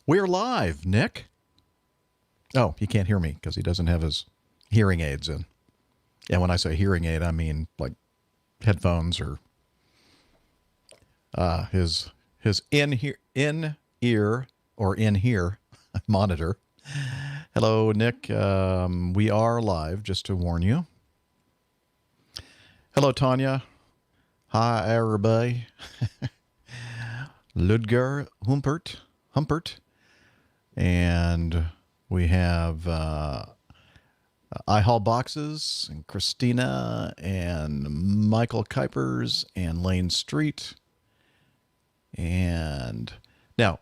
We're live, Nick. Oh, he can't hear me because he doesn't have his hearing aids in. And when I say hearing aid, I mean like headphones or his in ear monitor. Hello, Nick. We are live, just to warn you. Hello, Tanya. Hi, everybody. Ludger Humpert. And we have iHaul Boxes and Christina and Michael Kuipers and Lane Street. And now,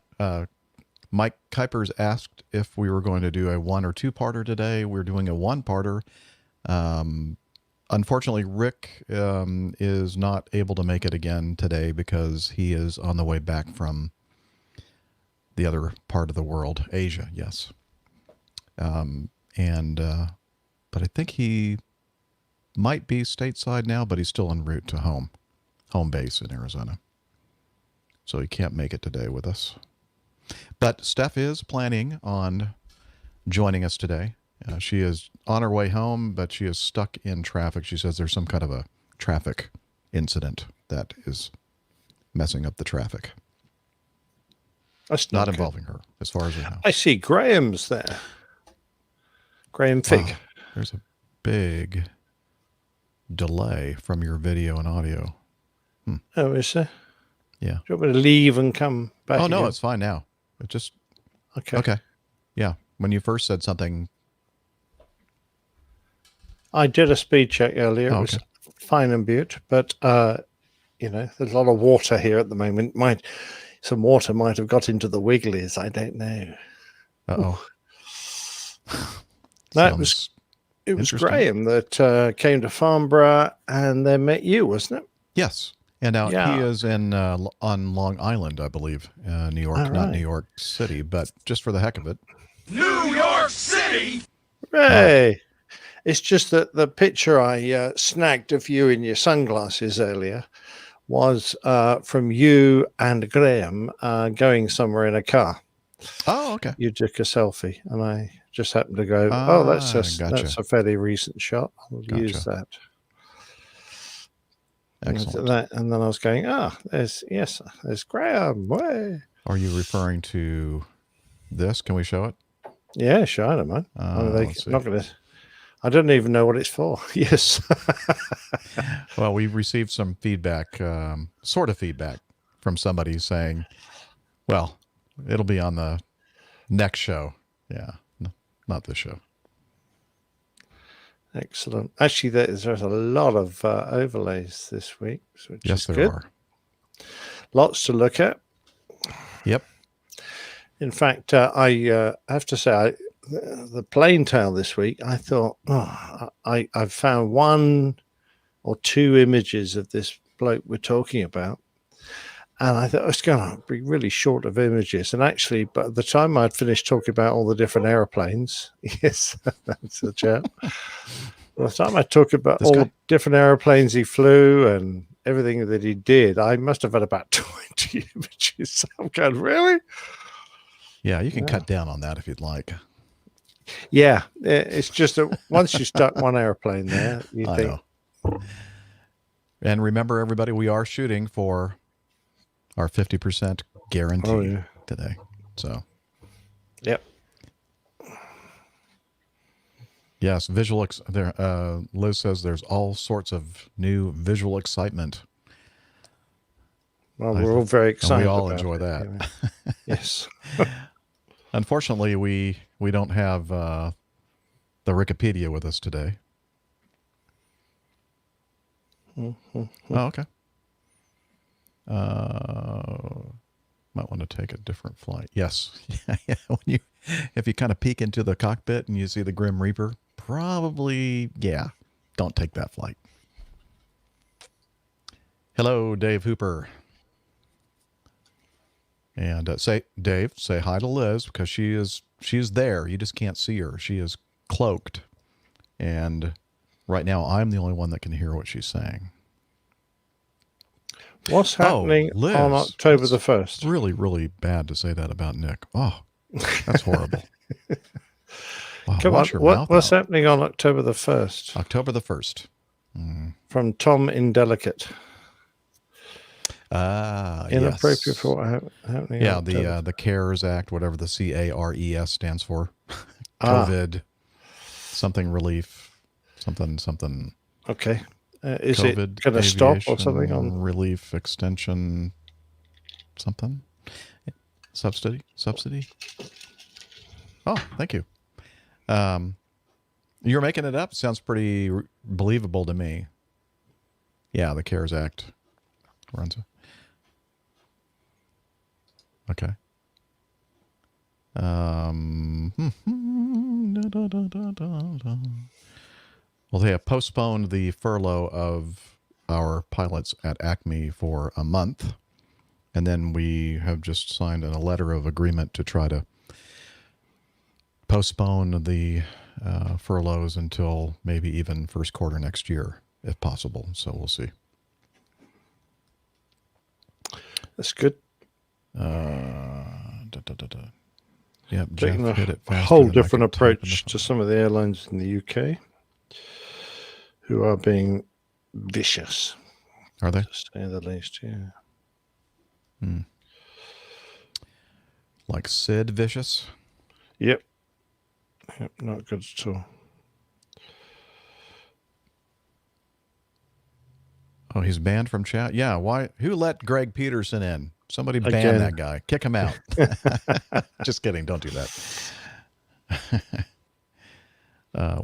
Mike Kuipers asked if we were going to do a 1 or 2-parter today. We're doing a 1-parter. Unfortunately, Rick is not able to make it again today because he is on the way back from the other part of the world, Asia, yes. But I think he might be stateside now, but he's still en route to home base in Arizona. So he can't make it today with us. But Steph is planning on joining us today. She is on her way home, but she is stuck in traffic. She says there's some kind of a traffic incident that is messing up the traffic. That's not involving her, as far as we know. I see Graham's there. Graham Fig. Wow. There's a big delay from your video and audio. Oh, is there? Yeah. Do you want me to leave and come back? Oh, no, again? it's fine now. It just... Okay. Yeah. When you first said something... I did a speed check earlier. Oh, it was fine and beaut, but, there's a lot of water here at the moment. Some water might have got into the wigglies. I don't know. Uh-oh. No, it was Graham that came to Farnborough and then met you, wasn't it? Yes. And now he is on Long Island, I believe, New York, not New York City, but just for the heck of it. New York City! Hey! It's just that the picture I snagged of you in your sunglasses earlier was from you and Graham going somewhere in a car. Oh, okay. You took a selfie, and I just happened to go, that's a fairly recent shot. I'll use that. Excellent. And then I was going, there's Graham. Way. Are you referring to this? Can we show it? Yeah, show it, man. Not going to... I don't even know what it's for. Yes. Well, we received some feedback, sort of feedback from somebody saying, well, it'll be on the next show. Yeah, not this show. Excellent. Actually, there's a lot of overlays this week, which is good. Yes, there are. Lots to look at. Yep. In fact, I have to say, the plain tale this week, I thought, I've found 1 or 2 images of this bloke we're talking about. And I thought it's going to be really short of images. And actually, by the time I'd finished talking about all the different airplanes, yes, that's a chap. By the time I talked about all the different airplanes he flew and everything that he did, I must have had about 20 images. I'm going, really? Yeah, you can cut down on that if you'd like. Yeah, it's just that once you stuck one airplane there, you think. Know. And remember, everybody, we are shooting for our 50% guarantee today. So, yep. Yes, Liz says there's all sorts of new visual excitement. Well, we're all very excited. We all enjoy that. Anyway. Yes. Unfortunately, we don't have the Wikipedia with us today. Mm-hmm. Oh, okay. Might want to take a different flight. Yes. If you kind of peek into the cockpit and you see the Grim Reaper, probably, don't take that flight. Hello, Dave Hooper. And Dave, say hi to Liz because she's there. You just can't see her. She is cloaked. And right now, I'm the only one that can hear what she's saying. What's happening on October the 1st? Really, really bad to say that about Nick. Oh, That's horrible. Wow, Come on, wash your mouth what's out. happening on October the 1st? October the 1st. From Tom Indelicate. Inappropriate Yes. for what happening Yeah, on October. the CARES Act, whatever the CARES stands for. Ah, COVID, something relief, something. okay. Is it COVID going to stop or something aviation on? relief extension, something. Subsidy. Oh, thank you. You're making it up. Sounds pretty believable to me. Yeah, the CARES Act runs it. Okay. Well, they have postponed the furlough of our pilots at Acme for a month. And then we have just signed a letter of agreement to try to postpone the furloughs until maybe even first quarter next year, if possible. So we'll see. That's good. Yep, Taking Jeff hit it a faster whole than I different could type in the approach to phone. some of the airlines in the UK who are being vicious, Are they? to say the least. Yeah. Like Sid Vicious? Yep. Not good at all. Oh, he's banned from chat? Yeah, why? Who let Greg Peterson in? Somebody ban Again. that guy. Kick him out. Just kidding. Don't do that.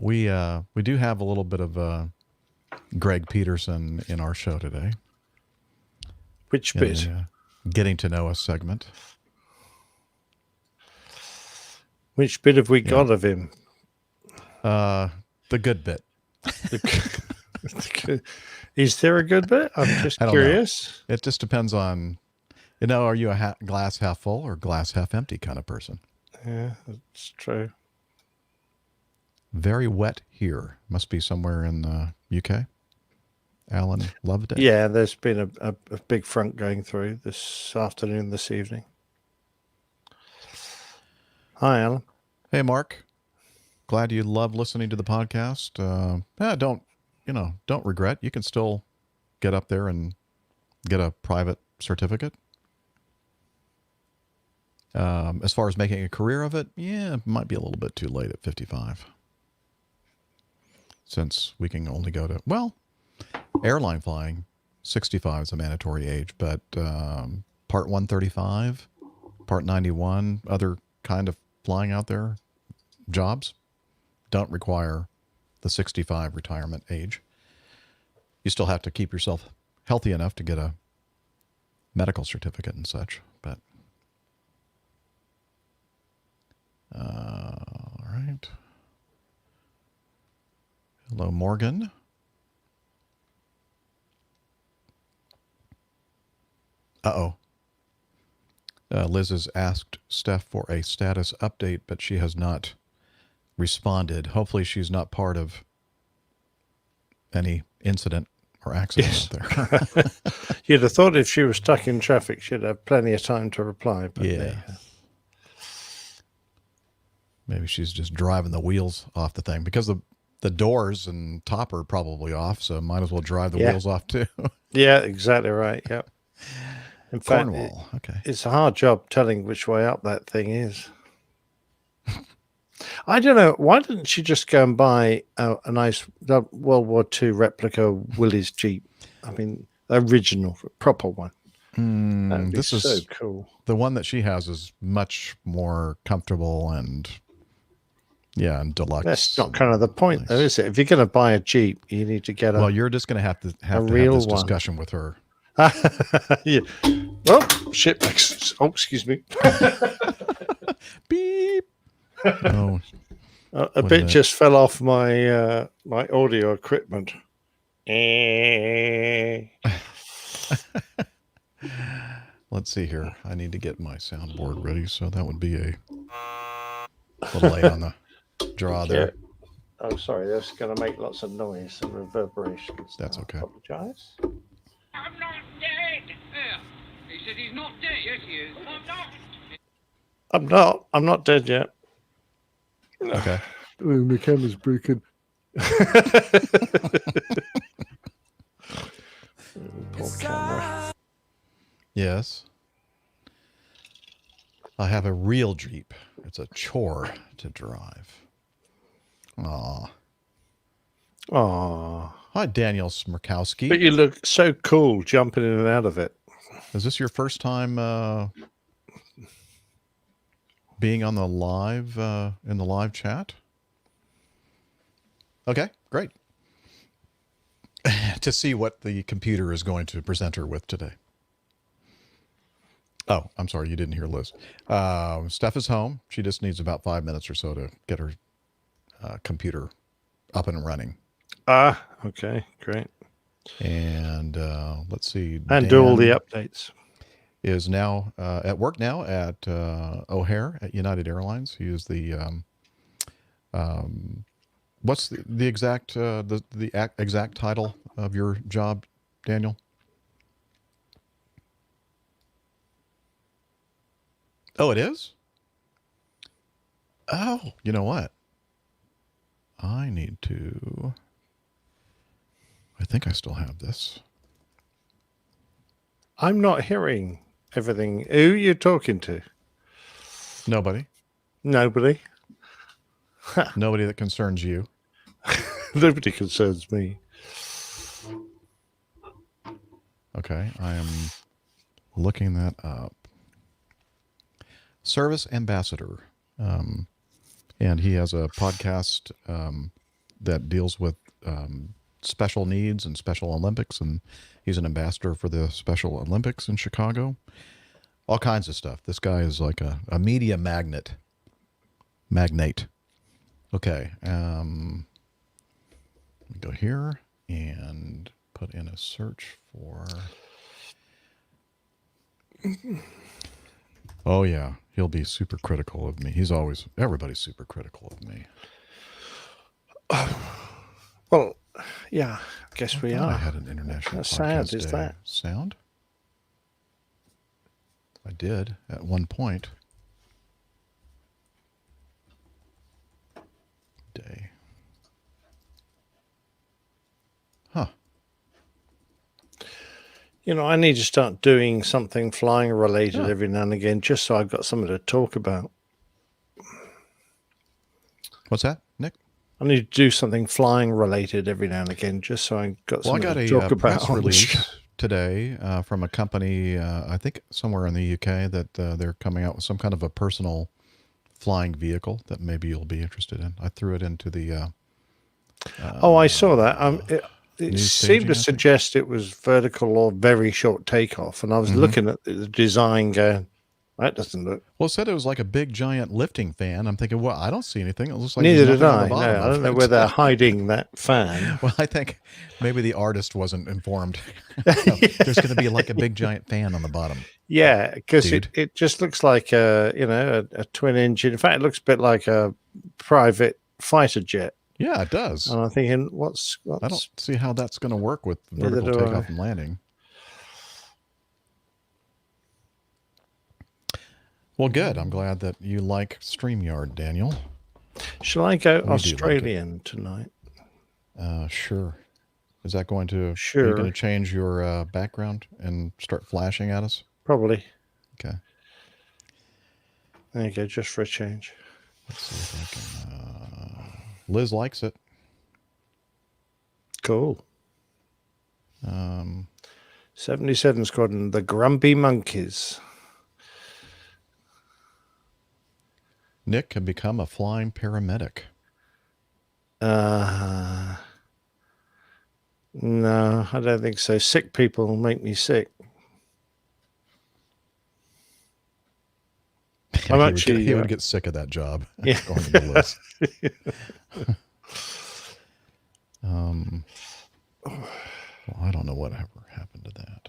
We do have a little bit of Greg Peterson in our show today. Which In bit? the, getting to know us segment. Which bit have we got of him? The good bit. Is there a good bit? I'm just I don't curious. know. It just depends on, are you a glass half full or glass half empty kind of person? Yeah, that's true. Very wet here. Must be somewhere in the UK. Alan Loveday. Yeah, there's been a big front going through this afternoon, this evening. Hi, Alan. Hey, Mark. Glad you love listening to the podcast. Don't regret. You can still get up there and get a private certificate. As far as making a career of it, yeah, it might be a little bit too late at 55. Since we can only go to, airline flying, 65 is a mandatory age, but Part 135, Part 91, other kind of flying out there, jobs don't require the 65 retirement age. You still have to keep yourself healthy enough to get a medical certificate and such, but all right. Hello, Morgan. Liz has asked Steph for a status update, but she has not responded. Hopefully she's not part of any incident or accident out there. You'd have thought if she was stuck in traffic, she'd have plenty of time to reply. But Yeah. Maybe she's just driving the wheels off the thing because the doors and top are probably off, so might as well drive the wheels off too. Yeah, exactly right. Yep. In fact, Cornwall. Okay. It's a hard job telling which way up that thing is. I don't know. Why didn't she just go and buy a nice World War II replica Willys Jeep? I mean, the original, proper one. That'd be so cool. The one that she has is much more comfortable and deluxe. That's not kind of the point, though, is it? If you're going to buy a Jeep, you need to get Well, you're just going to have have this discussion with her. Yeah. Oh, shit. Oh, excuse me. Beep. Oh, a bit just fell off my my audio equipment. Let's see here. I need to get my soundboard ready, so that would be a little late on the draw there. Oh, sorry. That's going to make lots of noise and reverberations. That's okay. I apologize. I'm not dead. Yeah. He said he's not dead. Yes, he is. I'm not. I'm not. I'm not dead yet. Okay. My camera's broken. Poor camera. Yes. I have a real Jeep. It's a chore to drive. Aw. Aww. Hi, Daniel Smirkowski. But you look so cool jumping in and out of it. Is this your first time being on the live in the live chat? Okay, great. To see what the computer is going to present her with today. Oh, I'm sorry, you didn't hear Liz. Steph is home. She just needs about 5 minutes or so to get her computer up and running. Okay, great. And let's see. And do all the updates. Is now at work now at O'Hare at United Airlines. He is the what's the exact exact title of your job, Daniel? Oh, it is? Oh, you know what? I need to... I think I still have this. I'm not hearing everything. Who are you talking to? Nobody. Nobody. Nobody that concerns you. Nobody concerns me. Okay, I am looking that up. Service ambassador. And he has a podcast that deals with special needs and Special Olympics, and he's an ambassador for the Special Olympics in Chicago. All kinds of stuff. This guy is like a media magnate. Okay. Let me go here and put in a search for... Oh, yeah. He'll be super critical of me. Everybody's super critical of me. Well, yeah, I guess we are. I had an international How podcast sad is day. that? Sound? I did at one point. Day. Huh. You know, I need to start doing something flying related every now and again, just so I've got something to talk about. What's that, Nick? I need to do something flying related every now and again, just so I've got something to talk a about. press release today from a company, I think somewhere in the UK, that they're coming out with some kind of a personal flying vehicle that maybe you'll be interested in. I threw it into the... I saw that. It seemed to staging, suggest it was vertical or very short takeoff, and I was looking at the design going, that doesn't look... Well, it said it was like a big, giant lifting fan. I'm thinking, well, I don't see anything. It looks like Neither there's did nothing on I. the bottom No, I of don't know it. where they're hiding that fan. Well, I think maybe the artist wasn't informed. There's going to be like a big, giant fan on the bottom. Yeah, because Dude. it just looks like a twin engine. In fact, it looks a bit like a private fighter jet. Yeah, it does. And I'm thinking, I don't see how that's going to work with Neither vertical do takeoff I. and landing. Well, good. I'm glad that you like StreamYard, Daniel. Shall I go like Australian tonight? Sure. Is that going to... Are you Sure. going to change your background and start flashing at us? Probably. Okay. There you go, just for a change. Let's see if I can... Liz likes it. Cool. 77 77 Squadron, the Grumpy Monkeys. Nick can become a flying paramedic. No, I don't think so. Sick people make me sick. He would get sick of that job. Yeah. Going to the list. Well, I don't know what ever happened to that.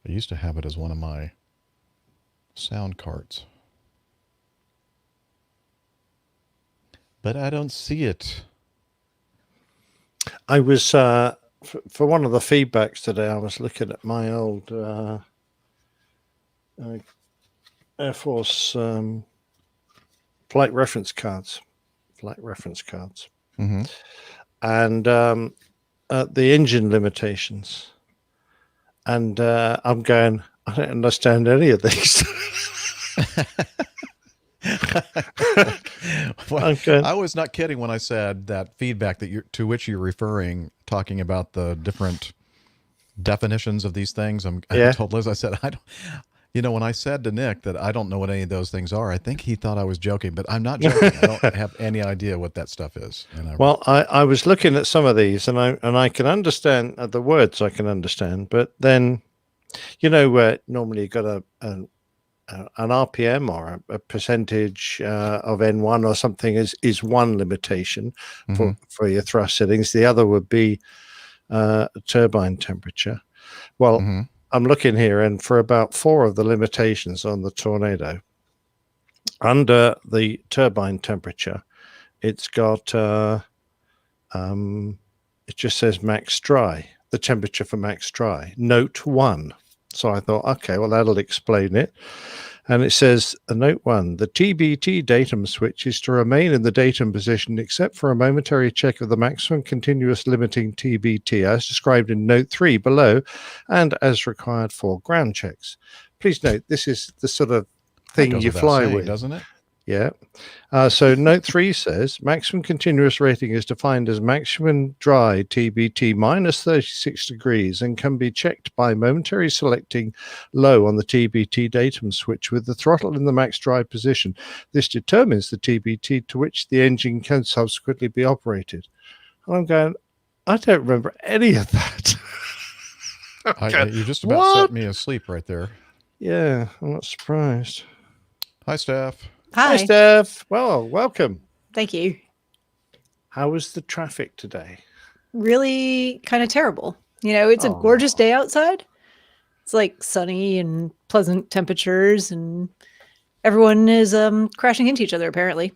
I used to have it as one of my sound cards. But I don't see it. I was, for one of the feedbacks today, I was looking at my old Air Force flight reference cards. Mm-hmm. And the engine limitations. And I'm going, I don't understand any of these. Well, Okay. I was not kidding when I said that feedback to which you're referring, talking about the different definitions of these things. I told Liz, I said, I don't. When I said to Nick that I don't know what any of those things are, I think he thought I was joking, but I'm not joking. I don't have any idea what that stuff is. Well, I was looking at some of these, and I can understand the words. I can understand, but then, normally you got an RPM or a percentage of N1 or something is one limitation for your thrust settings. The other would be turbine temperature. Well, I'm looking here, and for about 4 of the limitations on the Tornado, under the turbine temperature, it's got it just says max dry, the temperature for max dry, note 1. So I thought, okay, well, that'll explain it. And it says, note 1, the TBT datum switch is to remain in the datum position except for a momentary check of the maximum continuous limiting TBT as described in note 3 below and as required for ground checks. Please note, this is the sort of thing you fly with, doesn't it? Yeah. So note 3 says maximum continuous rating is defined as maximum dry TBT minus 36 degrees and can be checked by momentarily selecting low on the TBT datum switch with the throttle in the max dry position. This determines the TBT to which the engine can subsequently be operated. And I'm going, I don't remember any of that. You just about set me asleep right there. Yeah, I'm not surprised. Hi, Steph. Hi, Steph. Well, welcome. Thank you. How was the traffic today? Really kind of terrible. It's a gorgeous day outside. It's like sunny and pleasant temperatures, and everyone is crashing into each other, apparently.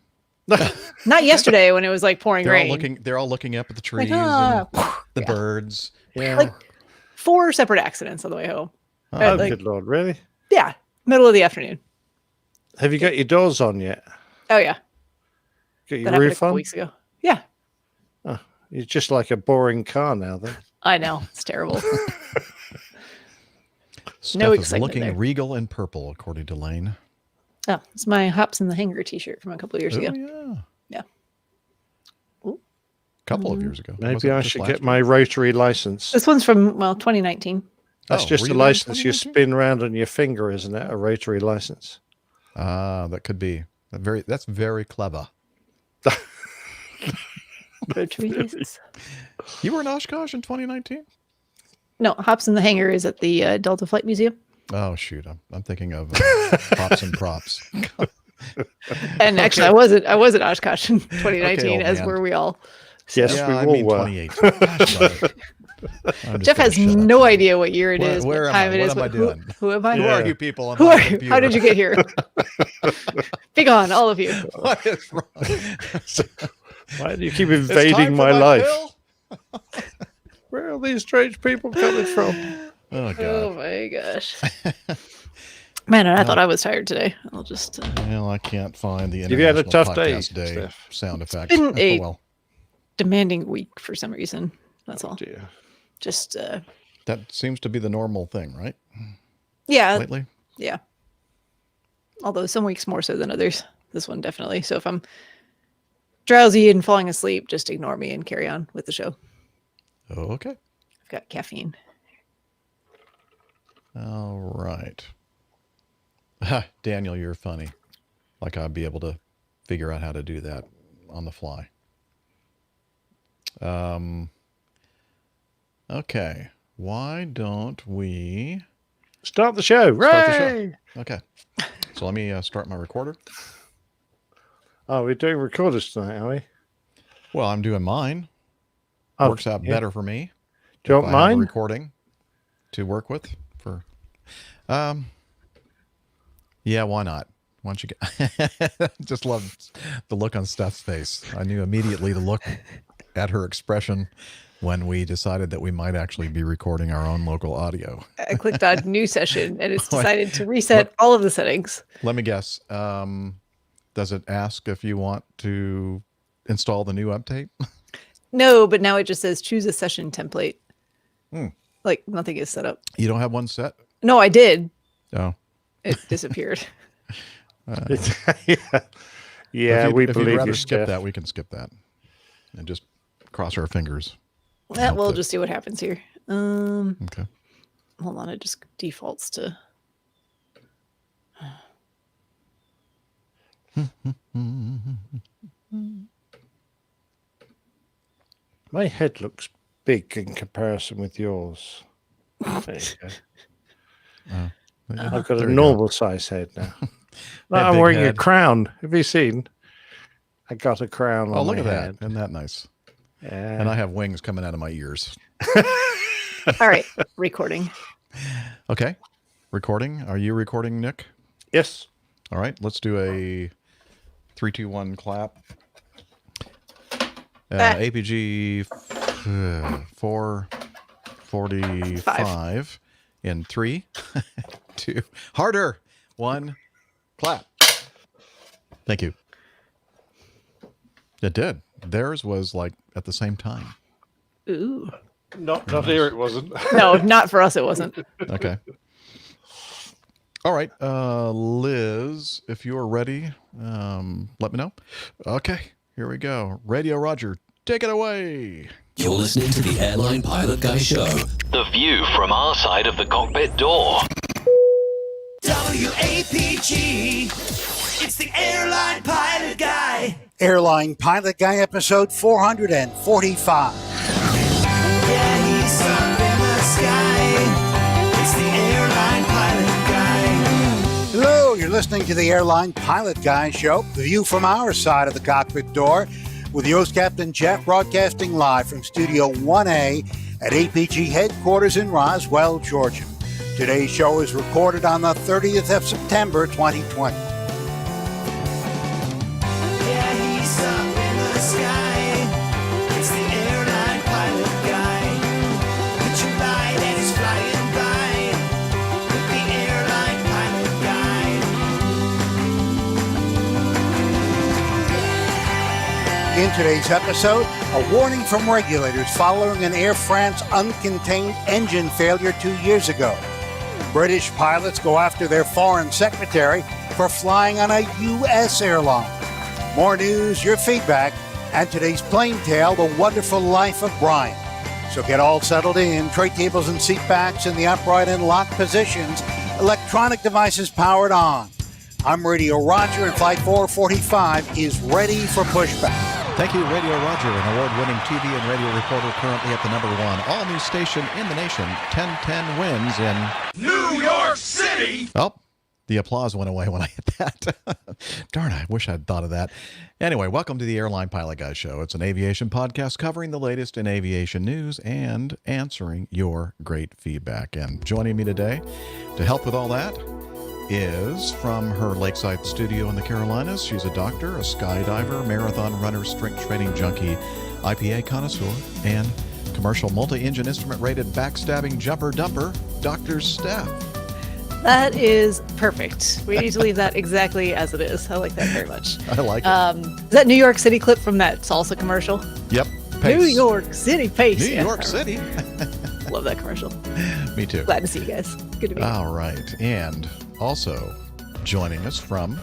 Not yesterday when it was like pouring rain. They're all looking up at the trees and the birds. Yeah. Like 4 separate accidents on the way home. Oh, good Lord. Really? Yeah. Middle of the afternoon. Have you got your doors on yet? Oh, yeah. Got your roof on? Weeks ago. Yeah. Oh, you're just like a boring car now, then. I know. It's terrible. No excitement looking there. Regal and purple, according to Lane. Oh, it's my Hops in the Hanger t-shirt from a couple of years ago. Yeah. Ooh. Couple of years ago. Maybe I should get my rotary license. This one's from, 2019. That's just a license you spin around on your finger, isn't it? A rotary license. That could be. That's very clever. Rotary license. You were in Oshkosh in 2019? No, Hops in the Hanger is at the Delta Flight Museum. Oh, shoot. I'm thinking of Pops and Props. And actually, I was at Oshkosh in 2019, as were we all. Yes, we all were. 2018. Gosh, Jeff has no idea what year it is, what time it is. What am I doing? Who am I? Who are you people? Who are you? How did you get here? Be gone, all of you. What is wrong? Why do you keep invading my life? Where are these strange people coming from? Oh, God. Oh, my gosh. Man, and I thought I was tired today. I'll just... Well, I can't find the You've had a tough day Steph. Sound effect. It's been a demanding week for some reason. That's all. Dear. Just... That seems to be the normal thing, right? Yeah. Lately? Yeah. Although some weeks more so than others. This one definitely. So if I'm drowsy and falling asleep, just ignore me and carry on with the show. Oh, okay. I've got caffeine. All right. Daniel, you're funny. Like I'd be able to figure out how to do that on the fly. Okay. Why don't we start the show? Start the show. Okay. So let me start my recorder. Oh, we're doing recorders tonight, are we? Well, I'm doing mine. Oh, works out better for me. Do you want mine? Recording to work with for. Yeah, why not? Why don't you get? Just love the look on Steph's face. I knew immediately the look at her expression when we decided that we might actually be recording our own local audio. I clicked on new session and it's decided to reset all of the settings. Let me guess. Does it ask if you want to install the new update? No, but now it just says choose a session template. Like nothing is set up. You don't have one set? No, I did. Oh. It disappeared. Yeah, we if believe you'd rather you, skip Steph. that, we can skip that and just cross our fingers. Well, we'll just see what happens here. Okay. Hold on, it just defaults to. My head looks big in comparison with yours. There you go. I've got There a you normal size head now. That I'm big wearing head. a crown. Have you seen? I got a crown on Oh, look my at head. that. Isn't that nice? Yeah. And I have wings coming out of my ears. All right, recording. Okay. Recording. Are you recording, Nick? Yes. All right. Let's do a 3, 2, 1 clap. APG 445 in 3, 2, harder. 1, clap. Thank you. It did. Theirs was like at the same time. Ooh. Not here. It wasn't. No, not for us. It wasn't. Okay. All right. Liz, if you're ready, let me know. Okay. Here we go. Radio Roger, take it away. You're listening to the Airline Pilot Guy Show. The view from our side of the cockpit door. WAPG. It's the Airline Pilot Guy. Airline Pilot Guy episode 445. Yeah, he's up in the sky. It's the Airline Pilot Guy. Hello, you're listening to the Airline Pilot Guy Show, the view from our side of the cockpit door, with your host, Captain Jeff, broadcasting live from Studio 1A at APG headquarters in Roswell, Georgia. Today's show is recorded on the 30th of September, 2020. Yeah, he's up in the sky. It's the Airline Pilot Guy. Picture light and he's flying by with the Airline Pilot Guy. In today's episode, a warning from regulators following an Air France uncontained engine failure 2 years ago. British pilots go after their foreign secretary for flying on a U.S. airline. More news, your feedback, and today's plane tale, The Wonderful Life of Brian. So get all settled in, tray tables and seat backs in the upright and locked positions, electronic devices powered on. I'm Radio Roger, and Flight 445 is ready for pushback. Thank you, Radio Roger, an award-winning TV and radio reporter currently at the #1 all-new station in the nation. 1010 wins in... New York City! Oh, the applause went away when I hit that. Darn, I wish I'd thought of that. Anyway, welcome to the Airline Pilot Guy Show. It's an aviation podcast covering the latest in aviation news and answering your great feedback. And joining me today to help with all that is from her lakeside studio in the Carolinas. She's a doctor, a skydiver, marathon runner, strength training junkie, IPA connoisseur, and commercial multi-engine instrument rated backstabbing jumper dumper, Dr. Steph. That is perfect. We need to leave that exactly as it is. I like that very much. I like it. Is that New York City clip from that salsa commercial? Yep. New Pace. York City pace. New Yeah. York City. Love that commercial. Me too. Glad to see you guys. Good to be here. All right. And also joining us from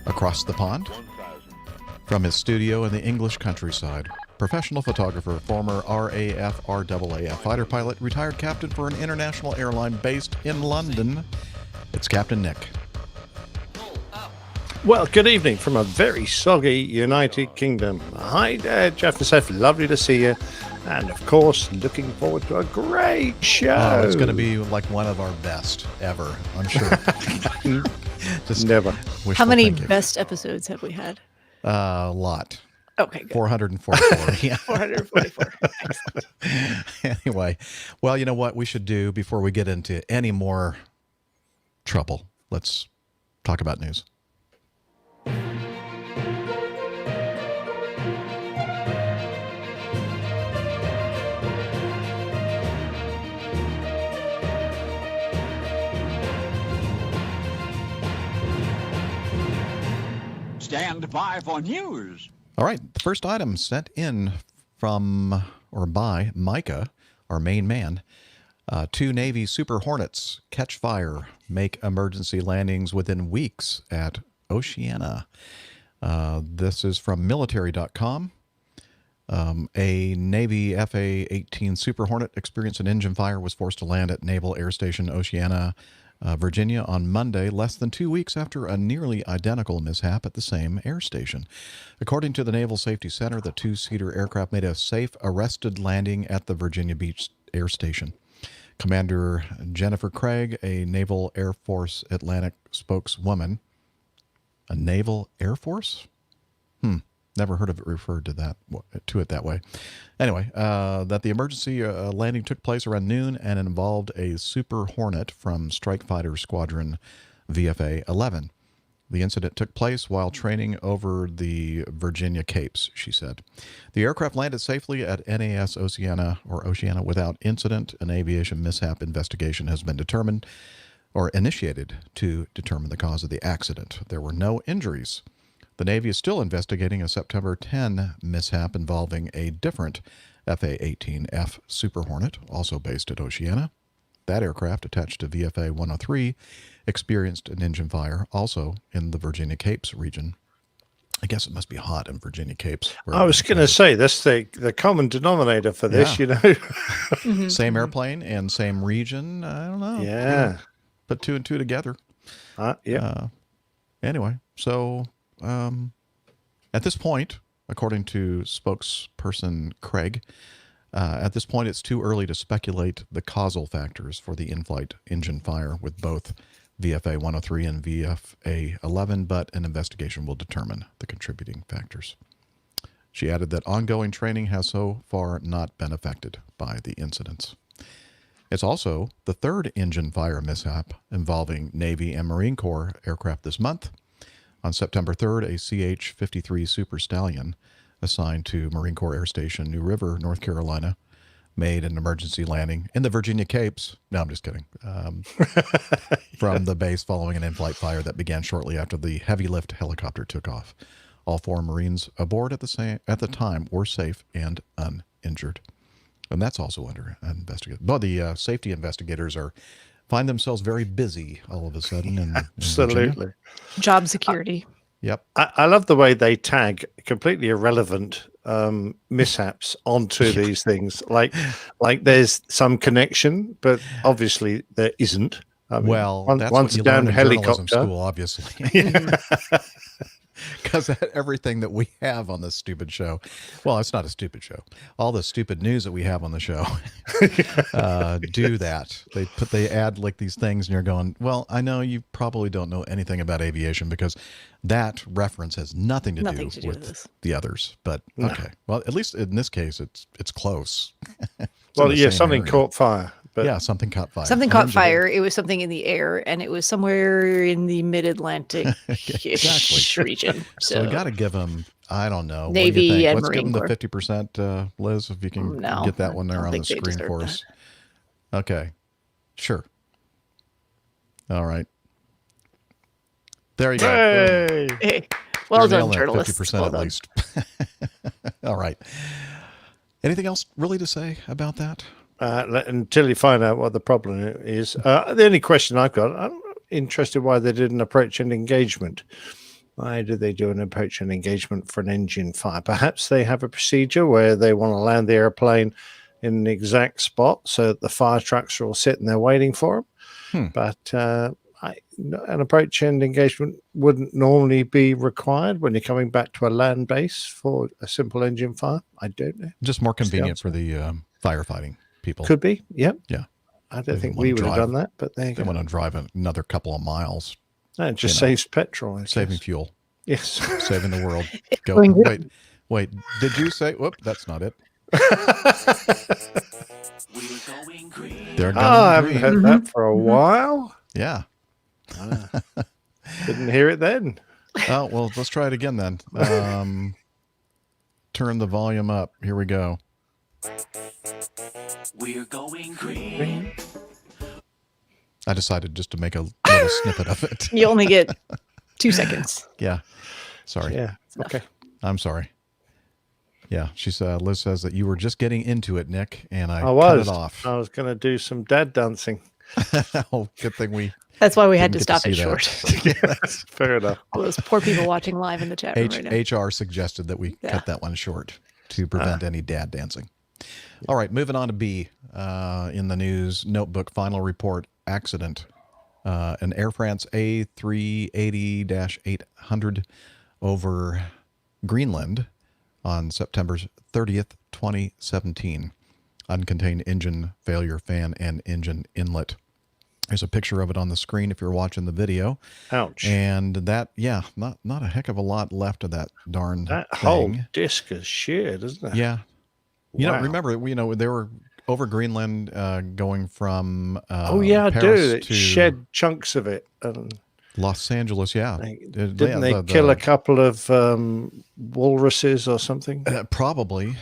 across the pond, from his studio in the English countryside, professional photographer, former RAF, RAAF fighter pilot, retired captain for an international airline based in London. It's Captain Nick. Well, good evening from a very soggy United Kingdom. Hi there, Jeff and Steph. Lovely to see you. And of course, looking forward to a great show. Oh, it's going to be like one of our best ever, I'm sure. Just Never. wishful How many thinking. best episodes have we had? A lot. Okay, good. 444. Yeah. 444. Excellent. Anyway, well, you know what we should do before we get into any more trouble? Let's talk about news. stand by for news. All right. The first item sent in from or by Micah, our main man. 2 Navy Super Hornets catch fire, make emergency landings within weeks at Oceana. This is from military.com. A Navy FA-18 Super Hornet experienced an engine fire, was forced to land at Naval Air Station Oceana, Virginia on Monday, less than 2 weeks after a nearly identical mishap at the same air station. According to the Naval Safety Center, the 2-seater aircraft made a safe, arrested landing at the Virginia Beach Air Station. Commander Jennifer Craig, a Naval Air Force Atlantic spokeswoman. A Naval Air Force? Never heard of it referred to it that way. Anyway, that the emergency landing took place around noon and involved a Super Hornet from Strike Fighter Squadron VFA 11. The incident took place while training over the Virginia Capes, she said. The aircraft landed safely at NAS Oceana without incident. An aviation mishap investigation has been initiated to determine the cause of the accident. There were no injuries. The Navy is still investigating a September 10 mishap involving a different FA-18F Super Hornet, also based at Oceana. That aircraft, attached to VFA 103, experienced an engine fire, also in the Virginia Capes region. I guess it must be hot in Virginia Capes. I was going to say, that's the common denominator for this, Yeah. Same airplane and same region. I don't know. Yeah. Put 2 and 2 together. Yeah. Anyway, so at this point, according to spokesperson Craig, at this point it's too early to speculate the causal factors for the in-flight engine fire with both VFA 103 and VFA 11, but an investigation will determine the contributing factors. She added that ongoing training has so far not been affected by the incidents. It's also the third engine fire mishap involving Navy and Marine Corps aircraft this month. On September 3rd, a CH-53 Super Stallion assigned to Marine Corps Air Station New River, North Carolina, made an emergency landing in the Virginia Capes. No, I'm just kidding. From the base following an in-flight fire that began shortly after the heavy lift helicopter took off. All 4 Marines aboard at the time were safe and uninjured. And that's also under investigation. But the safety investigators find themselves very busy all of a sudden. Absolutely. Job security. Yep. I love the way they tag completely irrelevant mishaps onto these things. Like there's some connection, but obviously there isn't. I mean, that's once what you down learn in helicopter journalism school, obviously. Because everything that we have on this stupid show, well, it's not a stupid show. All the stupid news that we have on the show do that. They add like these things, and you're going, well, I know you probably don't know anything about aviation because that reference has nothing to do with this. the others. But okay, well, at least in this case, it's close. Well, yeah, something caught fire. But yeah, something caught fire. Something caught fire. It was something in the air, and it was somewhere in the mid-Atlantic region. So we got to give them, I don't know, Navy what do you think? and Let's Marine give them the 50%, Liz, if you can get that one there on the screen for us. Okay, sure. All right. There you go. Hey. Well done, journalists. 50% at least. All right. Anything else really to say about that? Until you find out what the problem is. The only question I've got, I'm interested why they did an approach and engagement. Why do they do an approach and engagement for an engine fire? Perhaps they have a procedure where they want to land the airplane in an exact spot so that the fire trucks are all sitting there waiting for them. But an approach and engagement wouldn't normally be required when you're coming back to a land base for a simple engine fire. I don't know. Just more convenient for the firefighting people. Could be. Yep. Yeah. I don't think we would have done that, but they want to drive another couple of miles. It just saves petrol. Saving fuel. Yes. Saving the world. Wait. Did you say? Whoop, that's not it. They're going I haven't heard that for a while. Yeah. Didn't hear it then. Oh, well, let's try it again then. Turn the volume up. Here we go. We're going green. I decided just to make a little snippet of it. You only get 2 seconds. Yeah. Sorry. Yeah. Okay. I'm sorry. Yeah, Liz says that you were just getting into it, Nick, and I I cut was. it off. I was going to do some dad dancing. Oh, good thing we That's why we had didn't to get stop it see that. short. Yeah, that's- Fair enough. All those poor people watching live in the chat room right now. HR suggested that we Yeah. cut that one short to prevent any dad dancing. All right, moving on to B. In the news, notebook final report accident. An Air France A380-800 over Greenland on September 30th, 2017. Uncontained engine failure, fan and engine inlet. There's a picture of it on the screen if you're watching the video. Ouch. And that, yeah, not a heck of a lot left of that darn That thing. whole disc is sheared, isn't it? Yeah. You know, Wow. remember, they were over Greenland going from Oh yeah, I do. Paris It to shed chunks of it. And Los Angeles, yeah. didn't they kill a couple of walruses or something? Probably.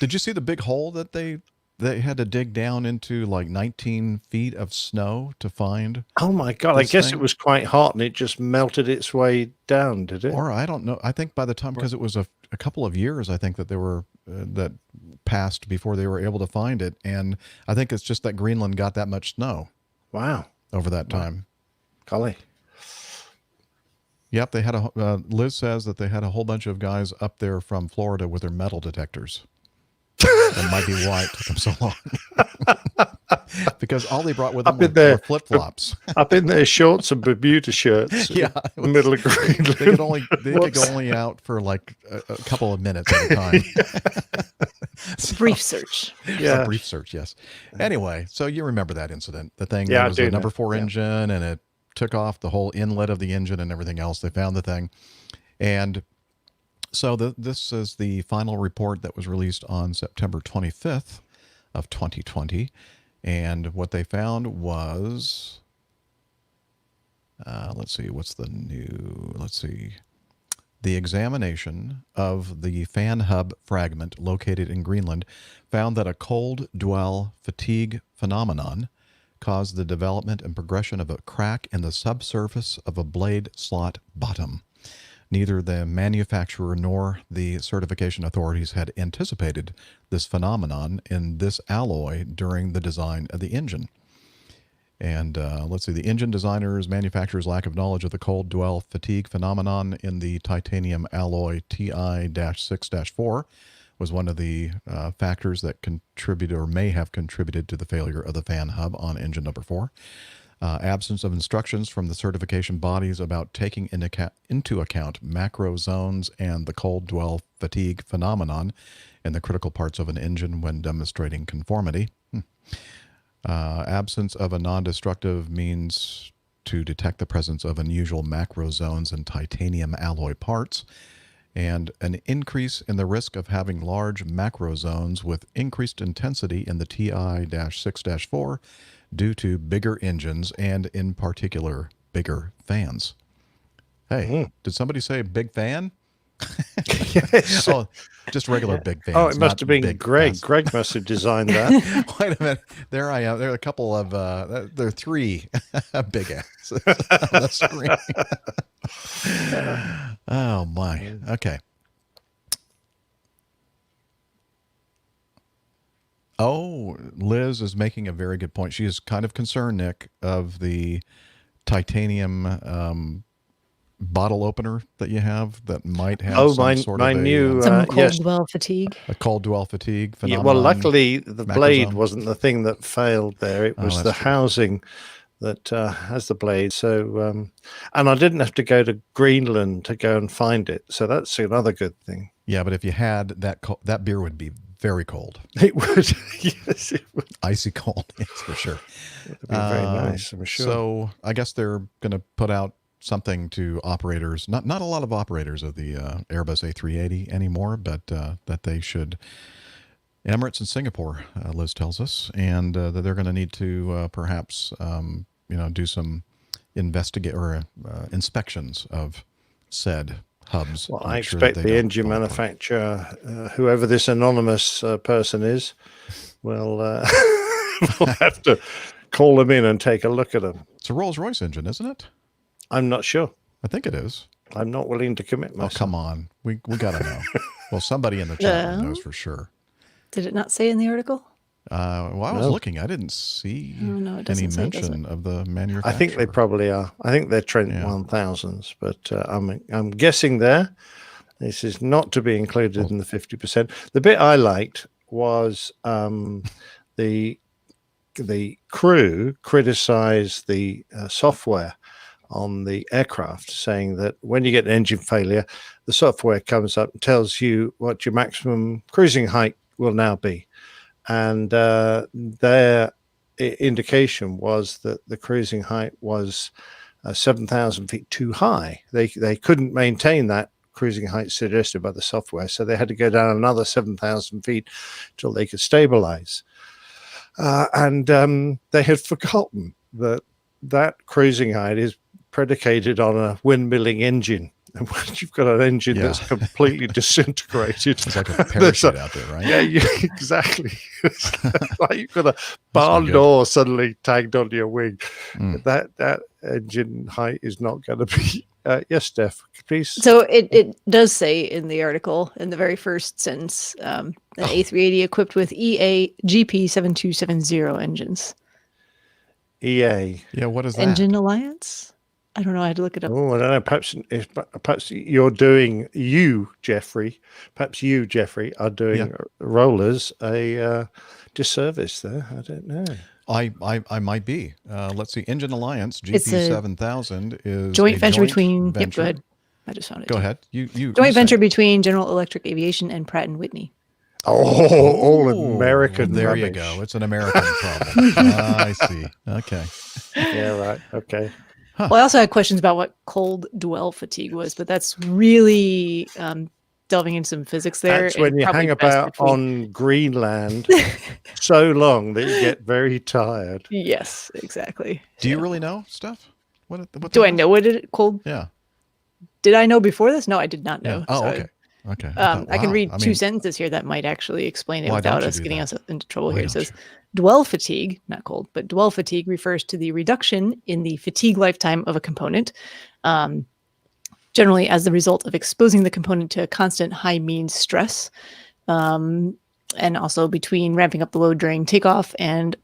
Did you see the big hole that they had to dig down into, like 19 feet of snow to find? Oh my God! I this guess thing? it was quite hot and it just melted its way down. Did it? Or I don't know. I think by the time, because it was a couple of years, I think that they were that passed before they were able to find it, and I think it's just that Greenland got that much snow Wow. over that time. Golly. Yep, they had Liz says that they had a whole bunch of guys up there from Florida with their metal detectors. That might be why it took them so long. Because all they brought with them were flip-flops. Up in their shorts and Bermuda shirts. Yeah, in the middle of Greenland. They could go only out for like a couple of minutes at a time. Brief search. Yeah. A brief search, yes. Anyway, so you remember that incident. The thing Yeah, I was do the know. number 4 Yeah. engine, and it took off the whole inlet of the engine and everything else. They found the thing. And so this is the final report that was released on September 25th of 2020. And what they found was, let's see, the examination of the fan hub fragment located in Greenland found that a cold dwell fatigue phenomenon caused the development and progression of a crack in the subsurface of a blade slot bottom. Neither the manufacturer nor the certification authorities had anticipated this phenomenon in this alloy during the design of the engine. And the engine designer's manufacturer's lack of knowledge of the cold dwell fatigue phenomenon in the titanium alloy TI-6-4 was one of the factors that contributed or may have contributed to the failure of the fan hub on engine number 4. Absence of instructions from the certification bodies about taking into account macro zones and the cold dwell fatigue phenomenon in the critical parts of an engine when demonstrating conformity. Absence of a non-destructive means to detect the presence of unusual macro zones in titanium alloy parts, and an increase in the risk of having large macro zones with increased intensity in the TI-6-4 due to bigger engines and, in particular, bigger fans. Hey, did somebody say big fan? Yes. Oh, just regular big fans. Oh, it must not have been big Greg. fans. Greg must have designed that. Wait a minute. There I am. There are a couple of, there are 3 big asses on the screen. Oh, my. Okay. Oh, Liz is making a very good point. She is kind of concerned, Nick, of the titanium bottle opener that you have that might have my sort of new Some cold yes. dwell fatigue. a cold dwell fatigue Yeah, phenomenon. well, luckily the blade macrozone. wasn't the thing that failed there. It was that's the true. housing that has the blade. So, and I didn't have to go to Greenland to go and find it. So that's another good thing. Yeah, but if you had that, that beer would be very cold, It would, yes, it would icy cold, yes, for sure. be very nice, I'm sure. So I guess they're going to put out something to operators. Not a lot of operators of the Airbus A380 anymore, but that they should. Emirates and Singapore, Liz tells us, and that they're going to need to perhaps do some inspections of said hubs. Well, to I make sure expect that they the don't engine fall apart. manufacturer, whoever this anonymous person is, will we'll have to call them in and take a look at them. It's a Rolls-Royce engine, isn't it? I'm not sure. I think it is. I'm not willing to commit Oh, myself. come on. We got to know. Well, somebody in the chat room No. knows for sure. Did it not say in the article? Well, I was No. looking. I didn't see Oh, no, it any doesn't say, does mention of the manufacturer. I think they probably are. I think they're Trent Yeah. 1000s, but I'm guessing there. This is not to be included in the 50%. The bit I liked was the crew criticized the software on the aircraft, saying that when you get an engine failure, the software comes up and tells you what your maximum cruising height will now be. And their indication was that the cruising height was 7,000 feet too high. They couldn't maintain that cruising height suggested by the software, so they had to go down another 7,000 feet till they could stabilize. And they had forgotten that cruising height is predicated on a windmilling engine. And when you've got an engine that's completely disintegrated, It's like a parachute out there, right? Yeah, exactly. It's like you've got a barn door suddenly tagged onto your wing. That engine height is not going to be. Yes, Steph, please. So it does say in the article, in the very first sentence, an A380 equipped with EA GP7270 engines. EA. Yeah, what is that? Engine Alliance? I don't know. I had to look it up. Oh, I don't know. Perhaps you're doing Jeffrey, are doing rollers a disservice there. I don't know. I might be. Let's see. Engine Alliance GP7000 is joint a venture between. venture. Yep, go ahead. I just found it. Go too. ahead. You Joint venture between General Electric Aviation and Pratt and Whitney. All American. There rubbish. you go. It's an American problem. I see. Okay. Yeah, right. Okay. Well, I also had questions about what cold dwell fatigue was, but that's really delving into some physics there. That's when and you probably hang best about between- on Greenland so long that you get very tired. Yes, exactly. Do you really know stuff? What Do I that is? know what it cold? Yeah. Did I know before this? No, I did not know. Yeah. Oh, So, okay. Okay. I can wow. read I two mean, sentences here that might actually explain it Why don't without you us do getting that? us into trouble Why here. It don't says dwell fatigue, not cold, but dwell fatigue refers to the reduction in the fatigue lifetime of a component, generally as the result of exposing the component to a constant high mean stress, and also between ramping up the load during takeoff and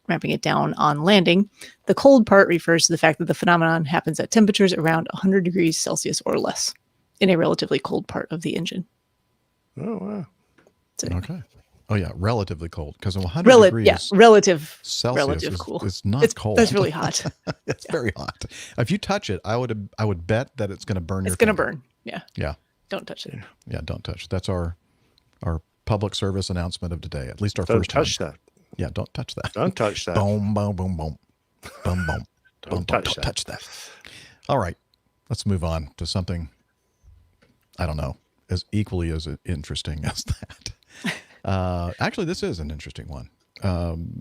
ramping it down on landing. The cold part refers to the fact that the phenomenon happens at temperatures around 100 degrees Celsius or less in a relatively cold part of the engine. Oh, wow. Okay. Oh, yeah. Relatively cold because 100 degrees relative Celsius cool. is not cold. That's really hot. It's very hot. If you touch it, I would bet that it's going to burn. It's going to burn. Yeah. Yeah. Don't touch it. Yeah. Don't touch. That's our public service announcement of today. At least our Don't first touch one. that. Yeah. Don't touch that. Don't touch that. Boom, boom, boom, boom, boom, boom. Don't touch that. touch that. All right. Let's move on to something, I don't know, as equally as interesting as that. Actually, this is an interesting one.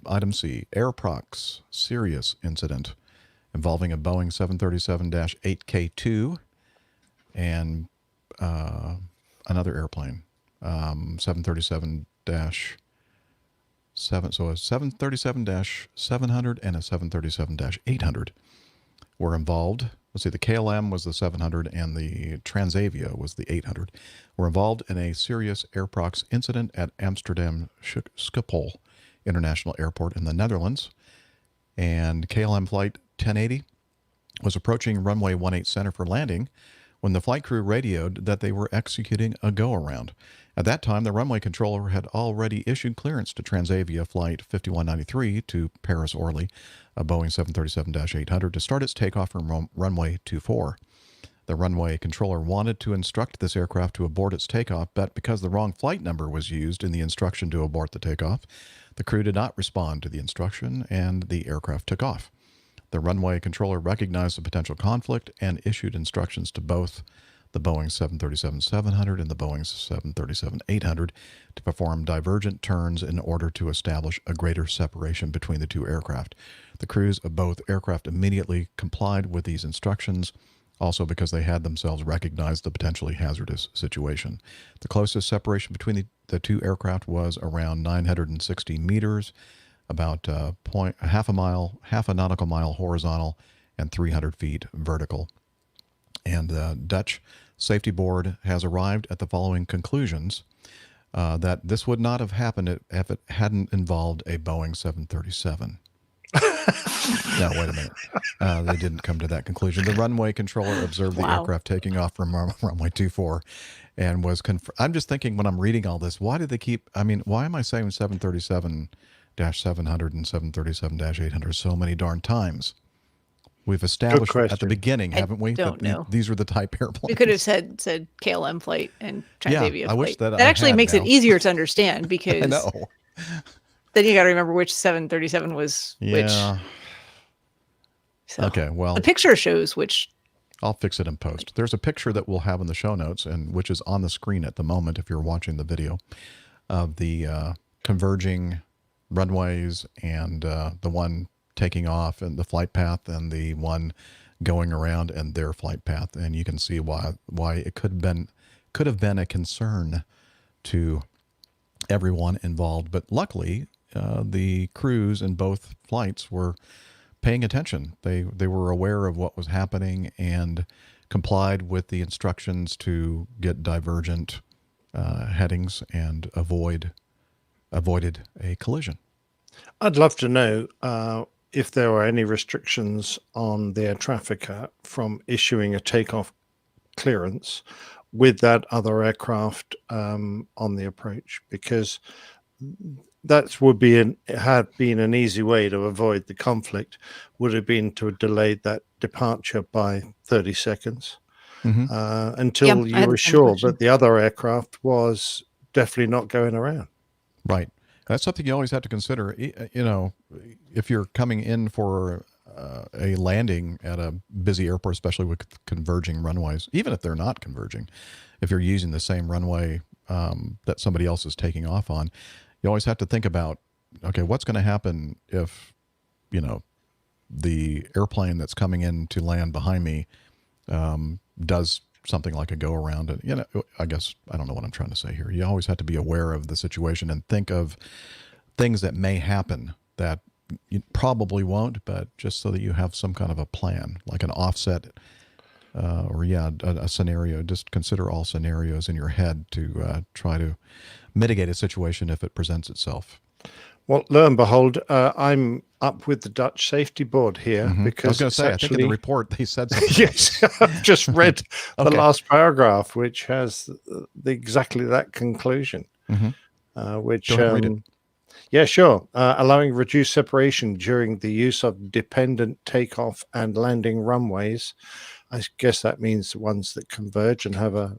Item C, Airprox serious incident involving a Boeing 737-8K2 and another airplane, 737-7, so a 737-700 and a 737-800 were involved. Let's see, the KLM was the 700 and the Transavia was the 800. Were involved in a serious Airprox incident at Amsterdam Schiphol International Airport in the Netherlands. And KLM Flight 1080 was approaching runway 18 center for landing when the flight crew radioed that they were executing a go-around. At that time, the runway controller had already issued clearance to Transavia Flight 5193 to Paris-Orly, a Boeing 737-800, to start its takeoff from runway 24. The runway controller wanted to instruct this aircraft to abort its takeoff, but because the wrong flight number was used in the instruction to abort the takeoff, the crew did not respond to the instruction and the aircraft took off. The runway controller recognized the potential conflict and issued instructions to both the Boeing 737-700 and the Boeing 737-800 to perform divergent turns in order to establish a greater separation between the two aircraft. The crews of both aircraft immediately complied with these instructions, also because they had themselves recognized the potentially hazardous situation. The closest separation between the two aircraft was around 960 meters, about half a nautical mile horizontal, and 300 feet vertical. And the Dutch Safety Board has arrived at the following conclusions. That this would not have happened if it hadn't involved a Boeing 737. No, wait a minute. They didn't come to that conclusion. The runway controller observed the Wow. aircraft taking off from runway 24 and was I'm just thinking when I'm reading all this, why did they keep, why am I saying 737-700 and 737-800 so many darn times? We've established at the question. beginning, I haven't we? don't know. These were the type airplanes. We could have said KLM flight and Transavia I flight. wish that that I actually had makes it now. easier to understand I because know. then you got to remember which 737 was which. Yeah. So Okay, well, the picture shows which. I'll fix it in post. There's a picture that we'll have in the show notes, and which is on the screen at the moment if you're watching the video, of the converging runways and the one taking off and the flight path and the one going around and their flight path. And you can see why it could have been a concern to everyone involved. But luckily, the crews in both flights were paying attention. They were aware of what was happening and complied with the instructions to get divergent headings and avoided a collision. I'd love to know if there were any restrictions on the air trafficker from issuing a takeoff clearance with that other aircraft on the approach, because that would be had been an easy way to avoid the conflict, would have been to have delayed that departure by 30 seconds until Yeah, I you had were the same sure question. that the other aircraft was definitely not going around. Right. That's something you always have to consider. If you're coming in for a landing at a busy airport, especially with converging runways, even if they're not converging, if you're using the same runway that somebody else is taking off on, you always have to think about, okay, what's going to happen if, the airplane that's coming in to land behind me does something like a go around. And, I guess, I don't know what I'm trying to say here. You always have to be aware of the situation and think of things that may happen that you probably won't, but just so that you have some kind of a plan, like an offset a scenario. Just consider all scenarios in your head to try to mitigate a situation if it presents itself. Well, lo and behold, I'm up with the Dutch Safety Board here I was because going to it's say, I think in the report they said something. yes, I've just read the Okay. last paragraph, which has exactly that conclusion. Which, Go ahead and read it. yeah, sure, allowing reduced separation during the use of dependent takeoff and landing runways. I guess that means the ones that converge and have a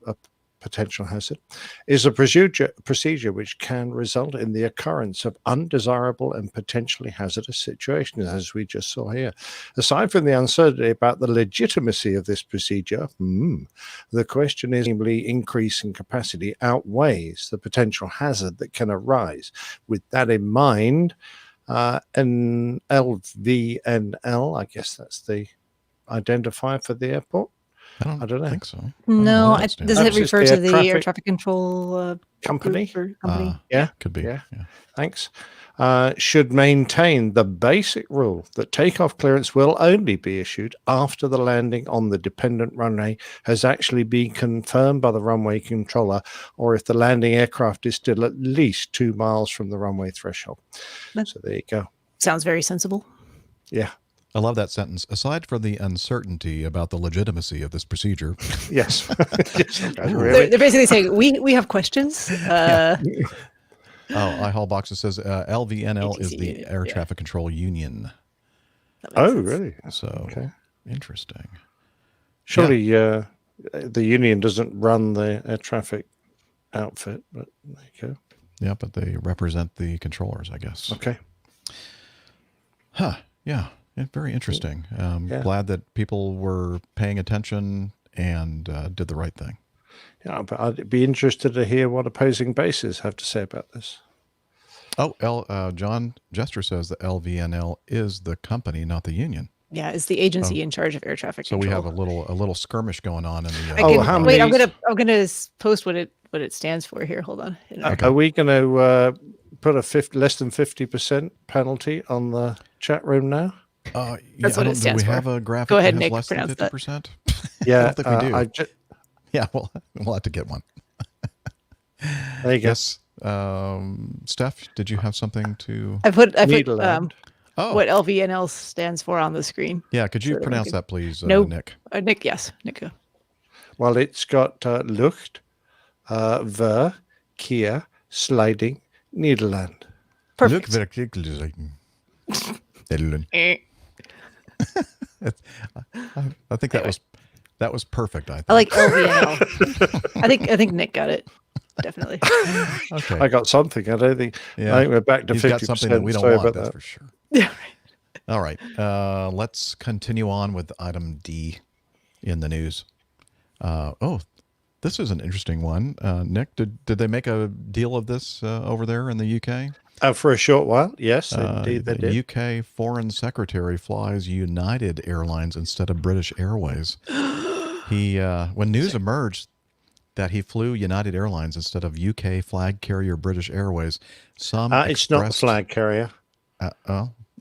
potential hazard, is a procedure which can result in the occurrence of undesirable and potentially hazardous situations, as we just saw here. Aside from the uncertainty about the legitimacy of this procedure, the question is, namely, increase in capacity outweighs the potential hazard that can arise. With that in mind, an LVNL, I guess that's the identifier for the airport. I don't know. think so. No, Does does Perhaps it it's refer the to the air traffic control company? group or company? Yeah. Could be. Yeah. Thanks. Should maintain the basic rule that takeoff clearance will only be issued after the landing on the dependent runway has actually been confirmed by the runway controller, or if the landing aircraft is still at least 2 miles from the runway threshold. So there you go. Sounds very sensible. Yeah. I love that sentence. Aside from the uncertainty about the legitimacy of this procedure, Yes. Yes, okay, Ooh. really. They're basically saying we have questions. iHall Boxes says LVNL is the ATC, Air yeah. Traffic Control Union. That makes Oh, sense. really? So Okay. interesting. Surely the union doesn't run the air traffic outfit, but there you go. Yeah, but they represent the controllers, I guess. Okay. Huh. Yeah. Very interesting. Yeah. Glad that people were paying attention and did the right thing. Yeah, but I'd be interested to hear what opposing bases have to say about this. Oh, John Jester says the LVNL is the company, not the union. Yeah, it's the agency in charge of air traffic So control. we have a little skirmish going on in the. I can, how wait, many- I'm gonna post what it stands for here. Hold on. Okay. Are we going to put a less than 50% penalty on the chat room now? That's what it stands Do we for. have a graphic Go ahead, that has Nick, less than pronounce that. 50%? Yeah, don't think we do. I ju- Yeah, we'll have to get one. there you go. Yes. Steph, did you have something to? I put Nederland. what LVNL stands for on the screen. Yeah, could you so that we pronounce can- that, please, No. Nick? Nick, yes, Nick. Well, it's got Lucht, Verkeer, Sliding, Nederland. Perfect. Eh. I think that was perfect. I think. I like LVNL. I think Nick got it. Definitely. Okay. I got something. I don't think. Yeah. I think we're back to He's 50%. got something that we don't Sorry want. about That's that. for sure. Yeah. All right. Let's continue on with item D in the news. This is an interesting one. Nick, did they make a deal of this over there in the UK? For a short while, yes, indeed they The did. UK Foreign Secretary flies United Airlines instead of British Airways. When news emerged that he flew United Airlines instead of UK flag carrier British Airways, some It's not the expressed- flag carrier.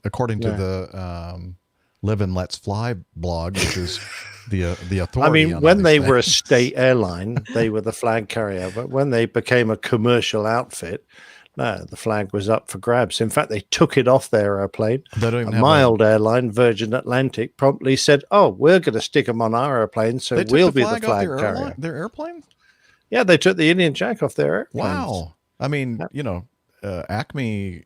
according to No. the Live and Let's Fly blog, which is the authority. I mean, on when all they these were a things. state airline, they were the flag carrier. But when they became a commercial outfit, no, the flag was up for grabs. In fact, they took it off their airplane. They don't A even have mild airline, Virgin Atlantic, promptly said, "Oh, we're going to stick them on our airplane, so They took we'll the be the flag off flag their carrier." their airplane. Yeah, they took the Indian Jack off their airplanes. Wow. I mean, Acme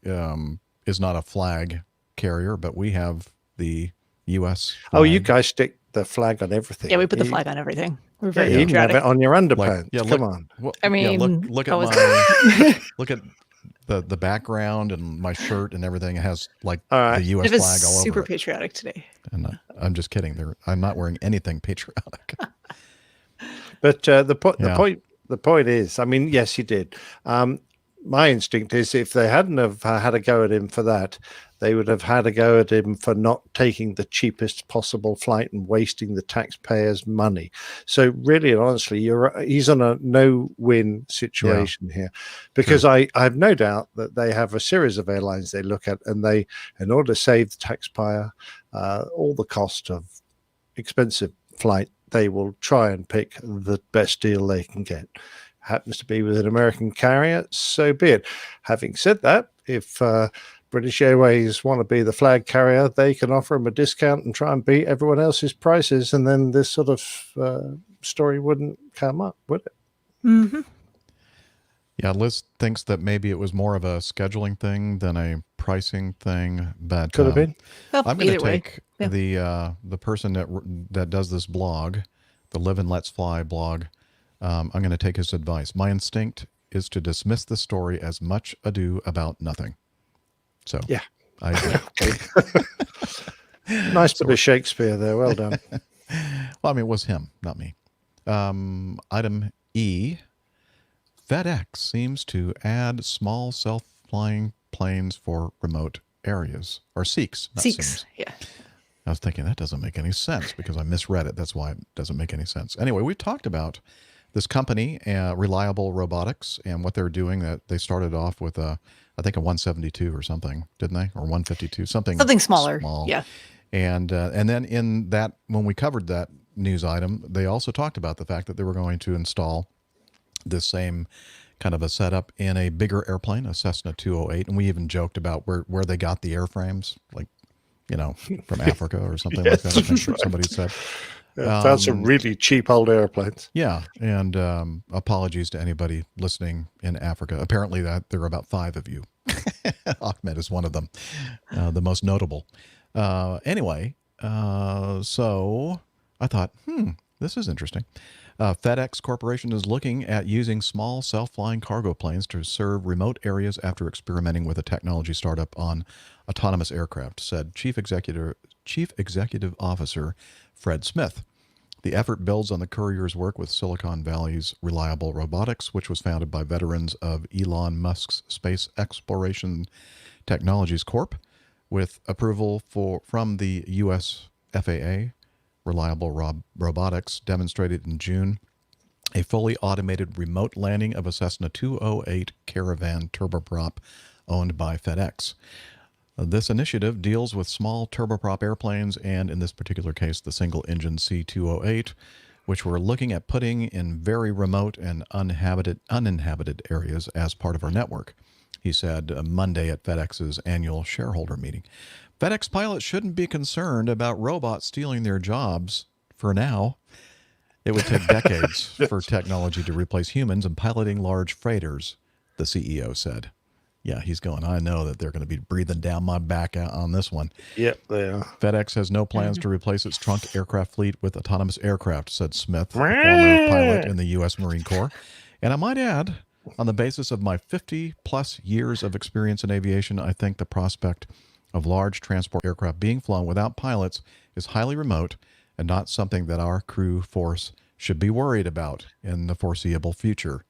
is not a flag carrier, but we have the U.S. Oh, you flag. guys stick the flag on everything. Yeah, we put the You- flag on everything. We're Yeah, very you even have patriotic. it on your Like, underpants. yeah, Come on. Well, I mean, look I at was- my look at the background and my shirt and everything. It has like All right. the U.S. It is flag all super over it. patriotic today. And I'm just kidding. I'm not wearing anything patriotic. But the Yeah. point is, I mean, yes, he did. My instinct is, if they hadn't have had a go at him for that, they would have had a go at him for not taking the cheapest possible flight and wasting the taxpayers' money. So, really and honestly, he's on a no-win situation here, because I have no doubt that they have a series of airlines they look at, and they, in order to save the taxpayer all the cost of expensive flight, they will try and pick the best deal they can get. Happens to be with an American carrier, so be it. Having said that, if British Airways want to be the flag carrier, they can offer them a discount and try and beat everyone else's prices, and then this sort of story wouldn't come up, would it? Mm-hmm. Yeah, Liz thinks that maybe it was more of a scheduling thing than a pricing thing, but Could have been. Well, I'm going either to way. take Yeah. the person that does this blog, the Live and Let's Fly blog. I'm going to take his advice. My instinct is to dismiss the story as much ado about nothing. So Yeah. I agree. Nice bit of Shakespeare there. Well done. Well, I mean, it was him, not me. Item E. FedEx seems to add small self-flying planes for remote areas, or seeks. Not Seeks. seems. Yeah. I was thinking that doesn't make any sense because I misread it. That's why it doesn't make any sense. Anyway, we've talked about this company, Reliable Robotics, and what they're doing. That they started off with I think a 172 or something, didn't they? Or 152, something Smaller. small. Yeah. And then in that, when we covered that news item, they also talked about the fact that they were going to install this same kind of a setup in a bigger airplane, a Cessna 208, and we even joked about where they got the airframes, like, from Africa or something like that. I think somebody said. Found some really cheap old airplanes. Yeah, and apologies to anybody listening in Africa. Apparently, that there are about 5 of you. Ahmed is one of them, the most notable. Anyway, so I thought, this is interesting. FedEx Corporation is looking at using small self-flying cargo planes to serve remote areas after experimenting with a technology startup on autonomous aircraft, said Chief Executive Officer Fred Smith. The effort builds on the courier's work with Silicon Valley's Reliable Robotics, which was founded by veterans of Elon Musk's Space Exploration Technologies Corp. With approval from the U.S. FAA, Reliable Robotics demonstrated in June a fully automated remote landing of a Cessna 208 Caravan turboprop owned by FedEx. This initiative deals with small turboprop airplanes and, in this particular case, the single-engine C-208, which we're looking at putting in very remote and uninhabited areas as part of our network, he said Monday at FedEx's annual shareholder meeting. FedEx pilots shouldn't be concerned about robots stealing their jobs for now. It would take decades for technology to replace humans in piloting large freighters, the CEO said. Yeah, he's going, I know that they're going to be breathing down my back on this one. Yep, they are. FedEx has no plans to replace its trunk aircraft fleet with autonomous aircraft, said Smith, a former pilot in the U.S. Marine Corps. And I might add, on the basis of my 50-plus years of experience in aviation, I think the prospect of large transport aircraft being flown without pilots is highly remote and not something that our crew force should be worried about in the foreseeable future.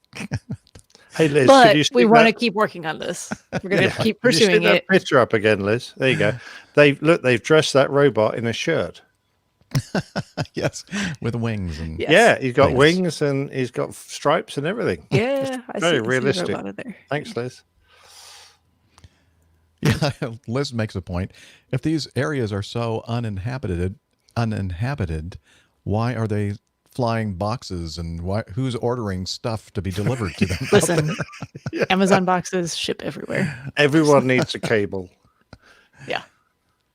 Hey, Liz, But could you we stick want to that- keep working on this. We're going to keep could you stick pursuing that it. picture up again, Liz? There you go. They've dressed that robot in a shirt. Yes, with wings. And Yes. Yeah, he's got Thanks. wings and he's got stripes and everything. Yeah, I Very see the realistic. robot in there. Thanks, Liz. Yeah, Liz makes a point. If these areas are so uninhabited, why are they flying boxes and who's ordering stuff to be delivered to them? Listen, Amazon boxes ship everywhere. Everyone needs a cable. Yeah.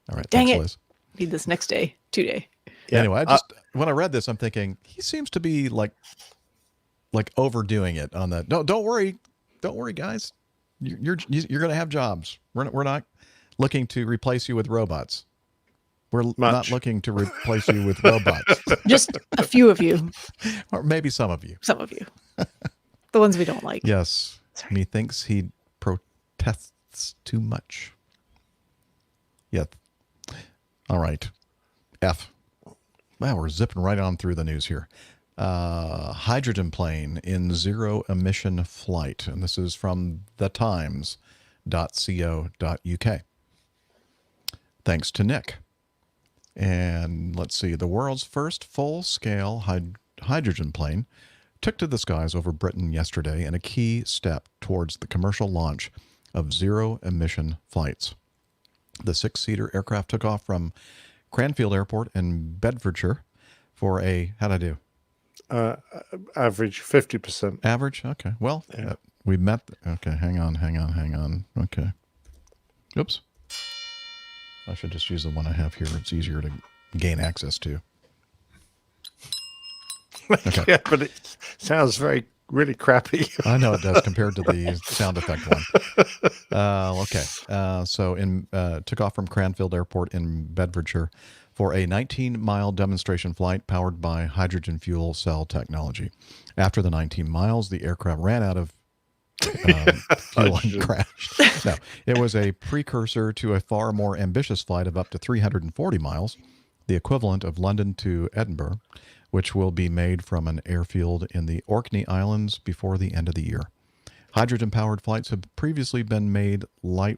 All right, Dang thanks, it. Liz. Need this next day, 2 day. Yeah, Anyway, when I read this, I'm thinking he seems to be like overdoing it on that. Don't worry, guys. You're going to have jobs. We're not looking to replace you with robots. We're not looking to replace you with robots, Just a few of you. or maybe some of you. Some of you. The ones we don't like. Yes, Sorry. methinks he protests too much. Yeah. All right. F. Wow, we're zipping right on through the news here. Hydrogen plane in zero emission flight. And this is from thetimes.co.uk. Thanks to Nick. And let's see, the world's first full-scale hydrogen plane took to the skies over Britain yesterday in a key step towards the commercial launch of zero-emission flights. The six-seater aircraft took off from Cranfield Airport in Bedfordshire for a, how'd I do? Average 50%. Average? Okay. Well, we met. Okay, hang on. Okay. Oops. I should just use the one I have here. It's easier to gain access to. Okay. Yeah, but it sounds really crappy. I know it does compared to the sound effect one. Okay. So took off from Cranfield Airport in Bedfordshire for a 19-mile demonstration flight powered by hydrogen fuel cell technology. After the 19 miles, the aircraft ran out of fuel and crashed. No, it was a precursor to a far more ambitious flight of up to 340 miles, the equivalent of London to Edinburgh, which will be made from an airfield in the Orkney Islands before the end of the year. Hydrogen-powered flights have previously been made by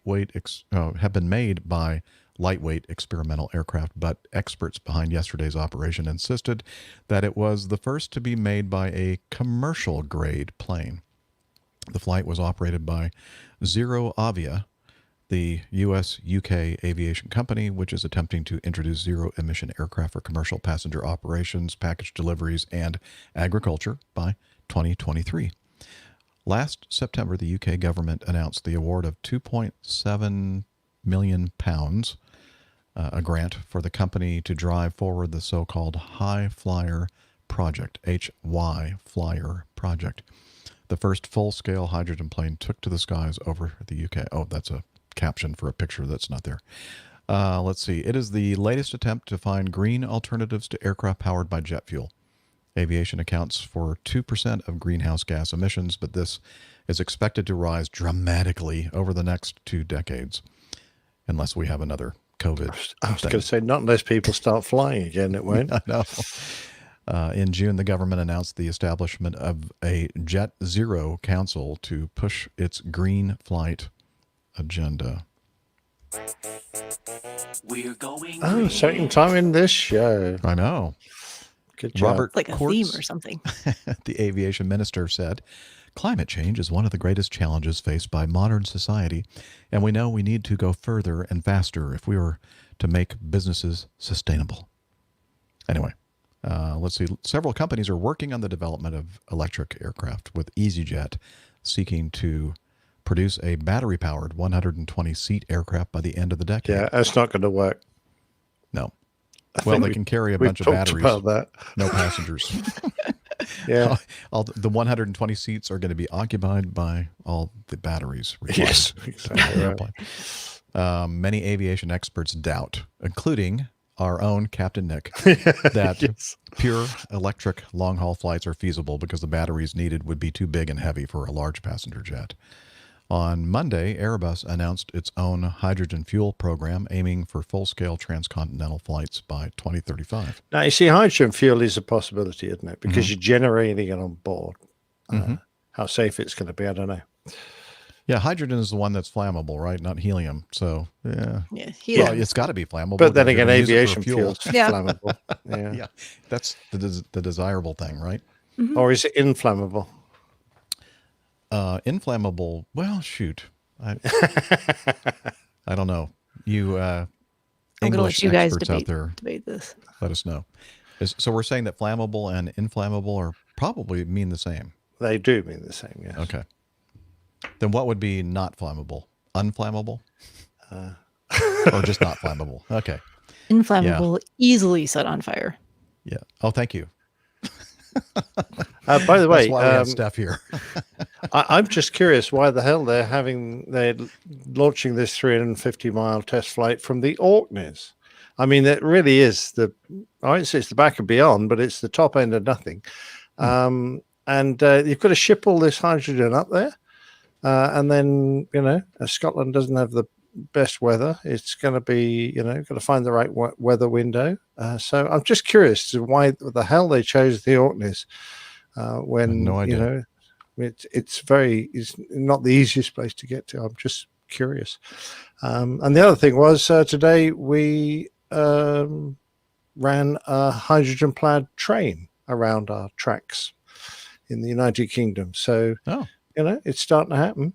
lightweight experimental aircraft, but experts behind yesterday's operation insisted that it was the first to be made by a commercial-grade plane. The flight was operated by Zero Avia, the U.S.-UK aviation company, which is attempting to introduce zero-emission aircraft for commercial passenger operations, package deliveries, and agriculture by 2023. Last September, the UK government announced the award of £2.7 million, a grant for the company to drive forward the so-called High Flyer Project, HY Flyer Project. The first full-scale hydrogen plane took to the skies over the UK. Oh, that's a caption for a picture that's not there. Let's see. It is the latest attempt to find green alternatives to aircraft powered by jet fuel. Aviation accounts for 2% of greenhouse gas emissions, but this is expected to rise dramatically over the next 2 decades, unless we have another COVID. I was going to say, not unless people start flying again, it won't. I know. In June, the government announced the establishment of a Jet Zero Council to push its green flight agenda. We're going Oh, second time in this show. I know. Good job. Robert Like a Kurtz, theme or something. the aviation minister, said, "Climate change is one of the greatest challenges faced by modern society, and we know we need to go further and faster if we are to make businesses sustainable." Anyway, Let's see. Several companies are working on the development of electric aircraft, with EasyJet seeking to produce a battery-powered 120-seat aircraft by the end of the decade. Yeah, that's not going to work. No. I Well, think they can carry a we've bunch of talked batteries. about that. No passengers. Yeah. All the 120 seats are going to be occupied by all the batteries required. Yes, for the exactly. Right. airplane. Many aviation experts doubt, including our own Captain Nick, that Yes. pure electric long-haul flights are feasible because the batteries needed would be too big and heavy for a large passenger jet. On Monday, Airbus announced its own hydrogen fuel program, aiming for full-scale transcontinental flights by 2035. Now, you see, hydrogen fuel is a possibility, isn't it? Because Mm-hmm. you're generating it on board. How safe it's going to be, I don't know. Yeah, hydrogen is the one that's flammable, right? Not helium. So, yeah. Yeah, Well, it's got to be flammable. But then because you're again, gonna use it for aviation fuel. fuel's Yeah. flammable. Yeah. Yeah, that's the desirable thing, right? Or is it inflammable? Inflammable. Well, shoot, I don't know. You I'm going to English let you guys experts out there, debate this. let us know. So we're saying that flammable and inflammable are probably mean the same. They do mean the same, yes. Okay. Then what would be not flammable? Unflammable? Or just not flammable? Okay. Inflammable, easily set on fire. Yeah. Oh, thank you. By the way, That's why we have Steph here. I'm just curious why the hell they're launching this 350-mile test flight from the Orkneys. I mean, it really is I won't say it's the back and beyond, but it's the top end of nothing. And you've got to ship all this hydrogen up there. And then, Scotland doesn't have the best weather. It's going to be, got to find the right weather window. So I'm just curious to why the hell they chose the Orkneys when, no idea. It's not the easiest place to get to. I'm just curious. And the other thing was today we ran a hydrogen-powered train around our tracks in the United Kingdom. So, it's starting to happen.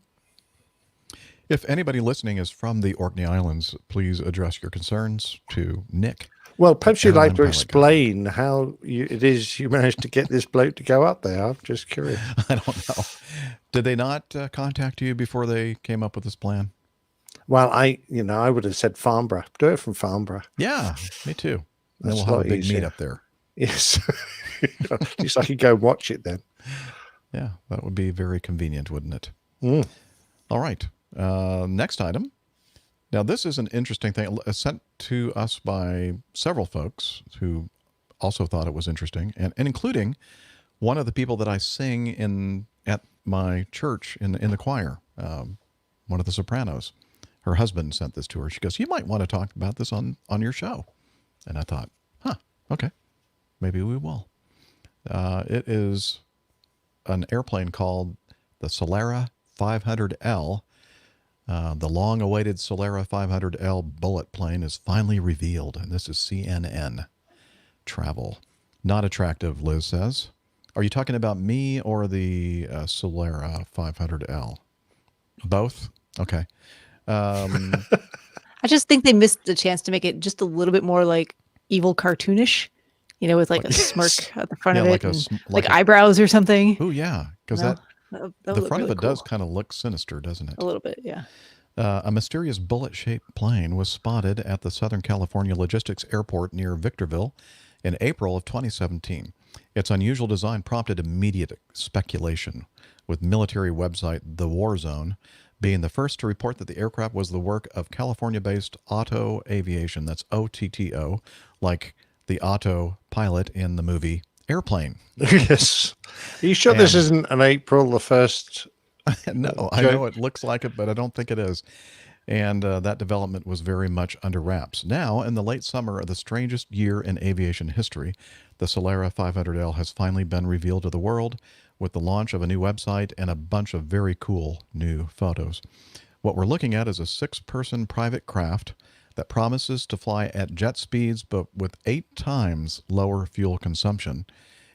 If anybody listening is from the Orkney Islands, please address your concerns to Nick. Well, perhaps you'd like to Airline pilot guy. explain how it is you managed to get this bloke to go up there. I'm just curious. I don't know. Did they not contact you before they came up with this plan? Well, I would have said Farnborough. Do it from Farnborough. Yeah, me too. Then That's we'll a have a lot big easier. meet up there. Yes. At least I could go watch it then. Yeah, that would be very convenient, wouldn't it? Mm. All right. Next item. Now, this is an interesting thing sent to us by several folks who also thought it was interesting, and including one of the people that I sing at my church in the choir, one of the sopranos. Her husband sent this to her. She goes, "You might want to talk about this on your show." And I thought, okay, maybe we will. It is an airplane called the Solera 500L. The long-awaited Solera 500L bullet plane is finally revealed, and this is CNN Travel. Not attractive, Liz says. Are you talking about me or the Solera 500L? Both? Okay. I just think they missed the chance to make it just a little bit more like evil cartoonish, with like a smirk at the front of it, like eyebrows or something. Oh, yeah, because that the would front look of it really does cool. kind of look sinister, doesn't it? A little bit, yeah. A mysterious bullet-shaped plane was spotted at the Southern California Logistics Airport near Victorville in April of 2017. Its unusual design prompted immediate speculation, with military website The War Zone being the first to report that the aircraft was the work of California-based Otto Aviation, that's OTTO, like the Otto pilot in the movie Airplane. Yes. Are you sure this isn't an April the 1st? No, I know it looks like it, but I don't think it is. And that development was very much under wraps. Now, in the late summer of the strangest year in aviation history, the Solera 500L has finally been revealed to the world with the launch of a new website and a bunch of very cool new photos. What we're looking at is a 6-person private craft that promises to fly at jet speeds, but with 8 times lower fuel consumption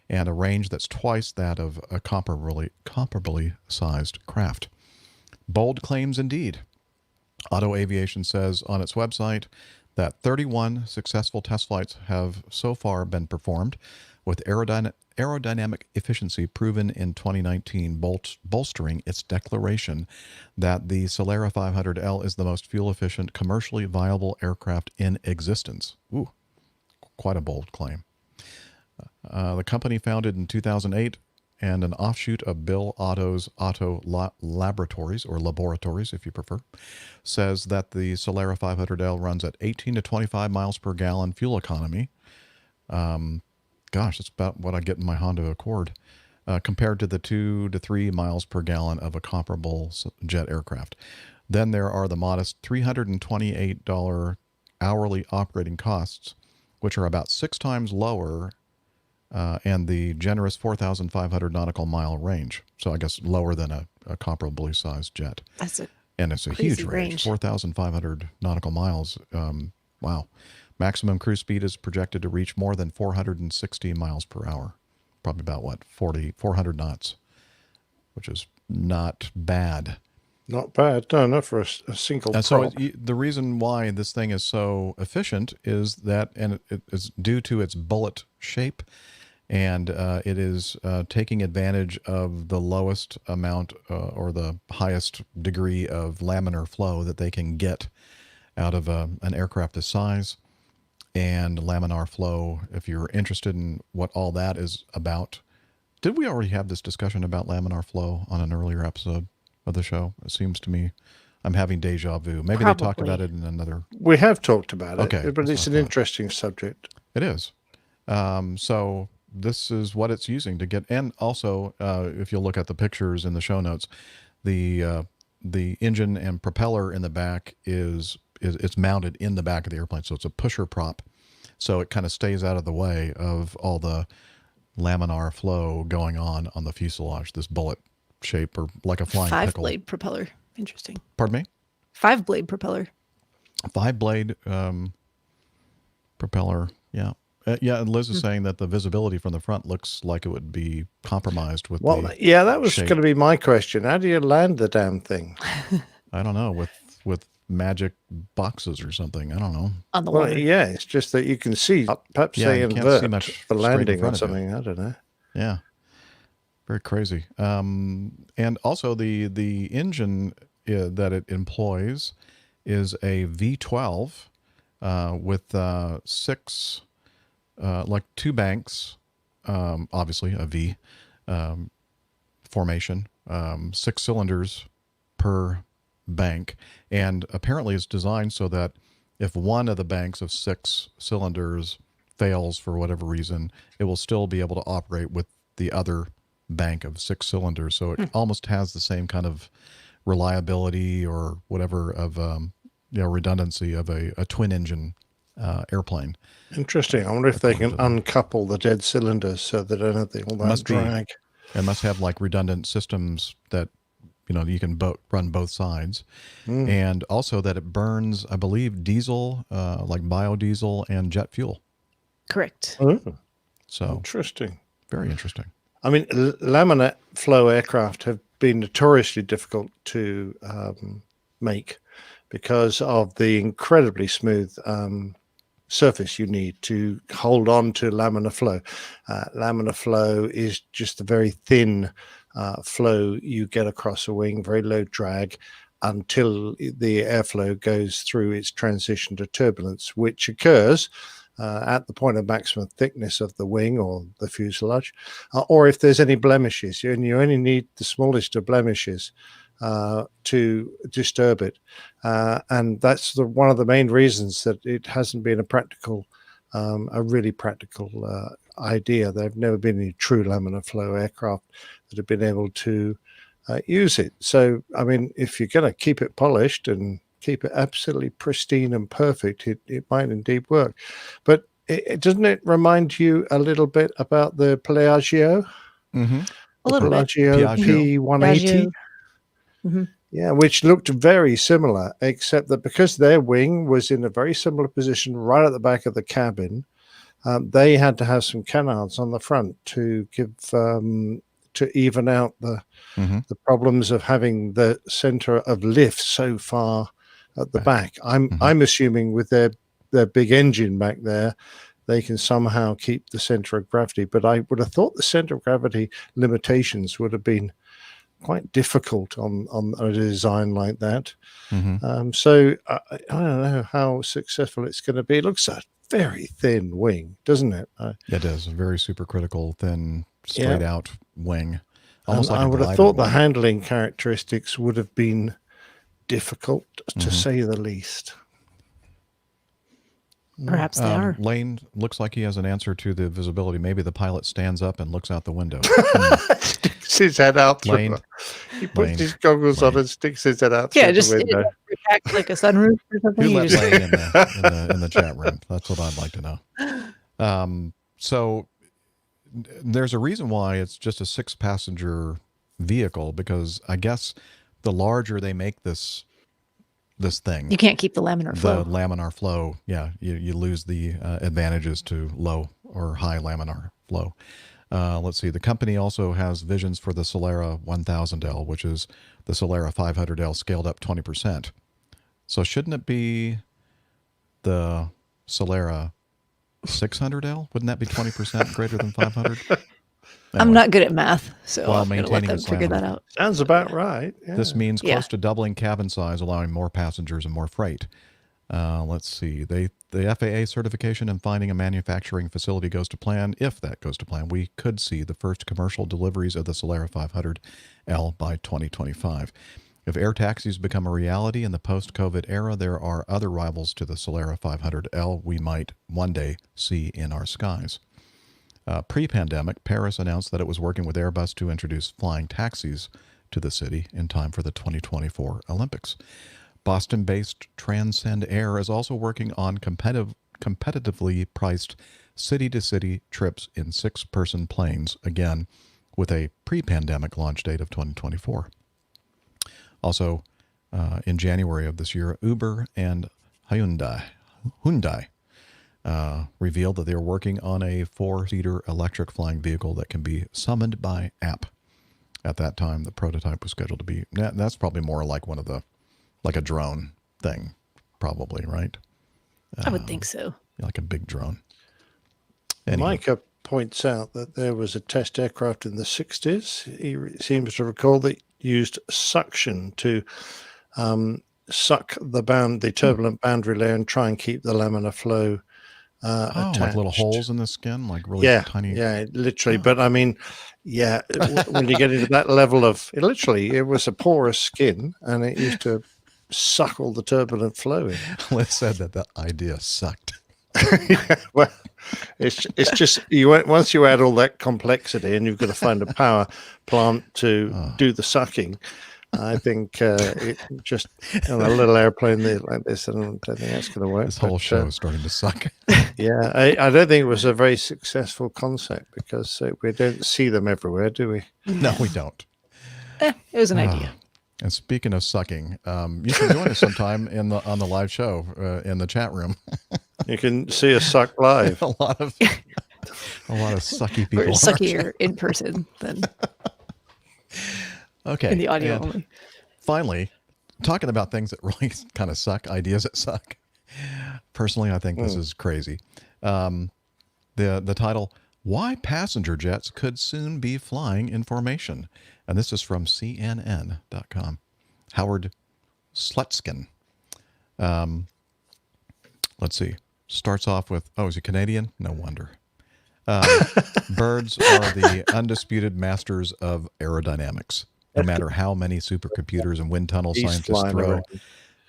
and a range that's twice that of a comparably sized craft. Bold claims indeed. Otto Aviation says on its website, that 31 successful test flights have so far been performed, with aerodynamic efficiency proven in 2019, bolstering its declaration that the Solera 500L is the most fuel-efficient, commercially viable aircraft in existence. Ooh, quite a bold claim. The company, founded in 2008 and an offshoot of Bill Otto's Otto Laboratories, or Laboratories if you prefer, says that the Solera 500L runs at 18 to 25 miles per gallon fuel economy. Gosh, that's about what I get in my Honda Accord, compared to the 2 to 3 miles per gallon of a comparable jet aircraft. Then there are the modest $328 hourly operating costs, which are about 6 times lower, and the generous 4,500 nautical mile range. So I guess lower than a comparably sized jet. That's it. And it's a Crazy huge range, range. 4,500 nautical miles. Wow. Maximum cruise speed is projected to reach more than 460 miles per hour. Probably about, 400 knots, which is not bad. Not bad. No, not for a single And so prop. the reason why this thing is so efficient is that, and it is due to its bullet shape, and it is taking advantage of the lowest amount or the highest degree of laminar flow that they can get out of an aircraft this size. And laminar flow, if you're interested in what all that is about. Did we already have this discussion about laminar flow on an earlier episode of the show? It seems to me I'm having deja vu. Maybe they talked Probably. about it in another. We have talked about it, Okay, but that's it's what an I thought. interesting subject. It is. So this is what it's using to get, and also if you look at the pictures in the show notes, the engine and propeller in the back is it's mounted in the back of the airplane, so it's a pusher prop. So it kind of stays out of the way of all the laminar flow going on the fuselage, this bullet shape, or like a flying pickle. 5-blade propeller. Interesting. Pardon me? 5-blade propeller. 5-blade propeller, yeah. Yeah, and Liz is saying that the visibility from the front looks like it would be compromised with Well, the, yeah, that was shape. going to be my question. How do you land the damn thing? I don't know, with magic boxes or something. I don't know. On the Well, water. yeah, it's just that you can see. Perhaps Yeah, they you can't see invert much the straight in landing or front of you. something. I don't know. Yeah, very crazy. And also the engine that it employs is a V12 with 6, like 2 banks, obviously a V formation, 6 cylinders per bank, and apparently it's designed so that if one of the banks of 6 cylinders fails for whatever reason, it will still be able to operate with the other bank of 6 cylinders. So it almost has the same kind of reliability or whatever of redundancy of a twin engine airplane. Interesting. I wonder if they can According to them. uncouple the dead cylinders so they don't have all that Must be. drag. It must have like redundant systems that you can run both sides, and also that it burns, I believe, diesel, like biodiesel and jet fuel. Correct. Oh, So interesting. very interesting. I mean, laminar flow aircraft have been notoriously difficult to make because of the incredibly smooth surface you need to hold on to laminar flow. Laminar flow is just a very thin flow you get across a wing, very low drag, until the airflow goes through its transition to turbulence, which occurs at the point of maximum thickness of the wing or the fuselage, or if there's any blemishes, and you only need the smallest of blemishes to disturb it. And that's one of the main reasons that it hasn't been a really practical idea. There have never been any true laminar flow aircraft that have been able to use it. So, I mean, if you're going to keep it polished and keep it absolutely pristine and perfect, it might indeed work. But doesn't it remind you a little bit about the Pelagio? Mm-hmm. A little bit. Pelagio P180? Mhm. Yeah, which looked very similar, except that because their wing was in a very similar position right at the back of the cabin, they had to have some canards on the front to give to even out the problems of having the center of lift so far at the back. I'm assuming with their their big engine back there, they can somehow keep the center of gravity. But I would have thought the center of gravity limitations would have been quite difficult on a design like that. So I don't know how successful it's going to be. It looks a very thin wing, doesn't it? It is a very supercritical, thin, straight out wing. Almost like I a would have glider thought the wing. handling characteristics would have been difficult, to say the least. Perhaps they are. Lane looks like he has an answer to the visibility. Maybe the pilot stands up and looks out the window. Sticks his head out through. Lane. He puts Lane. his goggles on Lane. and sticks his head out through Yeah, the just window. react like a sunroof or something. Who You let just- Lane in the chat room? That's what I'd like to know. So there's a reason why it's just a 6-passenger vehicle, because I guess the larger they make this thing, You can't keep the laminar flow. the laminar flow, you lose the advantages to low or high laminar flow. Let's see. The company also has visions for the Solera 1000L, which is the Solera 500L scaled up 20%. So shouldn't it be the Solera 600L? Wouldn't that be 20% greater than 500? I'm Anyway, not good at math, so While I'm going to let maintaining them its figure laminar. that out. Sounds about right. Yeah. This means Yeah. close to doubling cabin size, allowing more passengers and more freight. Let's see. The FAA certification and finding a manufacturing facility goes to plan. If that goes to plan, we could see the first commercial deliveries of the Solera 500L by 2025. If air taxis become a reality in the post-COVID era, there are other rivals to the Solera 500L we might one day see in our skies. Pre-pandemic, Paris announced that it was working with Airbus to introduce flying taxis to the city in time for the 2024 Olympics. Boston-based Transcend Air is also working on competitively priced city-to-city trips in 6-person planes, again, with a pre-pandemic launch date of 2024. Also, in January of this year, Uber and Hyundai revealed that they were working on a 4-seater electric flying vehicle that can be summoned by app. At that time, the prototype was scheduled to be, that's probably more like one of the, like a drone thing, probably, right? I would think so. Like a big drone. Anywho. Micah points out that there was a test aircraft in the 60s. He seems to recall that used suction to suck the turbulent boundary layer and try and keep the laminar flow attached. Like little holes in the skin, like really tiny. Yeah, literally. But I mean, when you get into that level of it was a porous skin, and it used to suck all the turbulent flow in. Liz said that the idea sucked. Well, it's just once you add all that complexity, and you've got to find a power plant to do the sucking. I think it just on a little airplane like this, I don't think that's going to work. This whole show is starting to suck. Yeah, I don't think it was a very successful concept because we don't see them everywhere, do we? No, we don't. It was an idea. And speaking of sucking, you can join us sometime on the live show in the chat room. You can see us suck live. a lot of sucky people. We're suckier in person than Okay. in the audio and only. Finally, talking about things that really kind of suck, ideas that suck. Personally, I think this is crazy. The title, Why Passenger Jets Could Soon Be Flying in Formation. And this is from CNN.com. Howard Slutskin. Let's see. Starts off with, is he Canadian? No wonder. Birds are the undisputed masters of aerodynamics. No matter how many supercomputers and wind tunnel He's scientists flying throw around.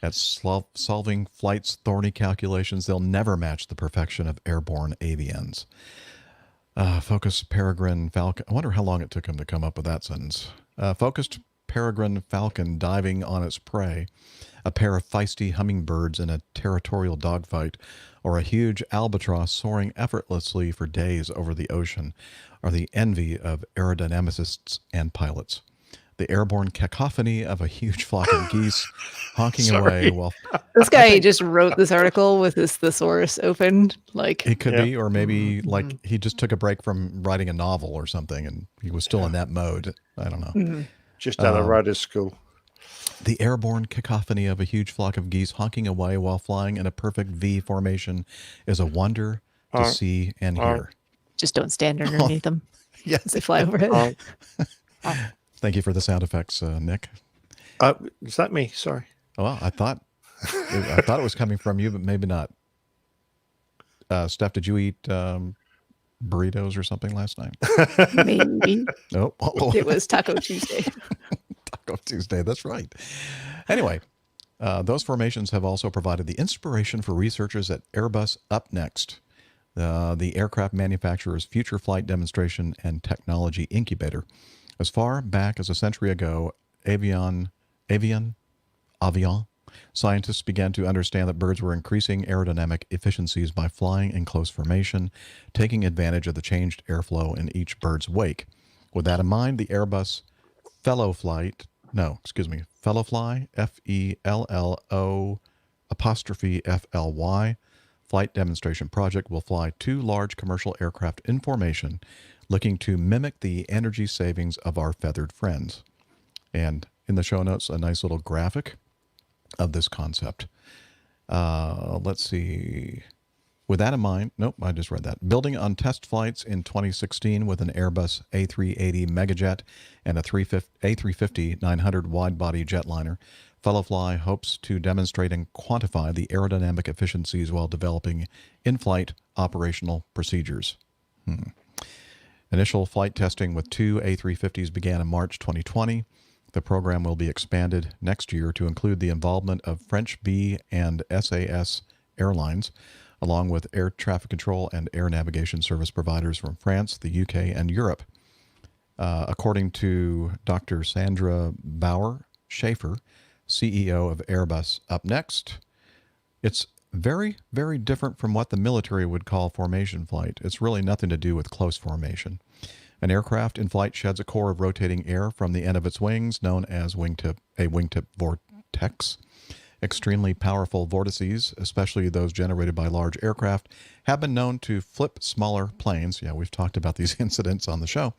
at solving flight's thorny calculations, they'll never match the perfection of airborne avians. Focused peregrine falcon. I wonder how long it took him to come up with that sentence. Focused peregrine falcon diving on its prey, a pair of feisty hummingbirds in a territorial dogfight, or a huge albatross soaring effortlessly for days over the ocean are the envy of aerodynamicists and pilots. The airborne cacophony of a huge flock of geese honking away while This guy just wrote this article with his thesaurus open. Like, it could be, or maybe like he just took a break from writing a novel or something and he was still in that mode. I don't know. Just out of writer's school. The airborne cacophony of a huge flock of geese honking away while flying in a perfect V formation is a wonder to Honk, see and honk. hear. Just don't stand underneath them Yes. as they fly overhead. Honk. Thank you for the sound effects, Nick. Is that me? Sorry. Well, I thought it was coming from you, but maybe not. Steph, did you eat burritos or something last night? Maybe. Oh, It was Taco Tuesday. Taco Tuesday. That's right. Anyway, those formations have also provided the inspiration for researchers at Airbus Up Next, the aircraft manufacturer's future flight demonstration and technology incubator. As far back as a century ago, Aviation, scientists began to understand that birds were increasing aerodynamic efficiencies by flying in close formation, taking advantage of the changed airflow in each bird's wake. With that in mind, the Airbus Fellowfly, FELLO''FLY flight demonstration project will fly 2 large commercial aircraft in formation, looking to mimic the energy savings of our feathered friends. And in the show notes, a nice little graphic of this concept. Let's see. With that in mind, nope, I just read that. Building on test flights in 2016 with an Airbus A380 Megajet and a A350-900 wide-body jetliner, Fellowfly hopes to demonstrate and quantify the aerodynamic efficiencies while developing in-flight operational procedures. Initial flight testing with 2 A350s began in March 2020. The program will be expanded next year to include the involvement of French B and SAS airlines, along with air traffic control and air navigation service providers from France, the UK, and Europe. According to Dr. Sandra Bauer-Schaefer, CEO of Airbus Up Next, it's very, very different from what the military would call formation flight. It's really nothing to do with close formation. An aircraft in flight sheds a core of rotating air from the end of its wings, known as a wingtip vortex. Extremely powerful vortices, especially those generated by large aircraft, have been known to flip smaller planes. Yeah, we've talked about these incidents on the show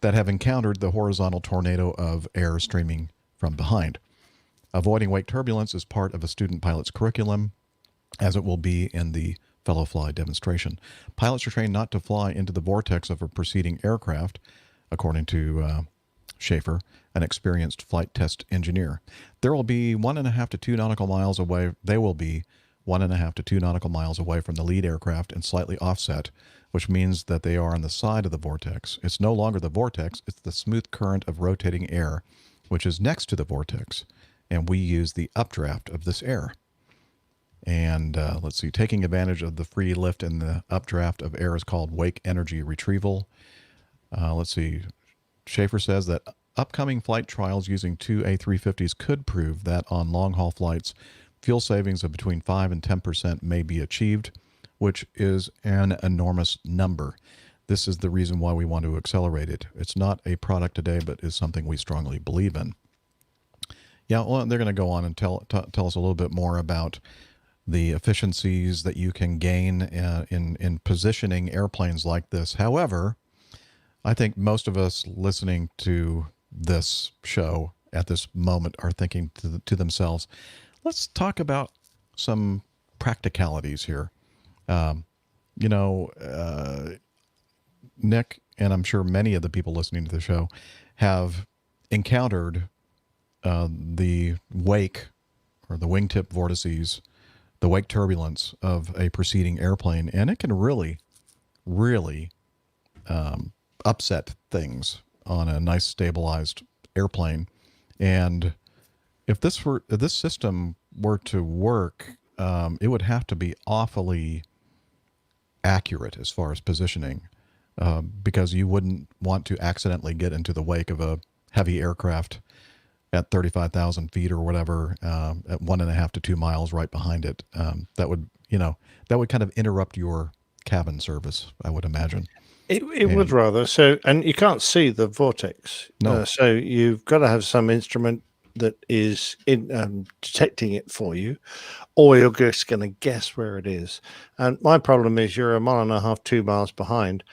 that have encountered the horizontal tornado of air streaming from behind. Avoiding wake turbulence is part of a student pilot's curriculum, as it will be in the Fellowfly demonstration. Pilots are trained not to fly into the vortex of a preceding aircraft, according to Schaefer, an experienced flight test engineer. There will be 1.5 to 2 nautical miles away. They will be 1.5 to 2 nautical miles away from the lead aircraft and slightly offset, which means that they are on the side of the vortex. It's no longer the vortex, it's the smooth current of rotating air, which is next to the vortex, and we use the updraft of this air. And let's see, taking advantage of the free lift in the updraft of air is called wake energy retrieval. Let's see, Schaefer says that upcoming flight trials using 2 A350s could prove that on long-haul flights, fuel savings of between 5 and 10% may be achieved, which is an enormous number. This is the reason why we want to accelerate it. It's not a product today, but is something we strongly believe in. Yeah, well, they're going to go on and tell us a little bit more about the efficiencies that you can gain in positioning airplanes like this. However, I think most of us listening to this show at this moment are thinking to themselves, let's talk about some practicalities here. Nick, and I'm sure many of the people listening to the show, have encountered the wake or the wingtip vortices, the wake turbulence of a preceding airplane, and it can really, really upset things on a nice stabilized airplane. And if this system were to work, it would have to be awfully accurate as far as positioning, because you wouldn't want to accidentally get into the wake of a heavy aircraft at 35,000 feet or whatever, at 1.5 to 2 miles right behind it. That would kind of interrupt your cabin service, I would imagine. It would rather. So, and you can't see the vortex. No. So you've got to have some instrument that is in detecting it for you, or you're just going to guess where it is. And my problem is you're 1.5 miles, 2 miles behind.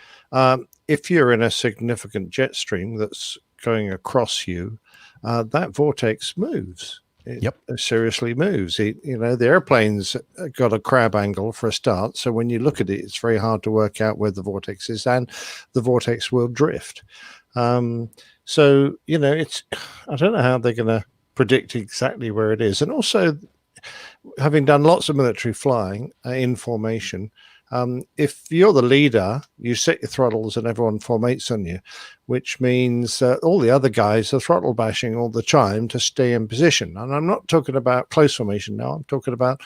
If you're in a significant jet stream that's going across you, that vortex moves. It seriously moves. The airplane's got a crab angle for a start. So when you look at it, it's very hard to work out where the vortex is, and the vortex will drift. So, it's, I don't know how they're going to predict exactly where it is. And also, having done lots of military flying in formation, if you're the leader, you set your throttles and everyone formates on you, which means all the other guys are throttle bashing all the time to stay in position. And I'm not talking about close formation now. I'm talking about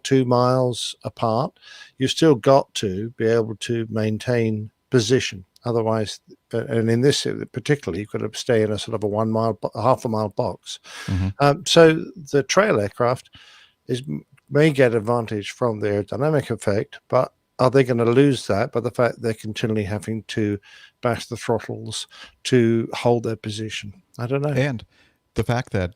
2 miles apart. You've still got to be able to maintain position. Otherwise, and in this particularly, you've got to stay in a sort of half a mile box. So the trail aircraft may get advantage from the aerodynamic effect, but are they going to lose that by the fact they're continually having to bash the throttles to hold their position? I don't know. And the fact that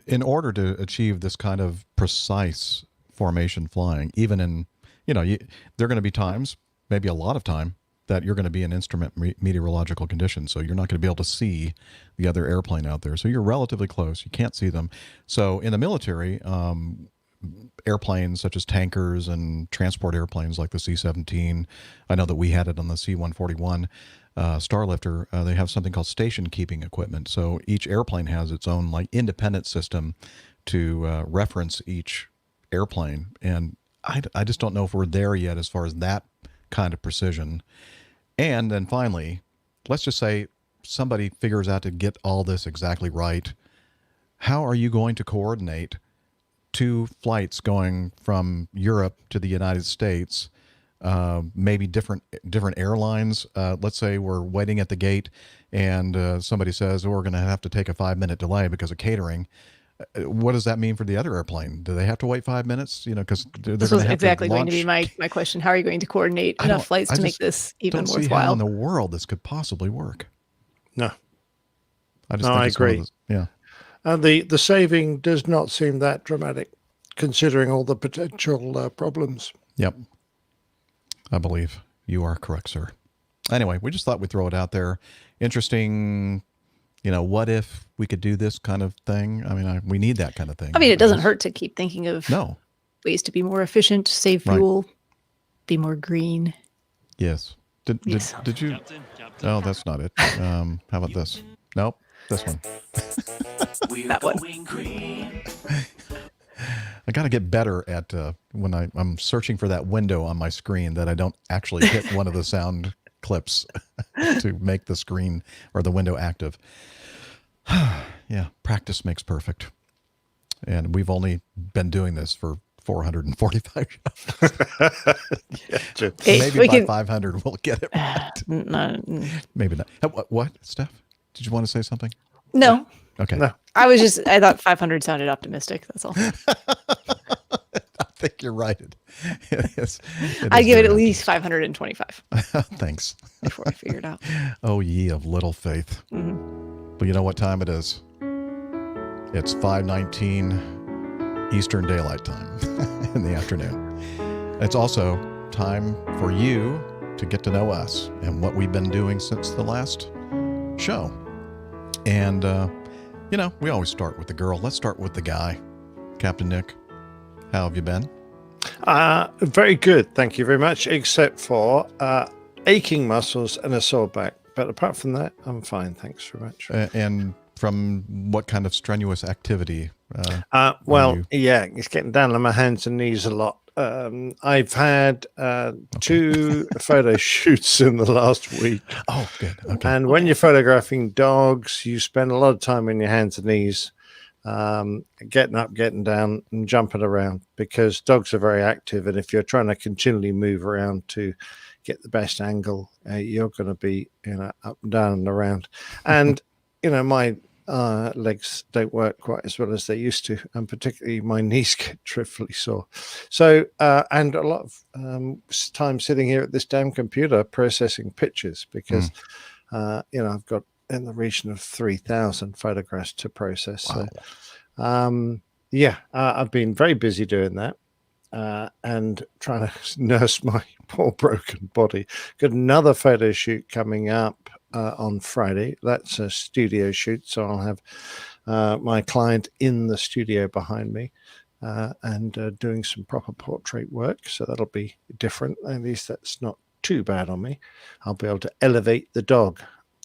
in order to achieve this kind of precise formation flying, even in, there are going to be times, maybe a lot of time, that you're going to be in instrument meteorological conditions. So you're not going to be able to see the other airplane out there. So you're relatively close. You can't see them. So in the military, airplanes such as tankers and transport airplanes like the C-17, I know that we had it on the C-141 Starlifter, they have something called station keeping equipment. So each airplane has its own independent system to reference each airplane. And I just don't know if we're there yet as far as that kind of precision. And then finally, let's just say somebody figures out to get all this exactly right. How are you going to coordinate 2 flights going from Europe to the United States, maybe different airlines? Let's say we're waiting at the gate and somebody says, we're going to have to take a 5-minute delay because of catering. What does that mean for the other airplane? Do they have to wait 5 minutes? Because this was exactly going to be my question. How are you going to coordinate enough flights to make this even worthwhile? worthwhile? How in the world this could possibly work? No. I agree. Yeah. And the saving does not seem that dramatic, considering all the potential problems. Yep. I believe you are correct, sir. Anyway, we just thought we'd throw it out there. Interesting. What if we could do this kind of thing? I mean, we need that kind of thing. I mean, it doesn't hurt to keep thinking of ways to be more efficient, save fuel, be more green. Yes. Did you? Oh, that's not it. How about this? Nope. This one. That one. I got to get better at when I'm searching for that window on my screen that I don't actually hit one of the sound clips to make the screen or the window active. Yeah, practice makes perfect. And we've only been doing this for 445 shows. Maybe by 500 we'll get it right. Maybe not. What, Steph? Did you want to say something? No. Okay. No. I thought 500 sounded optimistic. That's all. I think you're right. It is I'd give it at least 525. Thanks. Before I figure it out. Oh, ye of little faith. Mm-hmm. But you know what time it is? It's 5:19 Eastern Daylight Time in the afternoon. It's also time for you to get to know us and what we've been doing since the last show. And, we always start with the girl. Let's start with the guy. Captain Nick, how have you been? Very good. Thank you very much, except for aching muscles and a sore back. But apart from that, I'm fine. Thanks very much. And from what kind of strenuous activity? It's getting down on my hands and knees a lot. I've had 2 photo shoots in the last week. Oh, good. Okay. And when you're photographing dogs, you spend a lot of time on your hands and knees, getting up, getting down, and jumping around, because dogs are very active. And if you're trying to continually move around to get the best angle, you're going to be up and down and around. And my legs don't work quite as well as they used to, and particularly my knees get dreadfully sore. So and a lot of time sitting here at this damn computer processing pictures, because I've got in the region of 3,000 photographs to process. Wow. So I've been very busy doing that. and trying to nurse my poor broken body. Got another photo shoot coming up on Friday. That's a studio shoot, so I'll have my client in the studio behind me and doing some proper portrait work. So that'll be different. At least that's not too bad on me. I'll be able to elevate the dog.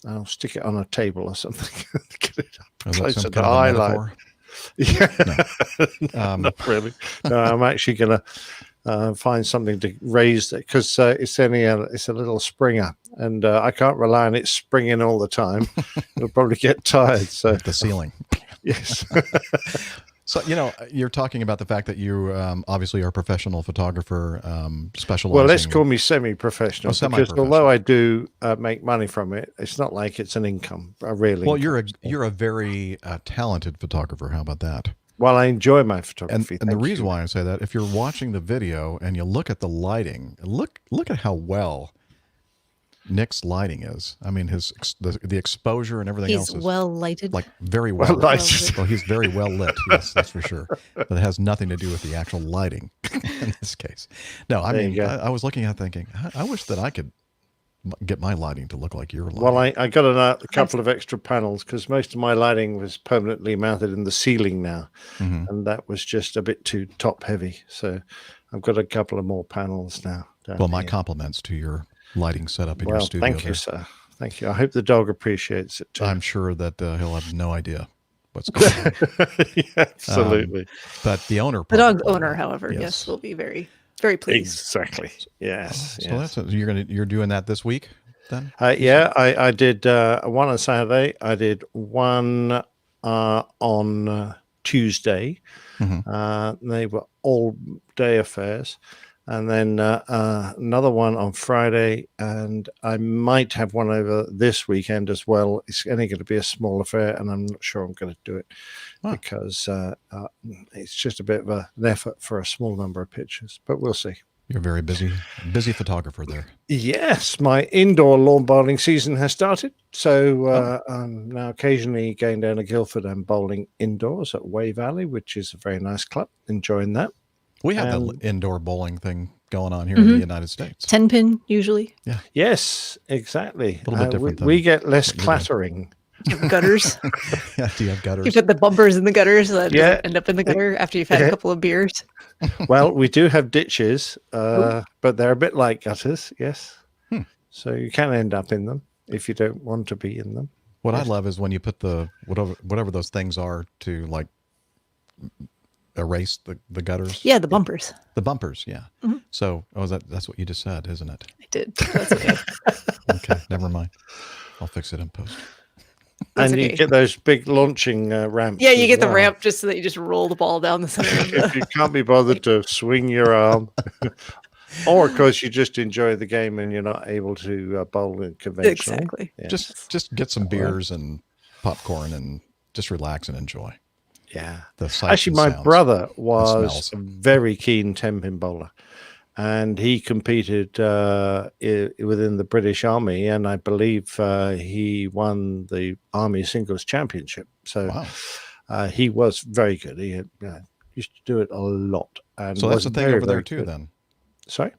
I'll stick it on a table or something. Get it up Is that closer some to kind of a highlight. metaphor? Yeah, not really. No, I'm actually going to find something to raise it because it's a little Springer, and I can't rely on it springing all the time. It'll probably get tired. So The ceiling. yes, So, you're talking about the fact that you obviously are a professional photographer, specializing. well, let's call me semi-professional, Oh, because semi-professional. although I do make money from it, it's not like it's an income. Well, you're a very talented photographer. How about that? Well, I enjoy my And, photography. and the thank reason you. why I say that, if you're watching the video and you look at the lighting, look at how well Nick's lighting is. I mean, the exposure and everything He's else is well lighted. like very well Well, lit. lighted. Well, he's very well lit. Yes, that's for sure. But it has nothing to do with the actual lighting in this case. No, I There you mean, go. I was looking at it thinking, I wish that I could get my lighting to look like your lighting. Well, I got a couple of extra panels because most of my lighting was permanently mounted in the ceiling now, Mhm. and that was just a bit too top heavy. So I've got a couple of more panels now. down Well, my here. compliments to your lighting setup in your Well, studio. thank you, there. sir. Thank you. I hope the dog appreciates it too. I'm sure that he'll have no idea what's going on. Yeah, absolutely. But the owner, The dog's probably owner, will. however, yes, Yes. will be very, very pleased. Exactly. Yes. So yes. you're doing that this week then? Yeah, I did one on Saturday. I did one on Tuesday. Mhm. They were all day affairs. And then another one on Friday. And I might have one over this weekend as well. It's only going to be a small affair, and I'm not sure I'm going to do it Wow. because it's just a bit of an effort for a small number of pictures. But we'll see. You're a very busy photographer there. Yes, my indoor lawn bowling season has started. So I'm now occasionally going down to Guildford and bowling indoors at Way Valley, which is a very nice club. Enjoying that. We have And- the indoor bowling thing going on here in the United States. 10 pin usually. Yes, exactly. A little bit different we than get less what you do. clattering. You have gutters. Yeah, do you have You gutters? put the bumpers in the gutters so that it Yeah. doesn't end up in the gutter after you've had a couple of beers. Well, we do have ditches, but they're a bit like gutters, yes. So you can end up in them if you don't want to be in them. What I love is when you put the whatever those things are to like erase the gutters. Yeah, the bumpers. The bumpers, yeah. So that's what you just said, isn't it? I did. That's okay. Okay, never mind. I'll fix it in post. That's and you okay. get those big launching ramps. Yeah, you as get the well. ramp just so that you just roll the ball down the center of If the. you can't be bothered to swing your arm, or of course you just enjoy the game and you're not able to bowl in conventional. Exactly. Yeah. Just get some beers and popcorn and just relax and enjoy Yeah. the sights Actually, and my sounds. brother was smells. a very keen 10-pin bowler, and he competed within the British Army, and I believe he won the Army Singles Championship. So Wow. he was very good. He used to do it a lot. And So that's was the thing very, over there very too. good. Then Sorry.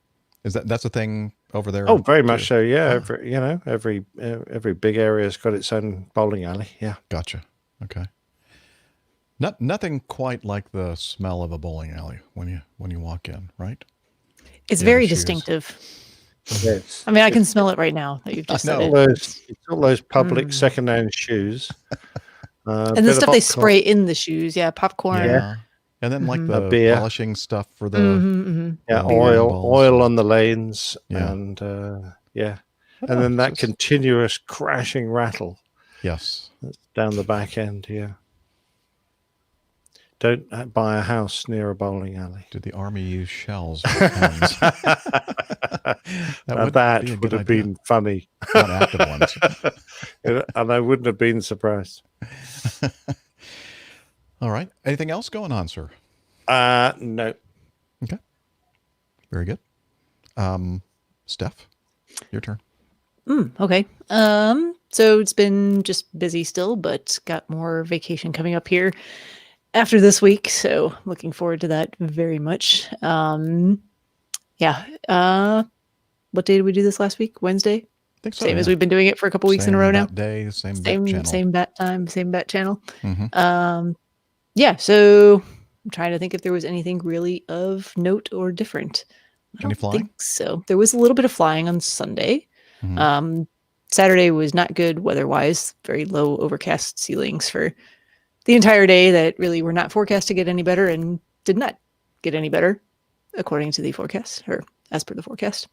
that's a thing over there. Oh, very too? much so. Yeah, Ah. every big area's got its own bowling alley. Yeah. Gotcha. Okay. Nothing quite like the smell of a bowling alley when you walk in, right? It's Yeah, very the shoes. distinctive. Yes. I mean, I can smell it right now that you've just said know. it. It's all those public second-hand shoes. And the stuff they spray in the shoes. Yeah, popcorn. Yeah. And then like A the beer. polishing stuff for the Yeah, the beer balls. oil on the lanes, Yeah. and and Oh, then that just- continuous crashing rattle Yes. that's down the back end. Yeah. Don't buy a house near a bowling alley. Did the army use shells? Or pens? That would be a would good have idea. been funny, Not active ones. and I wouldn't have been surprised. All right. Anything else going on, sir? No. Okay. Very good. Steph, your turn. Okay. So it's been just busy still, but got more vacation coming up here. after this week, so looking forward to that very much. Yeah. What day did we do this last week? Wednesday? I think so. Same as yeah. we've been doing it for a couple weeks in a Same row now. bat day, same bat channel. Same bat time, same bat channel. Mhm. Yeah, so I'm trying to think if there was anything really of note or different. I Any don't flying? think so. There was a little bit of flying on Sunday. Mhm. Saturday was not good weather-wise. Very low overcast ceilings for the entire day that really were not forecast to get any better and did not get any better according to the forecast, or as per the forecast.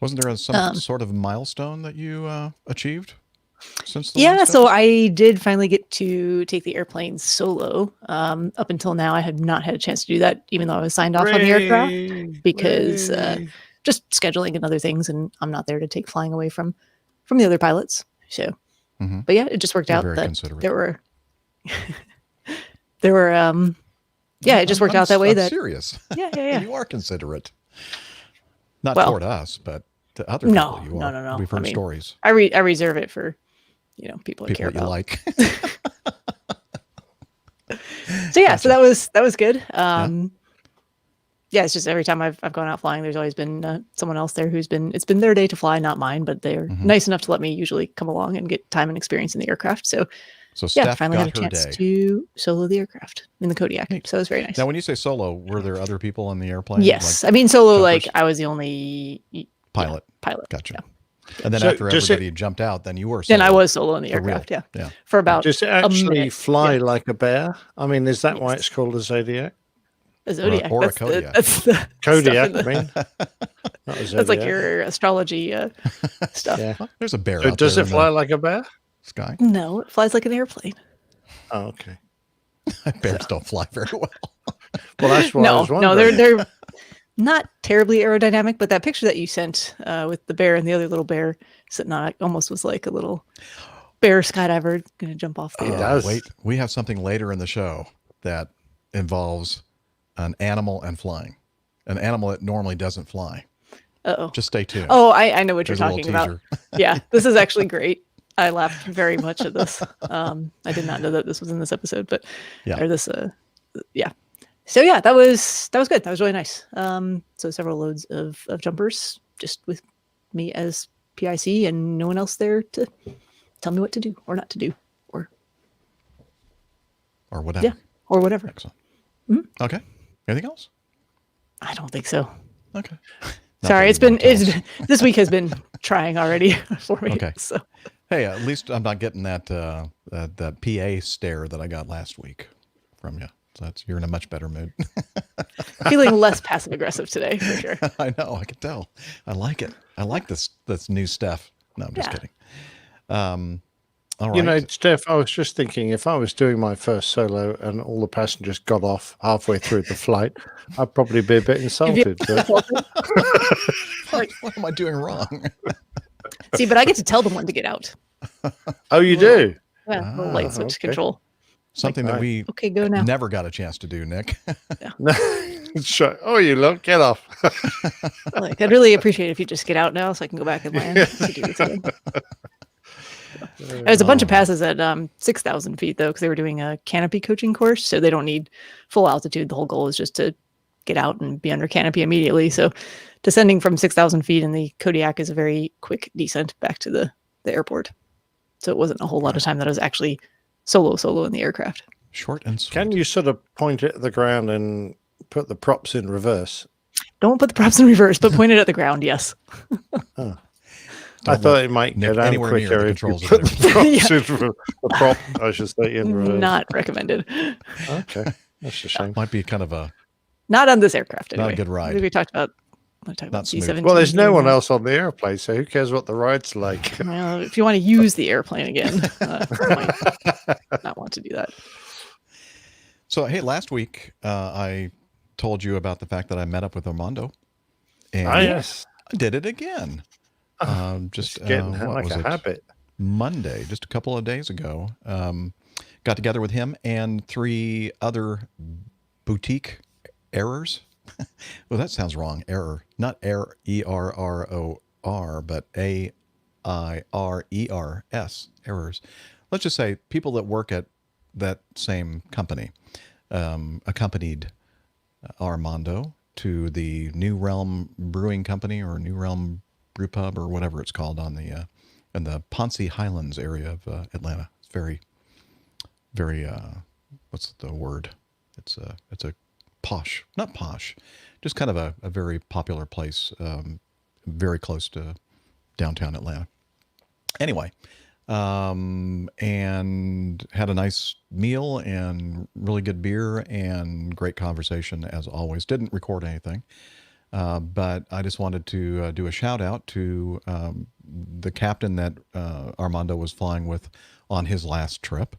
Wasn't there some sort of milestone that you achieved since the Yeah, last so episode? I did finally get to take the airplane solo. Up until now, I had not had a chance to do that, even though I was signed off on the aircraft, because just scheduling and other things, and I'm not there to take flying away from the other pilots. So, Mhm. but yeah, it just worked You're out very that considerate. there were yeah, it just worked out that way. I'm That serious. yeah. You are considerate. Not Well, toward us, but to other people. No, You are. no. We've I heard mean, stories. I reserve it for people I People care that you about. like. So yeah, Gotcha. so that was good. Yeah, it's just every time I've gone out flying, there's always been someone else there it's been their day to fly, not mine, but they're Mhm. nice enough to let me usually come along and get time and experience in the aircraft. So So yeah, Steph finally had a got her chance day. to solo the aircraft in the Kodiak. Neat. So it was very nice. Now, when you say solo, were there other people in the airplane? Yes, Like I mean solo. Like jumpers? I was the only Pilot. pilot. Gotcha. Yeah. And then So after does it- everybody jumped out, then you were solo. Then I was solo in the For real. aircraft. Yeah, Yeah. for about Does it a actually minute. fly Yeah. like a bear? I mean, is that why Yes. it's called a Zodiac? A zodiac. or a That's the- Kodiak. that's the stuff Kodiak, in the- I mean. Not a That's like Zodiac. your astrology stuff. Yeah. Well, there's a bear So out does there it in fly the like a bear? sky. No, it flies like an airplane. Oh, okay. Bears don't fly very well. Well, that's what I No, was no, wondering. they're not terribly aerodynamic, but that picture that you sent with the bear and the other little bear sitting on it almost was like a little bear skydiver going to jump off the. It does. Wait, we have something later in the show that involves an animal and flying. An animal that normally doesn't fly. Uh-oh. Just stay tuned. Oh, I know what There's you're a little talking about. teaser. Yeah, this is actually great. I laughed very much at this. I did not know that this was in this episode, but Yeah. or this yeah. So yeah, that was good. That was really nice. So several loads of jumpers just with me as PIC and no one else there to tell me what to do or not to do or Or whatever. yeah, or whatever. Excellent. Mhm. Okay. Anything else? I don't think so. Okay. Sorry, it's Nothing been you wanna tell us. this week has been trying already for me. Okay. So Hey, at least I'm not getting that that PA stare that I got last week from you. So you're in a much better mood. feeling less passive aggressive today for sure. I know. I can tell. I like it. I like this new stuff. No, I'm just Yeah. kidding. All right. You know, Steph, I was just thinking if I was doing my first solo and all the passengers got off halfway through the flight, I'd probably be a bit insulted. But what am I doing wrong? See, but I get to tell them when to get out. oh, you do? Yeah, little light switch okay. control. Something that we Okay, go now. never got a chance to do, Nick. Sure. Oh, you look, get off. Like, I'd really appreciate it if you just get out now so I can go back and land. to do this again. There's a bunch of passes at 6,000 feet, though, because they were doing a canopy coaching course. So they don't need full altitude. The whole goal is just to get out and be under canopy immediately. So descending from 6,000 feet in the Kodiak is a very quick descent back to the airport. So it wasn't a whole lot of time that I was actually solo in the aircraft. Short and sweet. Can you sort of point it at the ground and put the props in reverse? Don't put the props in reverse, but point it at the ground, yes. I thought it might Nick go down anywhere near the quicker if you controls of put it. the props in the prop, I should say, in reverse. Not recommended. Okay, that's a shame. Might be kind of a Not on this aircraft, Not a anyway. good ride. I think we talked about Not smooth. C-17. Well, there's no doing one that. else on the airplane, so who cares what the ride's like? Well, if you want to use the airplane again, you might not want to do that. So, hey, last week I told you about the fact that I met up with Armando. And Ah, yes. I did it again. Just It's getting what like was a it? habit. Monday, just a couple of days ago. Got together with him and 3 other boutique errors. Well, that sounds wrong. Error. Not error, E-R-R-O-R, but A-I-R-E-R-S. Errors. Let's just say people that work at that same company. accompanied Armando to the New Realm Brewing Company or New Realm Brew Pub or whatever it's called on the in the Ponce Highlands area of Atlanta. It's very, very what's the word? It's a posh, not posh, just kind of a very popular place, very close to downtown Atlanta. Anyway, and had a nice meal and really good beer and great conversation as always. Didn't record anything, but I just wanted to do a shout out to the captain that Armando was flying with on his last trip,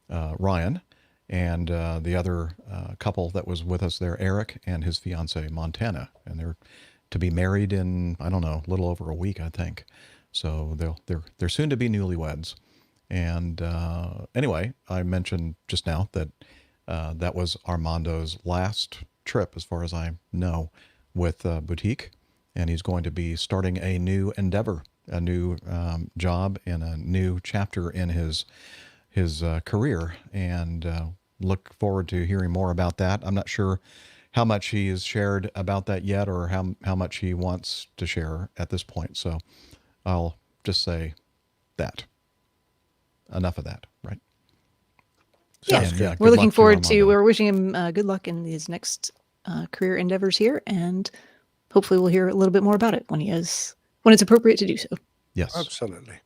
Ryan, and the other couple that was with us there, Eric and his fiancee Montana, and they're to be married in, I don't know, a little over a week, I think. So they're soon to be newlyweds. And anyway, I mentioned just now that that was Armando's last trip, as far as I know, with Boutique, and he's going to be starting a new endeavor, a new job, and a new chapter in his career, and look forward to hearing more about that. I'm not sure how much he has shared about that yet, or how much he wants to share at this point. So I'll just say that. Enough of that, right? Yeah, And, we're good looking luck forward to. Armando. We're wishing him good luck in his next career endeavors here, and hopefully we'll hear a little bit more about it when it's appropriate to do so. Yes, Absolutely.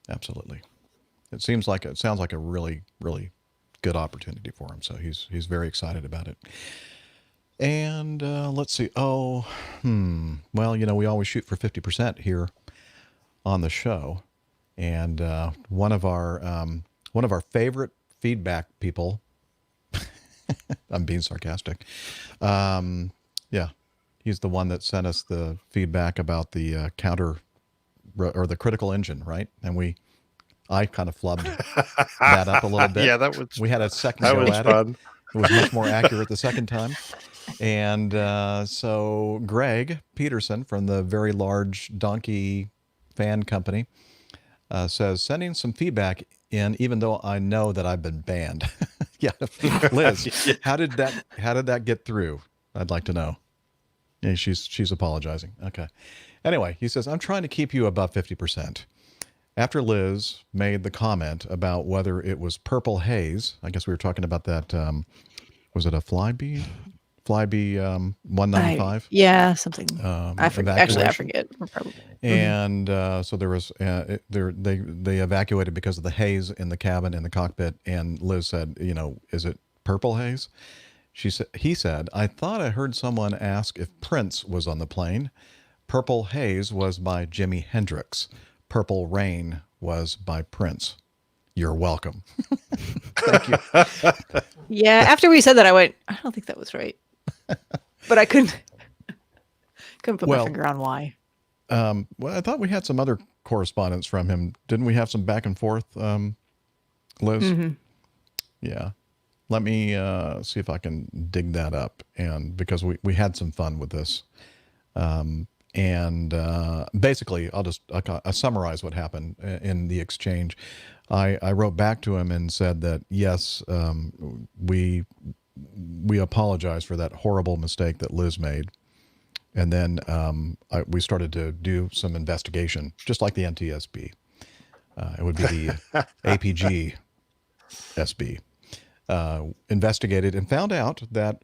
absolutely. It sounds like a really, really good opportunity for him. So he's very excited about it. And let's see. Well, we always shoot for 50% here on the show, and one of our favorite feedback people. I'm being sarcastic. Yeah, he's the one that sent us the feedback about the counter or the critical engine, right? And I kind of flubbed that up a little bit. Yeah, that was We had a second that go was at fun. it. It was much more accurate the second time. And so Greg Peterson from the very large Donkey fan company says, sending some feedback in, even though I know that I've been banned. Yeah, Liz, how did that get through? I'd like to know. Yeah, she's apologizing. Okay. Anyway, he says, I'm trying to keep you above 50%. After Liz made the comment about whether it was purple haze, I guess we were talking about that. Was it a Flybe 195? Yeah, something. I forget. Actually, I evacuation? forget. We're probably. And so there was they evacuated because of the haze in the cabin in the cockpit. And Liz said, is it purple haze? He said, I thought I heard someone ask if Prince was on the plane. Purple Haze was by Jimi Hendrix. Purple Rain was by Prince. You're welcome. Thank you. Yeah, after we said that, I went, I don't think that was right. But I couldn't put my finger on why. Well, I thought we had some other correspondence from him. Didn't we have some back and forth, Liz? Mm-hmm. Yeah. Let me see if I can dig that up, and because we had some fun with this. And basically, I'll summarize what happened in the exchange. I wrote back to him and said that, yes, we apologize for that horrible mistake that Liz made. And then we started to do some investigation, just like the NTSB. It would be the APG SB. Investigated and found out that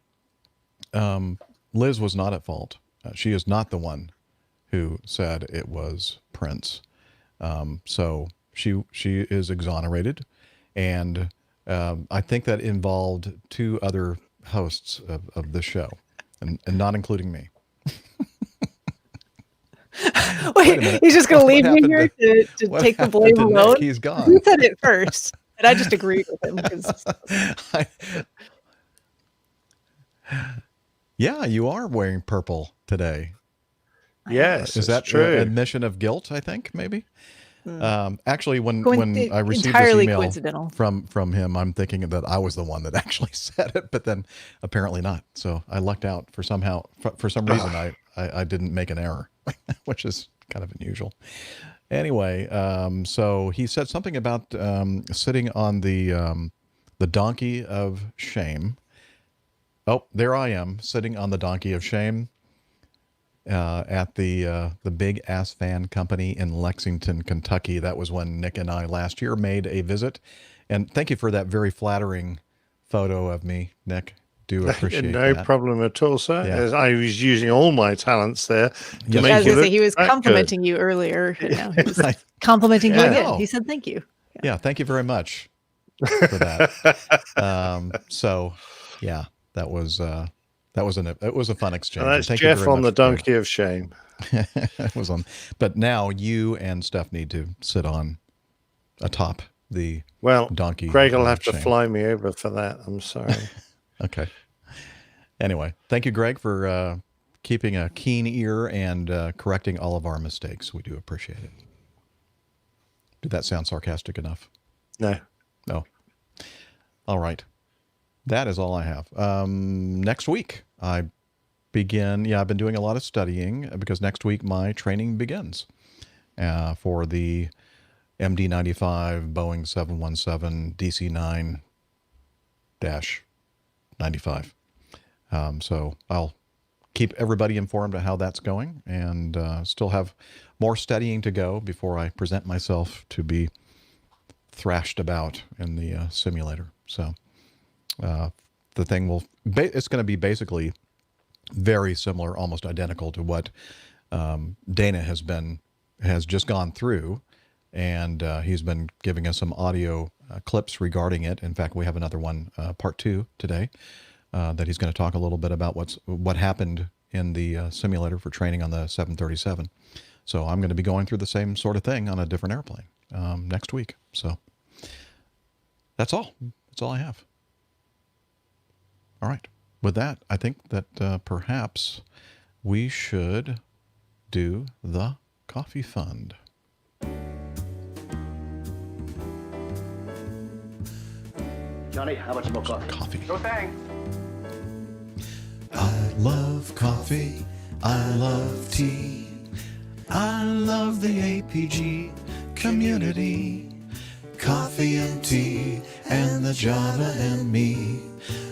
Liz was not at fault. She is not the one who said it was Prince. So she is exonerated, and I think that involved two other hosts of the show, and not including me. Wait, he's just going to leave me here to take the blame to Nick? alone? He's gone. Who said it first? And I just agreed with him. Yeah, you are wearing purple today. Yes, Is that true? an admission of guilt? I think maybe. Actually, when I received this entirely email coincidental. from him, I'm thinking that I was the one that actually said it, but then apparently not. So I lucked out for some reason. I didn't make an error, which is kind of unusual. Anyway, so he said something about sitting on the donkey of shame, Oh, there I am, sitting on the donkey of shame at the Big Ass Fan Company in Lexington, Kentucky. That was when Nick and I last year made a visit. And thank you for that very flattering photo of me, Nick. Do appreciate No that. problem at all, sir. Yeah. As I was using all my talents there to Yes, make I was you going to say look he was that good. complimenting you earlier, and now he was complimenting you Yeah. again. No. He said thank you. Yeah, thank you very much for that. So, yeah, it was a fun exchange. And that's Thank you Jeff very on the much, Greg. donkey of shame. It was on, but now you and Steph need to sit on atop the Well, donkey. Greg will of have to shame. fly me over for that. I'm sorry. Okay. Anyway, thank you, Greg, for keeping a keen ear and correcting all of our mistakes. We do appreciate it. Did that sound sarcastic enough? No. No. All right. That is all I have. Next week, I've been doing a lot of studying because next week my training begins for the MD-95 Boeing 717 DC-9-95. So I'll keep everybody informed of how that's going and still have more studying to go before I present myself to be thrashed about in the simulator. So the thing it's going to be basically very similar, almost identical to what Dana has just gone through, and he's been giving us some audio clips regarding it. In fact, we have another one, part 2 today, that he's going to talk a little bit about what happened in the simulator for training on the 737. So I'm going to be going through the same sort of thing on a different airplane next week. So that's all. That's all I have. All right. With that, I think that perhaps we should do the coffee fund. Johnny, how much more coffee? Coffee. No thanks. I love coffee. I love tea. I love the APG community. Coffee and tea and the Java and me.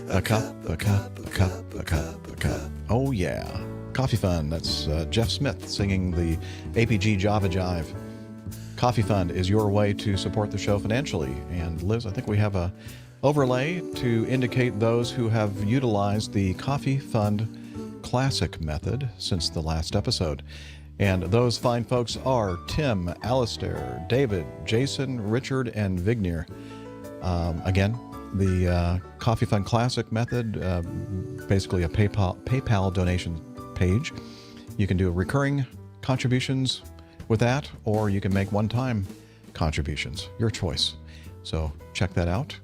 A cup, a cup, a cup, a cup, a cup. Oh yeah. Coffee Fund. That's Jeff Smith singing the APG Java Jive. Coffee Fund is your way to support the show financially. And Liz, I think we have a overlay to indicate those who have utilized the Coffee Fund Classic method since the last episode. And those fine folks are Tim, Alistair, David, Jason, Richard, and Vignir. Again, the Coffee Fund Classic method, basically a PayPal donation page. You can do recurring contributions with that, or you can make one-time contributions, your choice. So check that out.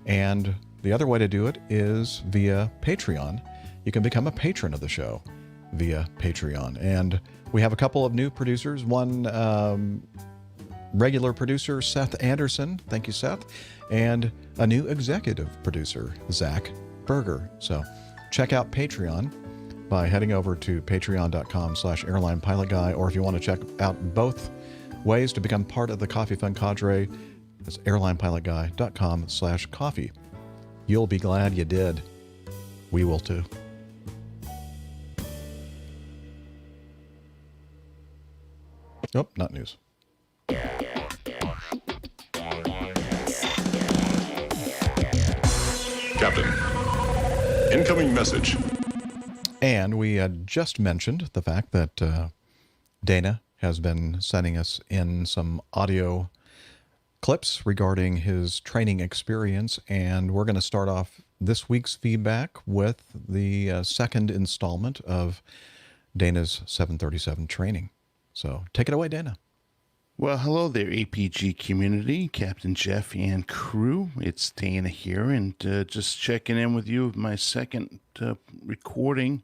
And the other way to do it is via Patreon. You can become a patron of the show via Patreon. And we have a couple of new producers. One regular producer, Seth Anderson. Thank you, Seth. And a new executive producer, Zach Berger. So check out Patreon by heading over to patreon.com/airlinepilotguy. Or if you want to check out both ways to become part of the Coffee Fund cadre, it's airlinepilotguy.com/coffee. You'll be glad you did. We will too. Nope, not news. Captain, incoming message. And we had just mentioned the fact that Dana has been sending us in some audio clips regarding his training experience, and we're going to start off this week's feedback with the second installment of Dana's 737 training. So take it away, Dana. Well, hello there, APG community, Captain Jeff and crew. It's Dana here, and just checking in with you with my second recording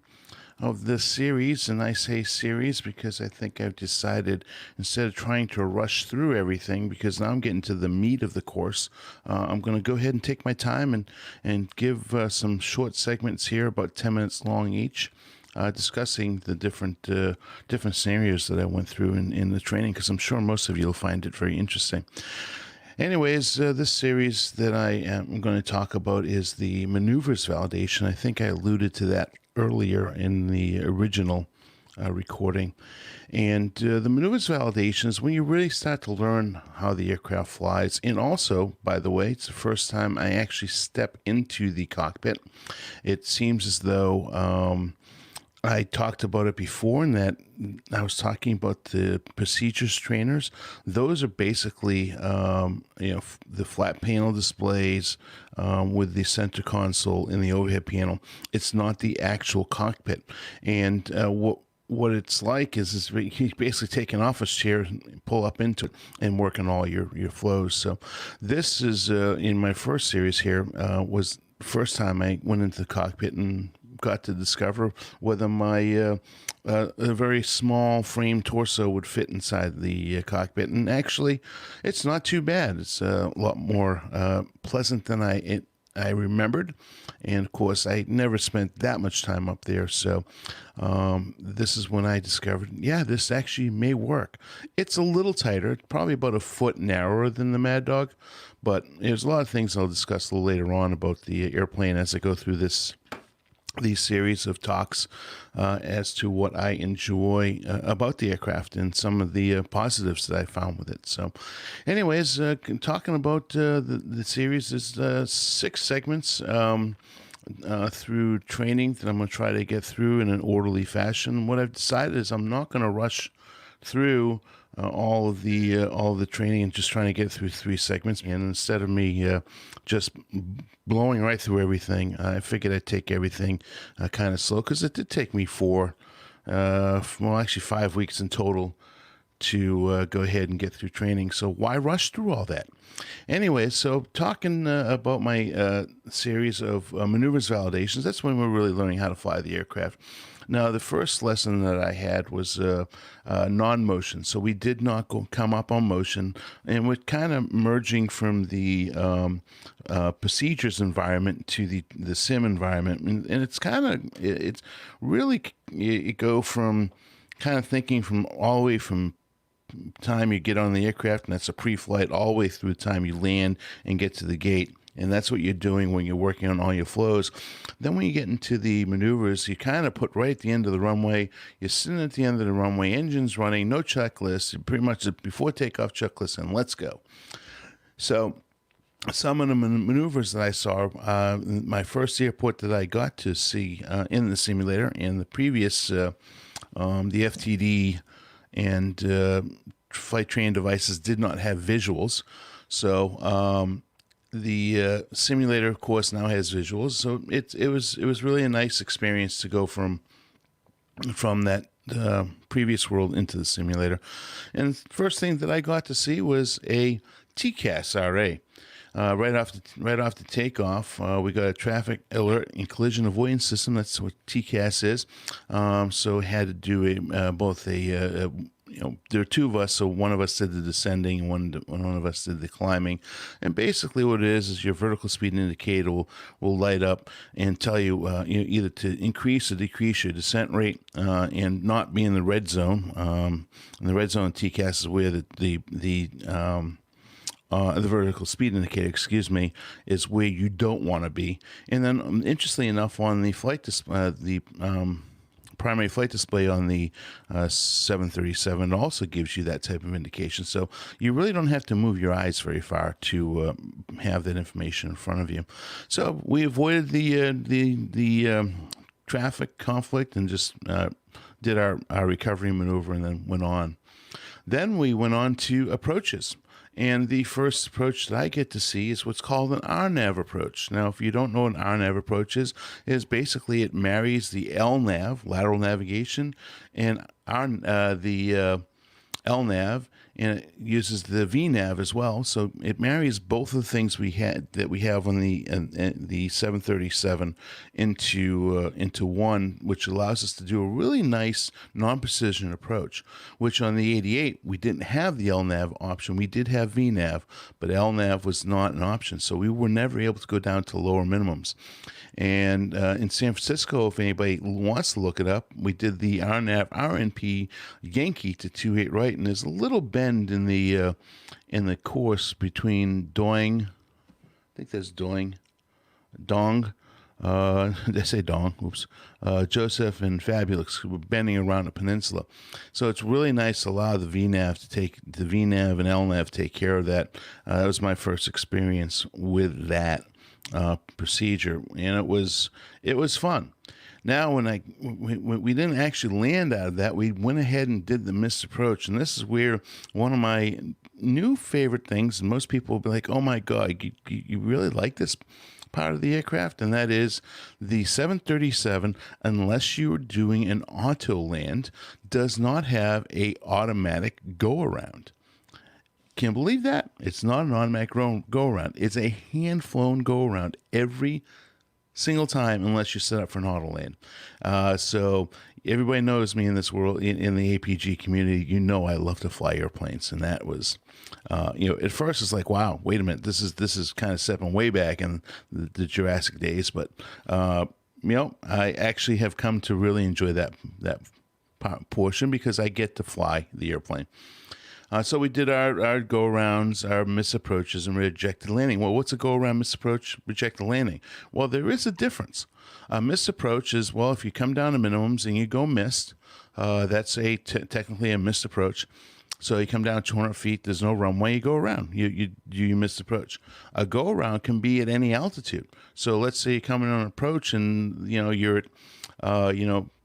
of this series. And I say series because I think I've decided, instead of trying to rush through everything, because now I'm getting to the meat of the course, I'm going to go ahead and take my time and give some short segments here, about 10 minutes long each, discussing the different scenarios that I went through in the training, because I'm sure most of you will find it very interesting. Anyways, this series that I am going to talk about is the maneuvers validation. I think I alluded to that earlier in the original recording. And the maneuvers validation is when you really start to learn how the aircraft flies. And also, by the way, it's the first time I actually step into the cockpit. It seems as though I talked about it before, and that I was talking about the procedures trainers. Those are basically, the flat panel displays with the center console and the overhead panel. It's not the actual cockpit. And what it's like is he's basically taking off his chair, and pull up into it, and work on all your flows. So this is in my first series here was the first time I went into the cockpit and got to discover whether my a very small frame torso would fit inside the cockpit. And actually, it's not too bad. It's a lot more pleasant than I remembered. And of course, I never spent that much time up there. So this is when I discovered, this actually may work. It's a little tighter, probably about a foot narrower than the Mad Dog. But there's a lot of things I'll discuss a little later on about the airplane as I go through these series of talks as to what I enjoy about the aircraft and some of the positives that I found with it. So anyways, talking about the series, is 6 segments through training that I'm going to try to get through in an orderly fashion. What I've decided is I'm not going to rush through all of the training and just trying to get through 3 segments. And instead of me just blowing right through everything, I figured I'd take everything kind of slow, because it did take me 5 weeks in total to go ahead and get through training. So why rush through all that? Anyway, so talking about my series of maneuvers validations, that's when we're really learning how to fly the aircraft. Now, the first lesson that I had was non-motion. So we did not come up on motion, and we're kind of merging from the procedures environment to the sim environment. And it's kind of, it's really, you go from kind of thinking from all the way from time you get on the aircraft, and that's a pre-flight, all the way through the time you land and get to the gate. And that's what you're doing when you're working on all your flows. Then when you get into the maneuvers, you kind of put right at the end of the runway. You're sitting at the end of the runway, engines running, no checklist, pretty much a before takeoff checklist, and let's go. So some of the maneuvers that I saw, my first airport that I got to see in the simulator, and the previous, the FTD and flight training devices did not have visuals. So the simulator, of course, now has visuals. So it was really a nice experience to go from that previous world into the simulator. And first thing that I got to see was a TCAS RA. Right off the takeoff, we got a traffic alert and collision avoidance system. That's what TCAS is. So had to do there are 2 of us, so one of us did the descending, and one of us did the climbing. And basically what it is your vertical speed indicator will light up and tell you, either to increase or decrease your descent rate and not be in the red zone. And the red zone in TCAS is where the vertical speed indicator, is where you don't want to be. And then, interestingly enough, on the flight display, primary flight display on the 737 also gives you that type of indication. So you really don't have to move your eyes very far to have that information in front of you. So we avoided the traffic conflict and just did our recovery maneuver and then went on. Then we went on to approaches. And the first approach that I get to see is what's called an RNAV approach. Now, if you don't know what an RNAV approach is basically it marries the LNAV, lateral navigation, and the LNAV, and it uses the VNAV as well. So it marries both of the things we have on the 737 into one, which allows us to do a really nice non-precision approach. Which on the 88 we didn't have the LNAV option. We did have VNAV, but LNAV was not an option. So we were never able to go down to lower minimums. And in San Francisco, if anybody wants to look it up, we did the RNAV RNP Yankee to 28 right, and there's a little bend bend in the course between Doing, I think that's Doing, Dong. They say Dong. Oops. Joseph and Fabulous were bending around a peninsula, so it's really nice to allow the VNAV and LNAV to take care of that. That was my first experience with that procedure, and it was fun. Now, when we didn't actually land out of that, we went ahead and did the missed approach, and this is where one of my new favorite things, and most people will be like, "Oh my God, you really like this part of the aircraft?" And that is the 737, unless you are doing an auto land, does not have a automatic go around. Can't believe that. It's not an automatic go around. It's a hand flown go around every single time, unless you set up for an auto land. So everybody knows me in this world, in the APG community. You know I love to fly airplanes, and that was, at first it's like, wow, wait a minute, this is kind of stepping way back in the Jurassic days, but I actually have come to really enjoy that portion because I get to fly the airplane. So we did our go-arounds, our misapproaches, and rejected landing. Well, what's a go-around, misapproach, rejected landing? Well, there is a difference. A misapproach is, well, if you come down to minimums and you go missed, that's technically a missed approach. So you come down 200 feet, there's no runway, you go around. You missed approach. A go-around can be at any altitude. So let's say you come in on an approach and, you're at,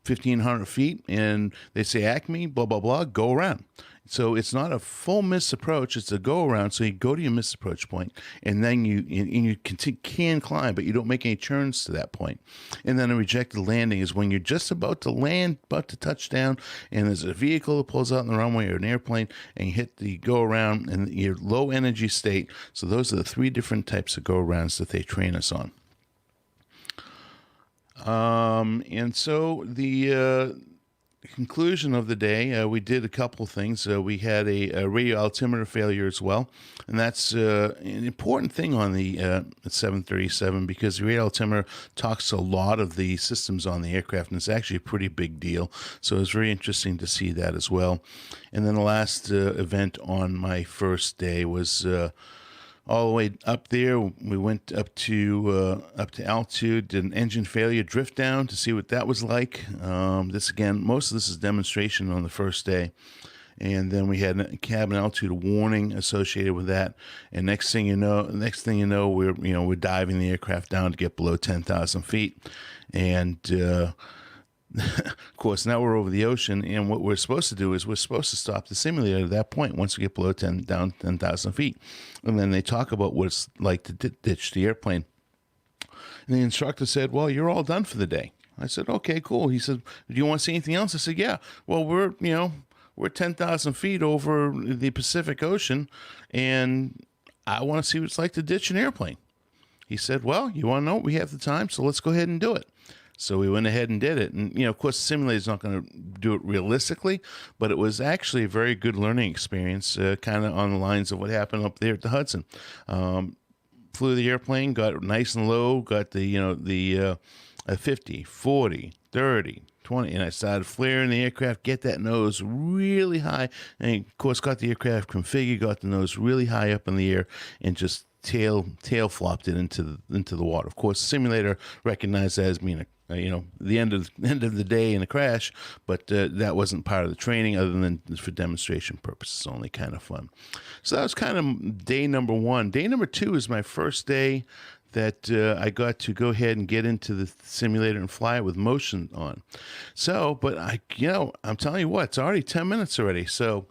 1,500 feet, and they say Acme, blah, blah, blah, go around. So it's not a full miss approach, it's a go around. So you go to your miss approach point, and then you can climb, but you don't make any turns to that point. And then a rejected landing is when you're just about to land, about to touch down, and there's a vehicle that pulls out on the runway or an airplane, and you hit the go around and your low energy state. So those are the three different types of go arounds that they train us on. And so the conclusion of the day, we did a couple of things. We had a radio altimeter failure as well, and that's an important thing on the 737 because the radio altimeter talks to a lot of the systems on the aircraft, and it's actually a pretty big deal. So it was very interesting to see that as well. And then the last event on my first day was all the way up there. We went up to altitude, did an engine failure drift down to see what that was like. Most of this is demonstration on the first day. And then we had a cabin altitude warning associated with that. And next thing you know, we're diving the aircraft down to get below 10,000 feet. And of course, now we're over the ocean, and what we're supposed to do is we're supposed to stop the simulator at that point once we get below 10,000 feet. And then they talk about what it's like to ditch the airplane. And the instructor said, well, you're all done for the day. I said, okay, cool. He said, do you want to see anything else? I said, yeah. Well, we're 10,000 feet over the Pacific Ocean, and I want to see what it's like to ditch an airplane. He said, well, you want to know? We have the time, so let's go ahead and do it. So we went ahead and did it. And, of course, the simulator is not going to do it realistically, but it was actually a very good learning experience, kind of on the lines of what happened up there at the Hudson. Flew the airplane, got nice and low, got the 50, 40, 30, 20, and I started flaring the aircraft, get that nose really high, and, of course, got the aircraft configured, got the nose really high up in the air, and just tail flopped it into the water. Of course, the simulator recognized that as being the end of the day in a crash, but that wasn't part of the training other than for demonstration purposes only. Kind of fun. So that was kind of day number one. Day number two is my first day that I got to go ahead and get into the simulator and fly it with motion on. So, but I'm telling you what, it's already 10 minutes already. So,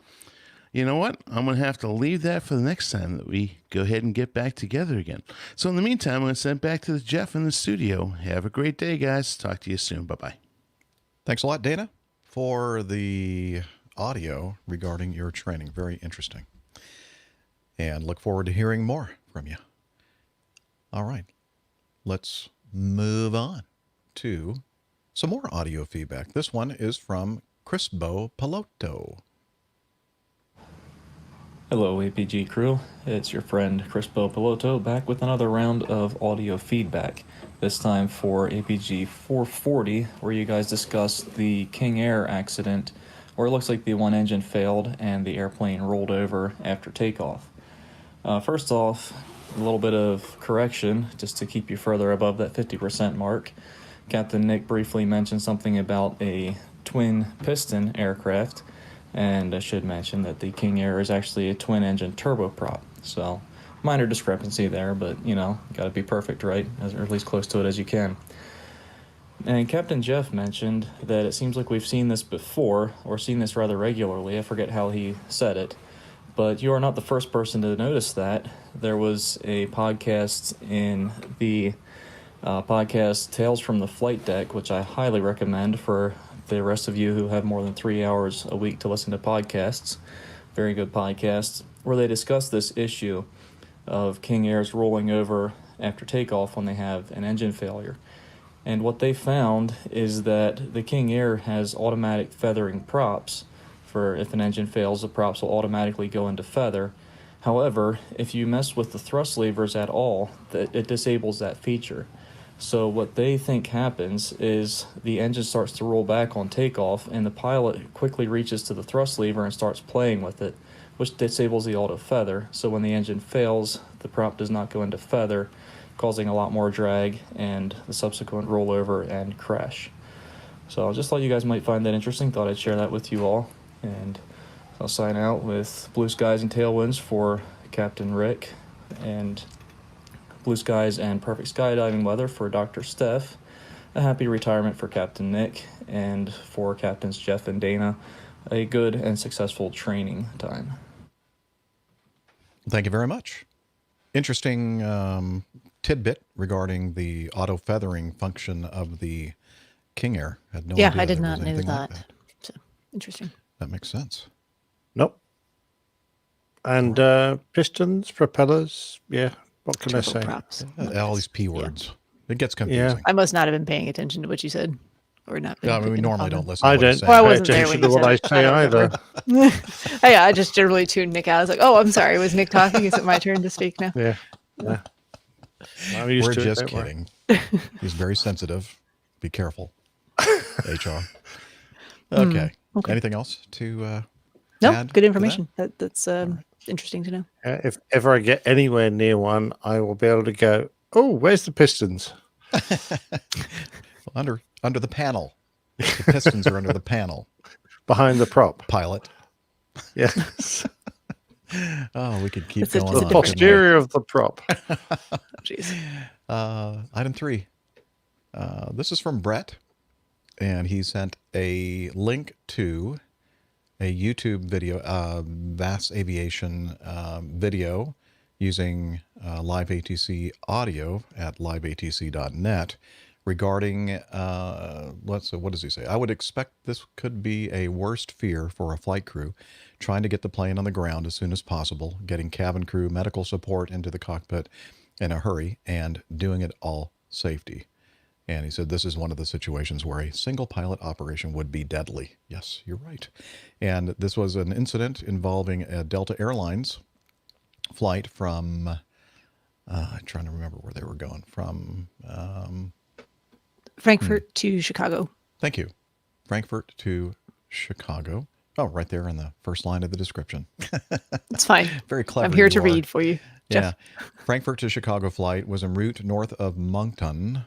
you know what? I'm going to have to leave that for the next time that we go ahead and get back together again. So in the meantime, I'm going to send it back to Jeff in the studio. Have a great day, guys. Talk to you soon. Bye-bye. Thanks a lot, Dana, for the audio regarding your training. Very interesting. And look forward to hearing more from you. All right. Let's move on to some more audio feedback. This one is from Crispo Piloto. Hello, APG crew. It's your friend Crispo Piloto back with another round of audio feedback. This time for APG 440, where you guys discussed the King Air accident or it looks like the one engine failed and the airplane rolled over after takeoff. First off, a little bit of correction just to keep you further above that 50% mark. Captain Nick briefly mentioned something about a twin piston aircraft, and I should mention that the King Air is actually a twin engine turboprop. So minor discrepancy there, but you know, got to be perfect, right? Or at least close to it as you can. And Captain Jeff mentioned that it seems like we've seen this before, or seen this rather regularly. I forget how he said it. But you are not the first person to notice that. There was a podcast in the podcast Tales from the Flight Deck, which I highly recommend for the rest of you who have more than 3 hours a week to listen to podcasts. Very good podcasts, where they discuss this issue of King Airs rolling over after takeoff when they have an engine failure. And what they found is that the King Air has automatic feathering props. For if an engine fails, the props will automatically go into feather. However, if you mess with the thrust levers at all, it disables that feature. So what they think happens is the engine starts to roll back on takeoff, and the pilot quickly reaches to the thrust lever and starts playing with it, which disables the auto feather. So when the engine fails, the prop does not go into feather, causing a lot more drag and the subsequent rollover and crash. So I just thought you guys might find that interesting. Thought I'd share that with you all. And I'll sign out with blue skies and tailwinds for Captain Rick, and blue skies and perfect skydiving weather for Dr. Steph, a happy retirement for Captain Nick, and for Captains Jeff and Dana, a good and successful training time. Thank you very much. Interesting tidbit regarding the auto feathering function of the King Air. Had no idea I did there not was know anything that. like that. So interesting. That makes sense. Nope. And pistons, propellers. Yeah. What can I say? Turboprops. All these P words. It gets Yeah. confusing. I must not have been paying attention to what you said, or not. I mean, we normally don't listen. I to what he's don't saying. Well, I pay wasn't there attention when to you what I said it. say I don't either. yeah, I just generally tuned Nick out. I was like, "Oh, I'm sorry. Was Nick talking? Is it my turn to speak now?" Yeah. Yeah. I'm used We're to it, just don't worry. kidding. He's very sensitive. Be careful, HR. Okay. okay. Anything else to No, add good to information. That's interesting to know. If ever I get anywhere near one, I will be able to go, oh, where's the pistons? Under the panel. The pistons are under the panel. Behind the prop. Pilot. Yes. Oh, we could keep It's a- going it's a on. The different- posterior of the prop. Jeez. Item 3. This is from Brett, and he sent a link to a YouTube video, Vast Aviation video using live ATC audio at liveatc.net regarding, what does he say? I would expect this could be a worst fear for a flight crew trying to get the plane on the ground as soon as possible, getting cabin crew medical support into the cockpit in a hurry, and doing it all safety. And he said this is one of the situations where a single pilot operation would be deadly. Yes, you're right. And this was an incident involving a Delta Airlines flight from, I'm trying to remember where they were going, from... Frankfurt to Chicago. Thank you. Frankfurt to Chicago. Oh, right there in the first line of the description. It's fine. Very clever. I'm here you to are. read for you, Jeff. Yeah. Frankfurt to Chicago flight was en route north of Moncton,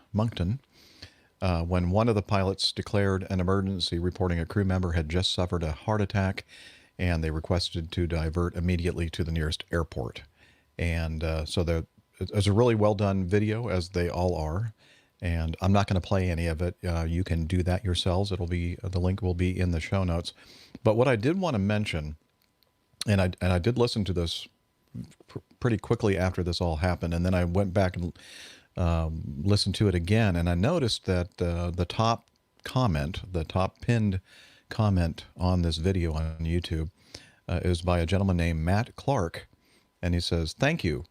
when one of the pilots declared an emergency, reporting a crew member had just suffered a heart attack, and they requested to divert immediately to the nearest airport. And so it's a really well done video, as they all are. And I'm not going to play any of it. You can do that yourselves. It'll be, the link will be in the show notes. But what I did want to mention, and I did listen to this pretty quickly after this all happened, and then I went back and listened to it again, and I noticed that the top comment, the top pinned comment on this video on YouTube is by a gentleman named Matt Clark, and he says, "Thank you,"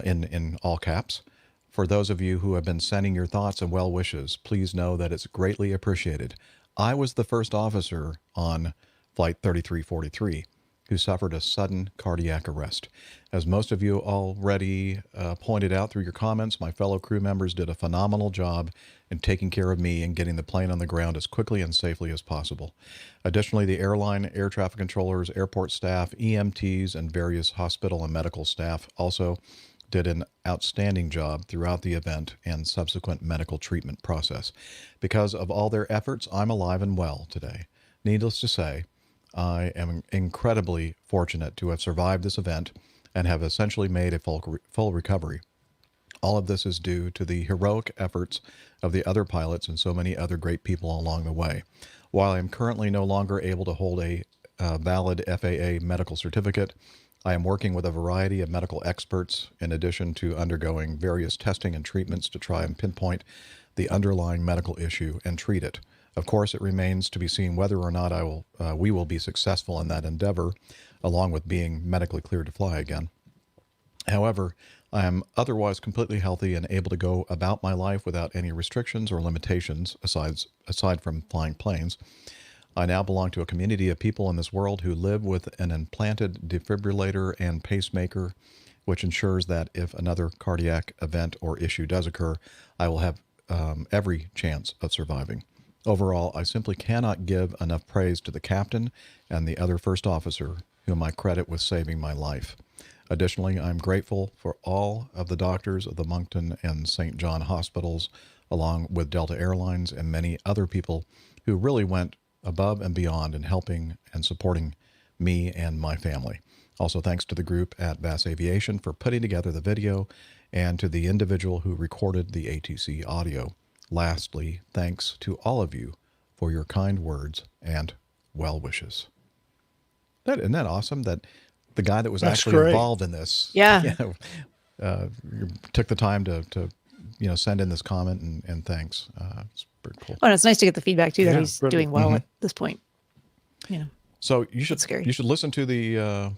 in all caps, "for those of you who have been sending your thoughts and well wishes. Please know that it's greatly appreciated. I was the first officer on Flight 3343. who suffered a sudden cardiac arrest. As most of you already pointed out through your comments, my fellow crew members did a phenomenal job in taking care of me and getting the plane on the ground as quickly and safely as possible. Additionally, the airline, air traffic controllers, airport staff, EMTs, and various hospital and medical staff also did an outstanding job throughout the event and subsequent medical treatment process. Because of all their efforts, I'm alive and well today. Needless to say, I am incredibly fortunate to have survived this event and have essentially made a full recovery. All of this is due to the heroic efforts of the other pilots and so many other great people along the way. While I am currently no longer able to hold a valid FAA medical certificate, I am working with a variety of medical experts in addition to undergoing various testing and treatments to try and pinpoint the underlying medical issue and treat it. Of course, it remains to be seen whether or not we will be successful in that endeavor, along with being medically cleared to fly again. However, I am otherwise completely healthy and able to go about my life without any restrictions or limitations aside from flying planes. I now belong to a community of people in this world who live with an implanted defibrillator and pacemaker, which ensures that if another cardiac event or issue does occur, I will have every chance of surviving. Overall, I simply cannot give enough praise to the captain and the other first officer, whom I credit with saving my life. Additionally, I'm grateful for all of the doctors of the Moncton and St. John hospitals, along with Delta Airlines and many other people who really went above and beyond in helping and supporting me and my family. Also, thanks to the group at VAS Aviation for putting together the video and to the individual who recorded the ATC audio. Lastly, thanks to all of you for your kind words and well wishes. Isn't that awesome that the guy that was actually involved in this took the time to send in this comment and thanks. It's pretty cool. Well, it's nice to get the feedback too that he's doing well at this point. So you should listen to the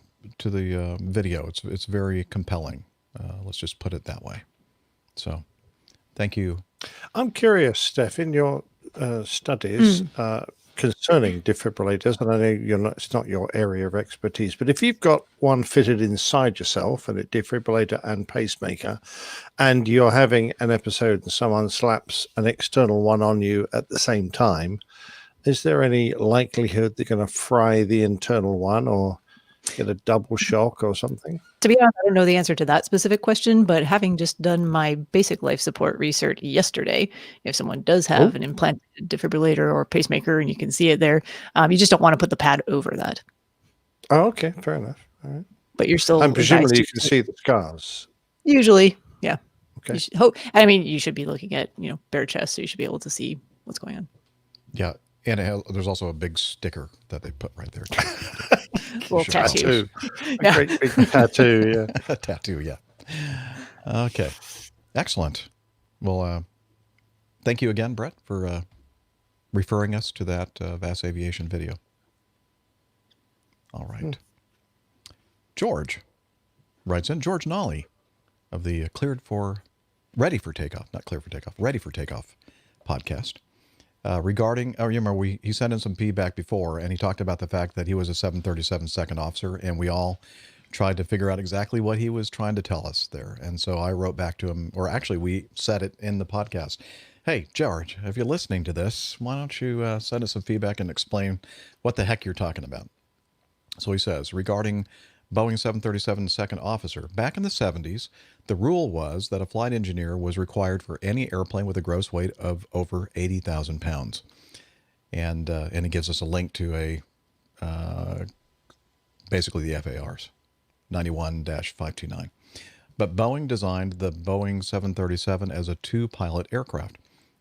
video. It's very compelling. Let's just put it that way. So, thank you. I'm curious, Steph, in your studies concerning defibrillators, and I know it's not your area of expertise, but if you've got one fitted inside yourself, and a defibrillator and pacemaker, and you're having an episode and someone slaps an external one on you at the same time, is there any likelihood they're going to fry the internal one or get a double shock or something? To be honest, I don't know the answer to that specific question, but having just done my basic life support research yesterday, if someone does have an implanted defibrillator or pacemaker and you can see it there, you just don't want to put the pad over that. Oh, okay. Fair enough. All right. But you're still... And presumably you can see the scars. Usually, yeah. Okay. You should be looking at, bare chest, so you should be able to see what's going on. Yeah. And there's also a big sticker that they put right there. Little tattoo. A great big tattoo, yeah. A tattoo, yeah. Okay. Excellent. Well, thank you again, Brett, for referring us to that VAS Aviation video. All right. George writes in, George Nolly of the Ready for Takeoff podcast. Regarding, you remember he sent in some feedback before, and he talked about the fact that he was a 737 second officer, and we all tried to figure out exactly what he was trying to tell us there. And so I wrote back to him, or actually we said it in the podcast. Hey, George, if you're listening to this, why don't you send us some feedback and explain what the heck you're talking about? So he says, regarding Boeing 737 second officer, back in the 70s, the rule was that a flight engineer was required for any airplane with a gross weight of over 80,000 pounds. And it gives us a link to basically the FARs, 91-529. But Boeing designed the Boeing 737 as a two-pilot aircraft.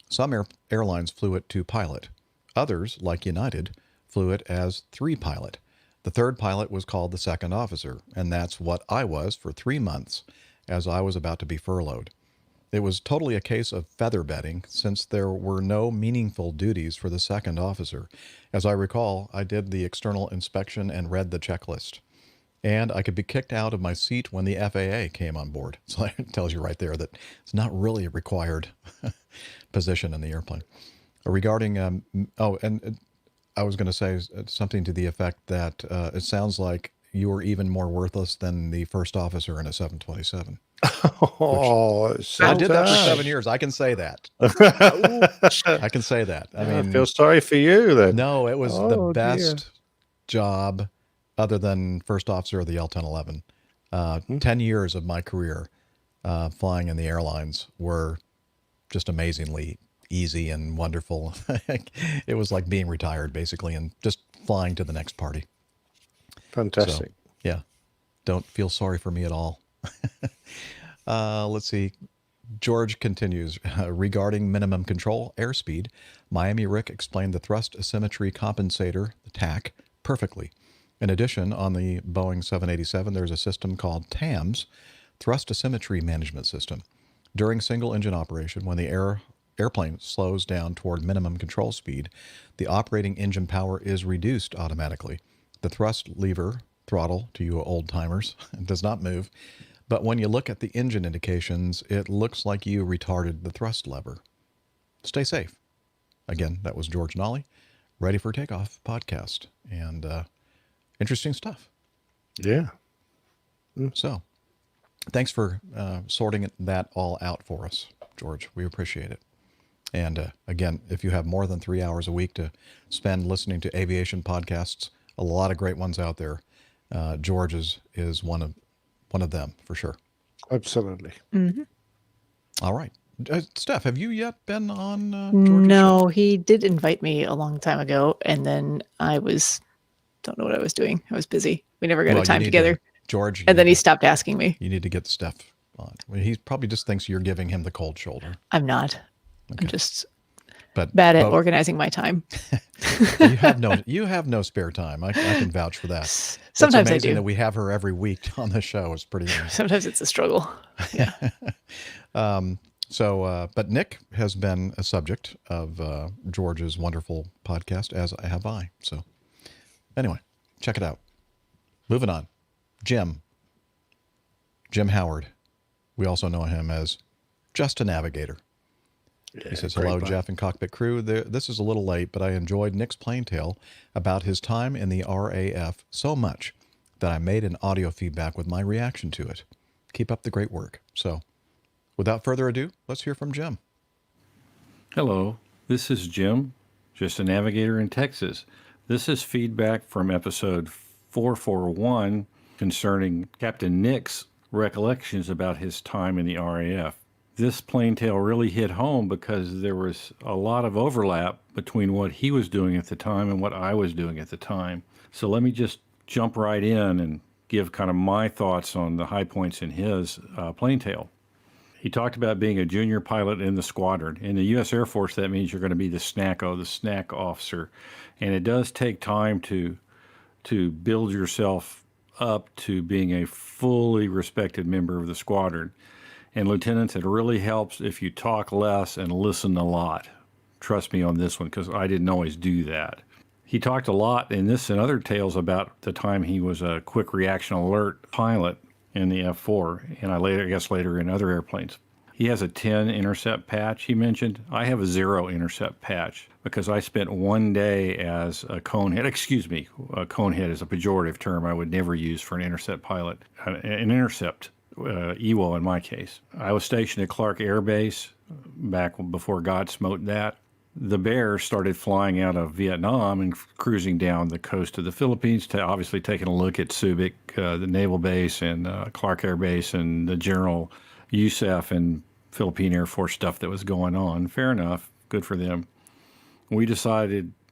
Some airlines flew it two-pilot. Others, like United, flew it as three-pilot. The third pilot was called the second officer, and that's what I was for 3 months, as I was about to be furloughed. It was totally a case of feather bedding, since there were no meaningful duties for the second officer. As I recall, I did the external inspection and read the checklist. And I could be kicked out of my seat when the FAA came on board. So it tells you right there that it's not really a required position in the airplane. Regarding, I was going to say something to the effect that it sounds like you were even more worthless than the first officer in a 727. Oh, I did that for 7 years. I can say that. I can say that. I mean, I feel sorry for you then. no, it was the Oh, dear. best job other than first officer of the L-1011. 10 years of my career flying in the airlines were just amazingly easy and wonderful. It was like being retired, basically, and just flying to the next party. Fantastic. So, yeah, don't feel sorry for me at all. Let's see. George continues, regarding minimum control airspeed, Miami Rick explained the thrust asymmetry compensator, the TAC, perfectly. In addition, on the Boeing 787, there's a system called TAMS, Thrust Asymmetry Management System. During single engine operation, when the airplane slows down toward minimum control speed, the operating engine power is reduced automatically. The thrust lever, throttle to you old timers, does not move. But when you look at the engine indications, it looks like you retarded the thrust lever. Stay safe. Again, that was George Nolly, Ready for Takeoff podcast. And interesting stuff. Yeah. So thanks for sorting that all out for us, George. We appreciate it. And again, if you have more than 3 hours a week to spend listening to aviation podcasts, a lot of great ones out there. George is one of them for sure. Absolutely. Mm-hmm. All right. Steph, have you yet been on George's No, show? he did invite me a long time ago, and then don't know what I was doing. I was busy. We never got Well, a time you need together. George. And then he stopped asking me. You need to get Steph on. Well, he probably just thinks you're giving him the cold shoulder. I'm not. Okay. I'm just But bad at organizing my time. you have no spare time. I can vouch for that. Sometimes it's amazing I do. that we have her every week on the show. It's pretty amazing. Sometimes it's a struggle. Yeah. But Nick has been a subject of George's wonderful podcast, as have I. So anyway, check it out. Moving on. Jim Howard. We also know him as Just a Navigator. He says, hello, Jeff and cockpit crew. This is a little late, but I enjoyed Nick's plain tale about his time in the RAF so much that I made an audio feedback with my reaction to it. Keep up the great work. So without further ado, let's hear from Jim. Hello, this is Jim, just a navigator in Texas. This is feedback from episode 441 concerning Captain Nick's recollections about his time in the RAF. This plain tale really hit home because there was a lot of overlap between what he was doing at the time and what I was doing at the time. So let me just jump right in and give kind of my thoughts on the high points in his plain tale. He talked about being a junior pilot in the squadron. In the U.S. Air Force, that means you're going to be the SNACO, the snack officer. And it does take time to build yourself up to being a fully respected member of the squadron. And lieutenants, it really helps if you talk less and listen a lot. Trust me on this one, because I didn't always do that. He talked a lot in this and other tales about the time he was a quick reaction alert pilot in the F4, and I guess later in other airplanes. He has a 10 intercept patch, he mentioned. I have a 0 intercept patch because I spent 1 day as a conehead. Excuse me, a conehead is a pejorative term I would never use for an intercept pilot. An intercept EWO in my case. I was stationed at Clark Air Base back before God smote that. The Bears started flying out of Vietnam and cruising down the coast of the Philippines, to obviously taking a look at Subic, the naval base, and Clark Air Base, and the general USAF and Philippine Air Force stuff that was going on. Fair enough. Good for them.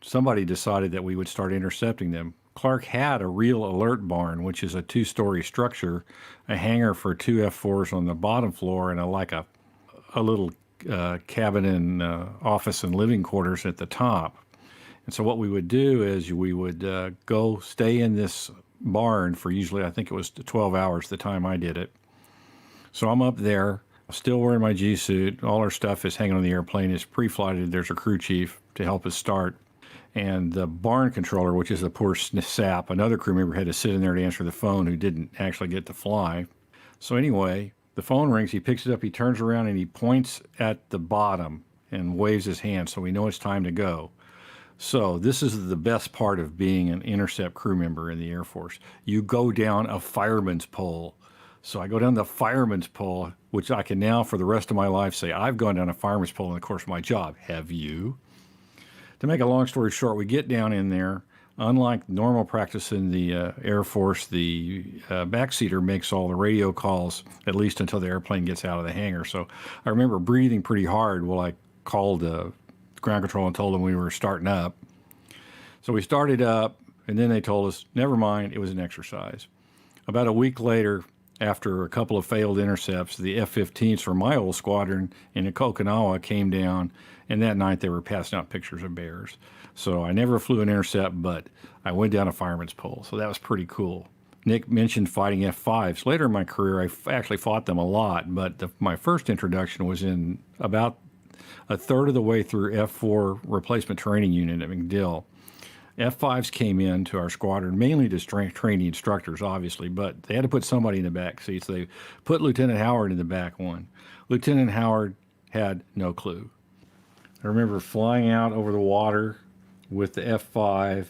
Somebody decided that we would start intercepting them. Clark had a real alert barn, which is a 2-story structure, a hangar for 2 F4s on the bottom floor, and a little cabin and office and living quarters at the top. And so what we would do is we would go stay in this barn for usually, I think it was 12 hours the time I did it. So I'm up there, still wearing my G suit. All our stuff is hanging on the airplane. It's pre-flighted. There's a crew chief to help us start. And the barn controller, which is a poor sap, another crew member had to sit in there to answer the phone who didn't actually get to fly. So anyway, the phone rings, he picks it up, he turns around and he points at the bottom and waves his hand so we know it's time to go. So this is the best part of being an intercept crew member in the Air Force. You go down a fireman's pole. So I go down the fireman's pole, which I can now for the rest of my life say, I've gone down a fireman's pole in the course of my job. Have you? To make a long story short, we get down in there. Unlike normal practice in the Air Force, the backseater makes all the radio calls, at least until the airplane gets out of the hangar. So I remember breathing pretty hard while I called ground control and told them we were starting up. So we started up, and then they told us, never mind, it was an exercise. About a week later, after a couple of failed intercepts, the F-15s from my old squadron in Okinawa came down, and that night they were passing out pictures of bears. So I never flew an intercept, but I went down a fireman's pole, so that was pretty cool. Nick mentioned fighting F-5s. Later in my career, I actually fought them a lot, but my first introduction was in about a third of the way through F-4 replacement training unit at MacDill. F-5s came in to our squadron, mainly to train the instructors, obviously, but they had to put somebody in the back seat, so they put Lieutenant Howard in the back one. Lieutenant Howard had no clue. I remember flying out over the water with the F-5.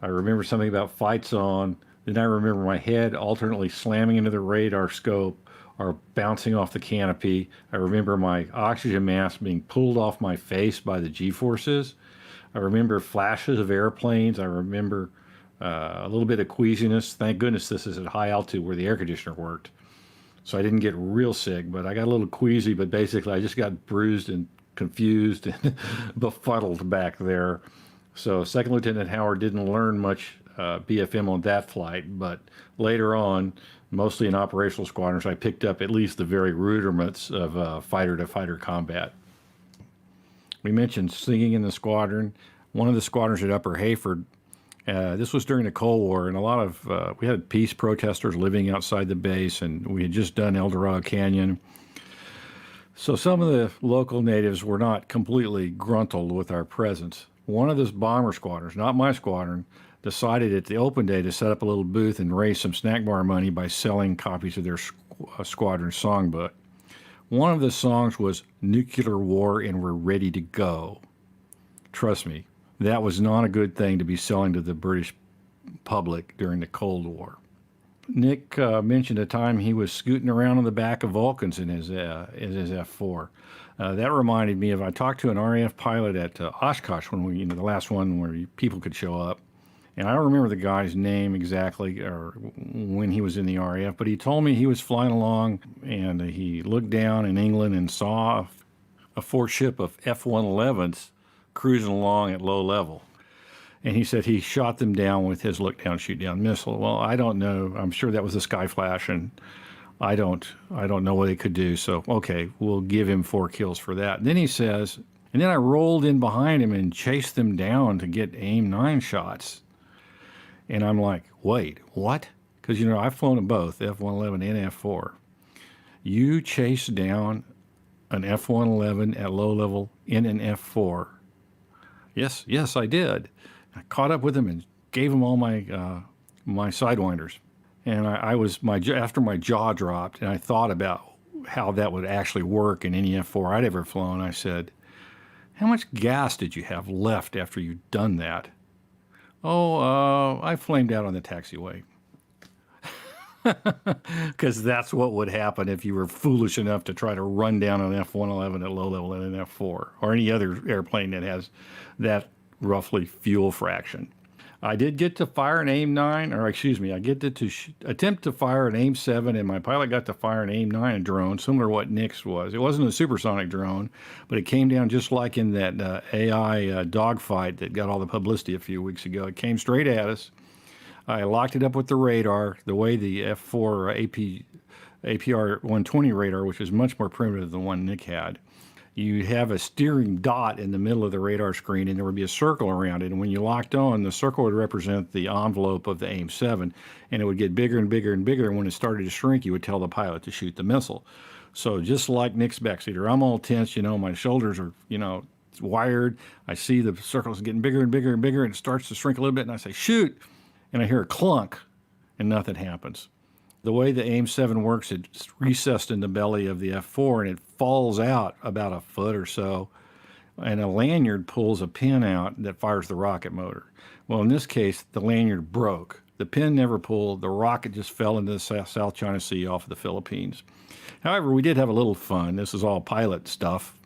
I remember something about fights on. Then I remember my head alternately slamming into the radar scope or bouncing off the canopy. I remember my oxygen mask being pulled off my face by the G-forces. I remember flashes of airplanes. I remember a little bit of queasiness. Thank goodness this is at high altitude where the air conditioner worked. So I didn't get real sick, but I got a little queasy, but basically I just got bruised and confused and befuddled back there. So Second Lieutenant Howard didn't learn much BFM on that flight, but later on, mostly in operational squadrons, I picked up at least the very rudiments of fighter-to-fighter combat. We mentioned singing in the squadron. One of the squadrons at Upper Hayford, this was during the Cold War, and a lot of, we had peace protesters living outside the base, and we had just done El Dorado Canyon. So some of the local natives were not completely gruntled with our presence. One of those bomber squadrons, not my squadron, decided at the open day to set up a little booth and raise some snack bar money by selling copies of their squadron songbook. One of the songs was Nuclear War and We're Ready to Go. Trust me, that was not a good thing to be selling to the British public during the Cold War. Nick mentioned a time he was scooting around on the back of Vulcans in his F-4. That reminded me of, I talked to an RAF pilot at Oshkosh when we, the last one where people could show up. And I don't remember the guy's name exactly or when he was in the RAF, but he told me he was flying along and he looked down in England and saw a four ship of F-111s cruising along at low level. And he said he shot them down with his look down, shoot down missile. Well, I don't know. I'm sure that was a Sky Flash, and I don't know what it could do. So, okay, we'll give him 4 kills for that. And then he says, and then I rolled in behind him and chased them down to get AIM-9 shots. And I'm like, wait, what? Because, I've flown them both, F-111 and F-4. You chase down an F-111 at low level in an F-4. Yes, I did. I caught up with him and gave him all my my sidewinders. And I was after my jaw dropped and I thought about how that would actually work in any F-4 I'd ever flown. I said, how much gas did you have left after you'd done that? Oh, I flamed out on the taxiway. Because that's what would happen if you were foolish enough to try to run down an F-111 at low level in an F-4 or any other airplane that has that roughly fuel fraction. I did get to fire an AIM-9, or excuse me, I get to attempt to fire an AIM-7, and my pilot got to fire an AIM-9 drone, similar to what Nick's was. It wasn't a supersonic drone, but it came down just like in that AI dogfight that got all the publicity a few weeks ago. It came straight at us. I locked it up with the radar, the way the F4 APR 120 radar, which is much more primitive than the one Nick had. You have a steering dot in the middle of the radar screen, and there would be a circle around it. And when you locked on, the circle would represent the envelope of the AIM-7, and it would get bigger and bigger and bigger. And when it started to shrink, you would tell the pilot to shoot the missile. So just like Nick's backseater, I'm all tense. My shoulders are, wired. I see the circles getting bigger and bigger and bigger, and it starts to shrink a little bit. And I say, shoot. And I hear a clunk, and nothing happens. The way the AIM-7 works, it's recessed in the belly of the F-4, and it falls out about a foot or so and a lanyard pulls a pin out that fires the rocket motor. Well, in this case, the lanyard broke. The pin never pulled. The rocket just fell into the South China Sea off of the Philippines. However, we did have a little fun. This is all pilot stuff,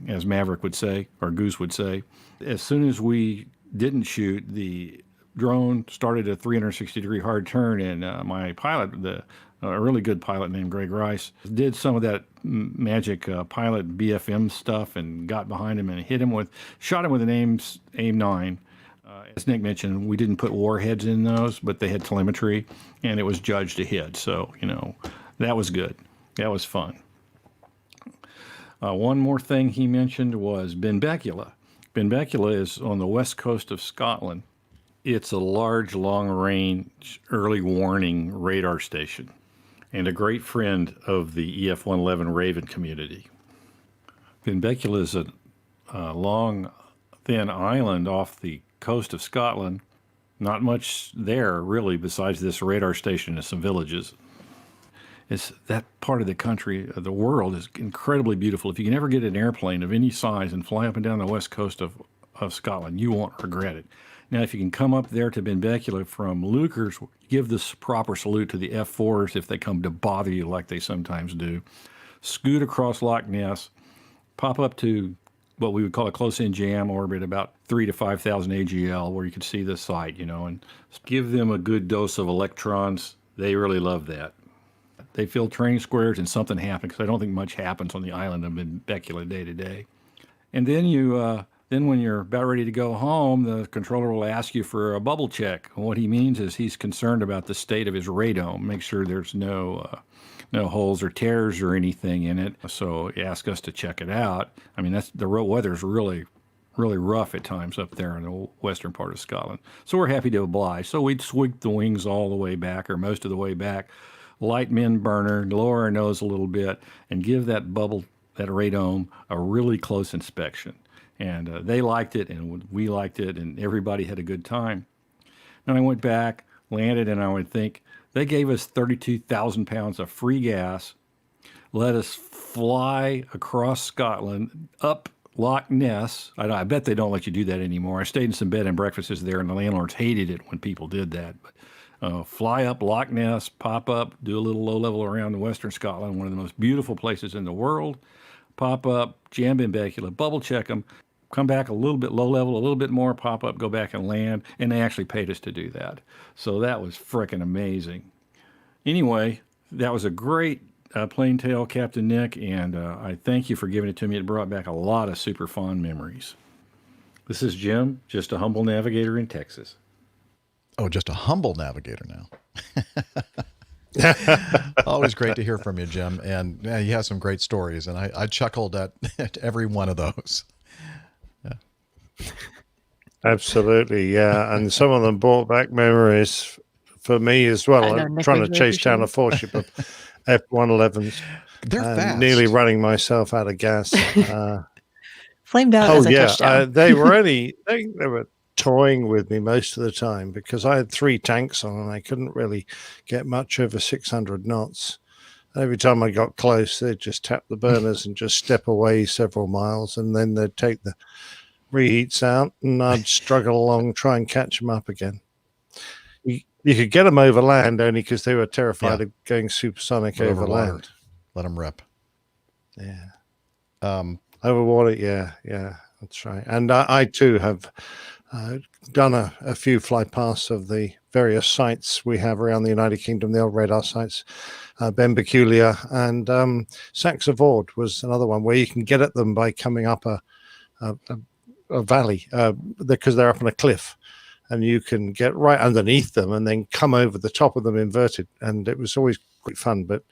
as Maverick would say, or Goose would say. As soon as we didn't shoot, the drone started a 360-degree hard turn, and my pilot, a really good pilot named Greg Rice, did some of that magic pilot BFM stuff and got behind him and shot him with an AIM-9. As Nick mentioned, we didn't put warheads in those, but they had telemetry, and it was judged a hit. So, that was good. That was fun. One more thing he mentioned was Benbecula. Benbecula is on the west coast of Scotland. It's a large, long-range, early warning radar station and a great friend of the EF-111 Raven community. Benbecula is a long, thin island off the coast of Scotland. Not much there, really, besides this radar station and some villages. That part of the country, the world, is incredibly beautiful. If you can ever get an airplane of any size and fly up and down the west coast of Scotland, you won't regret it. Now, if you can come up there to Benbecula from Leuchars, give this proper salute to the F-4s if they come to bother you like they sometimes do. Scoot across Loch Ness, pop up to what we would call a close-in jam orbit, about 3,000 to 5,000 AGL, where you can see the site, and give them a good dose of electrons. They really love that. They fill training squares and something happens, because I don't think much happens on the island of Benbecula day to day. And then then when you're about ready to go home, the controller will ask you for a bubble check. And what he means is he's concerned about the state of his radome, make sure there's no holes or tears or anything in it. So he asked us to check it out. I mean, the weather's really, really rough at times up there in the western part of Scotland. So we're happy to oblige. So we'd sweep the wings all the way back, or most of the way back, light min burner, lower our nose a little bit, and give that radome a really close inspection. And they liked it, and we liked it, and everybody had a good time. And I went back, landed, and I would think, they gave us 32,000 pounds of free gas, let us fly across Scotland, up Loch Ness. I bet they don't let you do that anymore. I stayed in some bed and breakfasts there, and the landlords hated it when people did that. But fly up Loch Ness, pop up, do a little low level around the western Scotland, one of the most beautiful places in the world, pop up, jam Benbecula, bubble check them, come back a little bit low level, a little bit more, pop up, go back and land, and they actually paid us to do that. So that was frickin' amazing. Anyway, that was a great plain tale, Captain Nick, and I thank you for giving it to me. It brought back a lot of super fond memories. This is Jim, just a humble navigator in Texas. Oh, just a humble navigator now. Always great to hear from you, Jim. And yeah, you have some great stories, and I chuckled at every one of those. Yeah. Absolutely, yeah. And some of them brought back memories for me as well. I'm trying to chase down a 4-ship of F-111s. They're fast. Nearly running myself out of gas. Flamed out as I touched down. They were toying with me most of the time because I had 3 tanks on and I couldn't really get much over 600 knots. Every time I got close, they'd just tap the burners and just step away several miles, and then they'd take the reheats out, and I'd struggle along, try and catch them up again. You could get them over land only because they were terrified of going supersonic over land. Let them rip. Yeah. Over water, yeah, that's right. And I too have done a few flypasts of the various sites we have around the United Kingdom, the old radar sites. Benbecula and Saxe Vord was another one where you can get at them by coming up a valley because they're up on a cliff, and you can get right underneath them and then come over the top of them inverted, and it was always great fun. But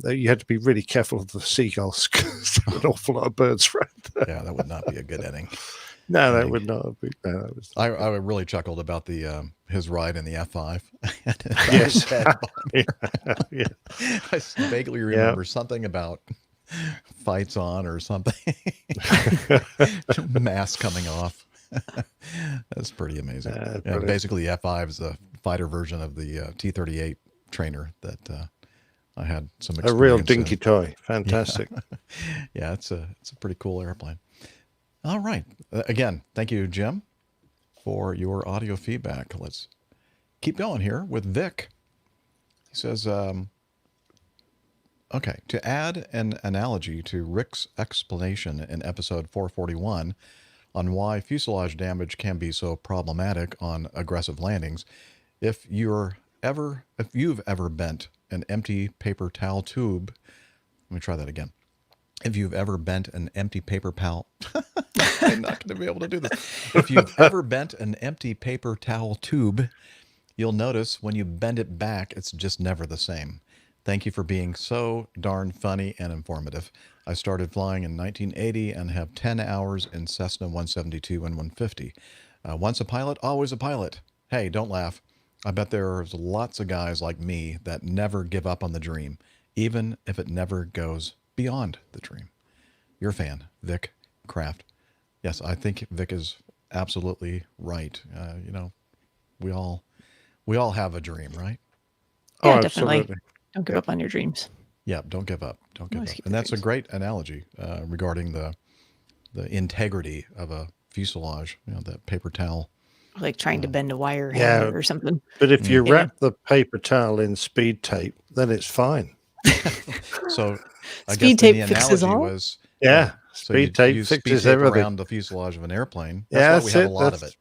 you had to be really careful of the seagulls because there were an awful lot of birds around there. Yeah, that would not be a good ending. No, that would not be. No, that was. I really chuckled about the his ride in the F5. Yes. Yeah. I vaguely remember something about fights on or something. Mask coming off. That's pretty amazing. Yeah, basically, the F5 is a fighter version of the T-38 trainer that I had some experience. A real dinky toy. Fantastic. Yeah, it's a pretty cool airplane. All right. Again, thank you, Jim, for your audio feedback. Let's keep going here with Vic. He says, okay, to add an analogy to Rick's explanation in episode 441 on why fuselage damage can be so problematic on aggressive landings, if you've ever bent an empty paper towel tube, let me try that again. If you've ever bent an empty paper towel, I'm not going to be able to do this. If you've ever bent an empty paper towel tube, you'll notice when you bend it back, it's just never the same. Thank you for being so darn funny and informative. I started flying in 1980 and have 10 hours in Cessna 172 and 150. Once a pilot, always a pilot. Hey, don't laugh. I bet there's lots of guys like me that never give up on the dream, even if it never goes beyond the dream. Your fan, Vic Kraft. Yes, I think Vic is absolutely right. We all have a dream, right? Yeah, Oh, definitely. absolutely. Don't give up on your dreams. Yeah, don't give up. Don't give Always up. keep And the that's a great analogy regarding the integrity of a fuselage. That paper towel. Like trying to bend a wire Yeah, handle or something. But if you Yeah. wrap the paper towel in speed tape, then it's fine. So I Speed guess then tape the fixes analogy all? was Yeah, So speed tape use fixes speed tape everything. around the fuselage of an airplane. That's why we have a lot of it.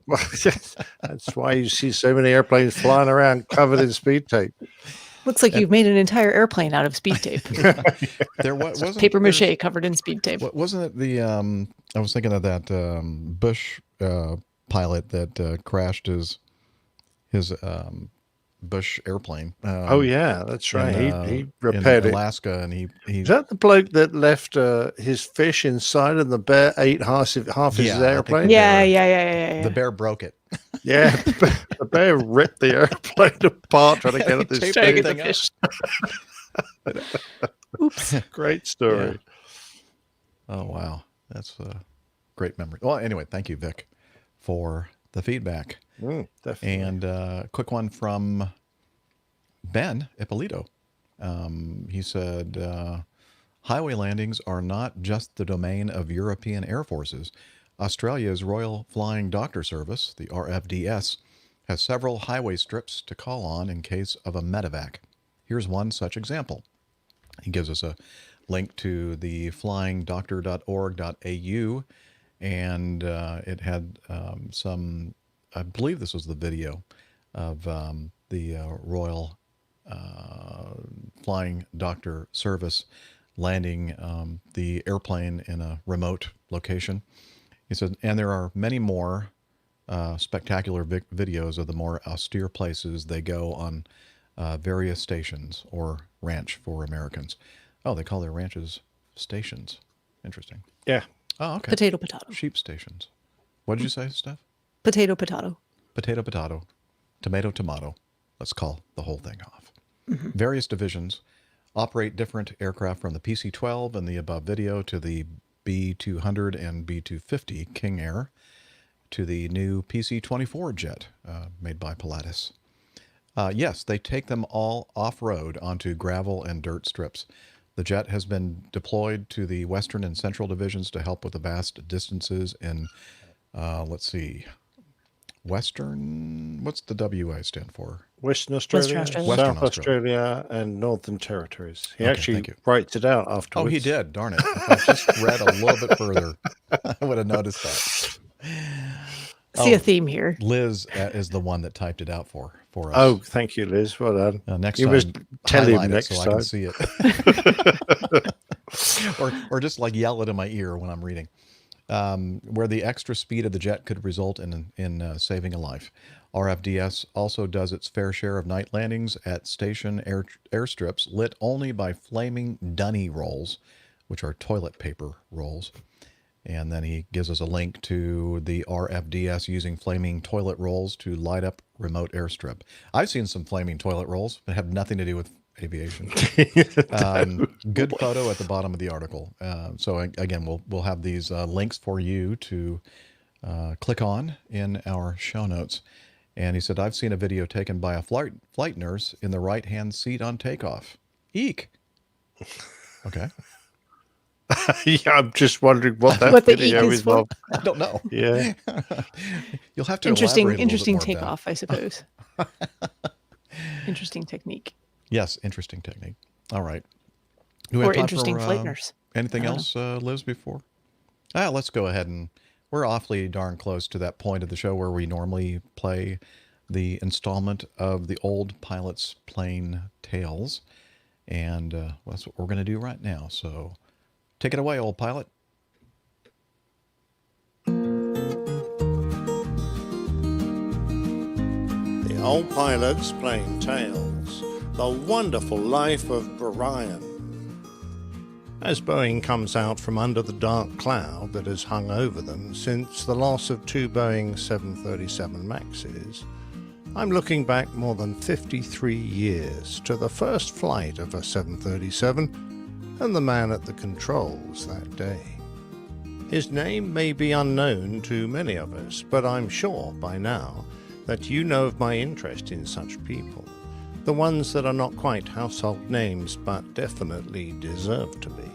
That's why you see so many airplanes flying around covered in speed tape. Looks like you've made an entire airplane out of speed tape. There wasn't Paper mache there's- covered in speed tape. Wasn't it the I was thinking of that Bush pilot that crashed his Bush airplane. Oh yeah, that's right. He repaired in it. Alaska, and he Is that the bloke that left his fish inside and the bear ate half his I think airplane? the Yeah, bear- yeah. The bear broke it. Yeah, the bear ripped the airplane apart trying to get at this Taped Trying to thing. get the fish. Oops. Great story. Oh wow, that's a great memory. Well, anyway, thank you, Vic, for the feedback. Definitely. And a quick one from Ben Ippolito. He said, highway landings are not just the domain of European air forces. Australia's Royal Flying Doctor Service, the RFDS, has several highway strips to call on in case of a medevac. Here's one such example. He gives us a link to the flyingdoctor.org.au, and it had some, I believe this was the video of the Royal Flying Doctor Service landing the airplane in a remote location. He said, and there are many more spectacular videos of the more austere places they go on various stations or ranch for Americans. Oh, they call their ranches stations. Interesting. Yeah. Oh, okay. Potato, potato. Sheep stations. What did you say, Steph? Potato, potato. Potato, potato. Tomato, tomato. Let's call the whole thing off. Various divisions operate different aircraft from the PC-12 in the above video to the B-200 and B-250 King Air to the new PC-24 jet made by Pilatus. Yes, they take them all off-road onto gravel and dirt strips. The jet has been deployed to the Western and Central divisions to help with the vast distances in, let's see, Western, what's the WA stand for? Western Australia, Australia. Western South Australia, and Northern Territories. He Okay, actually thank you. writes it out afterwards. Oh, he did. Darn it. If I just read a little bit further, I would have noticed that. See a theme here. Liz is the one that typed it out for us. Oh, thank you, Liz. Well done. Next You time, must tell him highlight it next so I time. can see it. or just like yell it in my ear when I'm reading. Where the extra speed of the jet could result in saving a life. RFDS also does its fair share of night landings at station airstrips lit only by flaming dunny rolls, which are toilet paper rolls. And then he gives us a link to the RFDS using flaming toilet rolls to light up remote airstrip. I've seen some flaming toilet rolls that have nothing to do with aviation. Good photo at the bottom of the article. So again, we'll have these links for you to click on in our show notes. And he said, I've seen a video taken by a flight nurse in the right-hand seat on takeoff. Eek. Okay. Yeah, I'm just wondering what that What the video eek is is for? of. I don't know. Yeah. You'll have to Interesting, elaborate a little bit interesting more, Ben. takeoff, I suppose. Interesting technique. Yes, interesting technique. All right. Do we have Or time interesting for flighteners. anything I don't else, Liz, before? Let's go ahead and we're awfully darn close to that point of the show where we normally play the installment of the old pilot's plane tales. And that's what we're going to do right now. So take it away, old pilot. The Old Pilot's Plane Tales, The Wonderful Life of Brian. As Boeing comes out from under the dark cloud that has hung over them since the loss of 2 Boeing 737 MAXes, I'm looking back more than 53 years to the first flight of a 737 and the man at the controls that day. His name may be unknown to many of us, but I'm sure by now that you know of my interest in such people, the ones that are not quite household names but definitely deserve to be.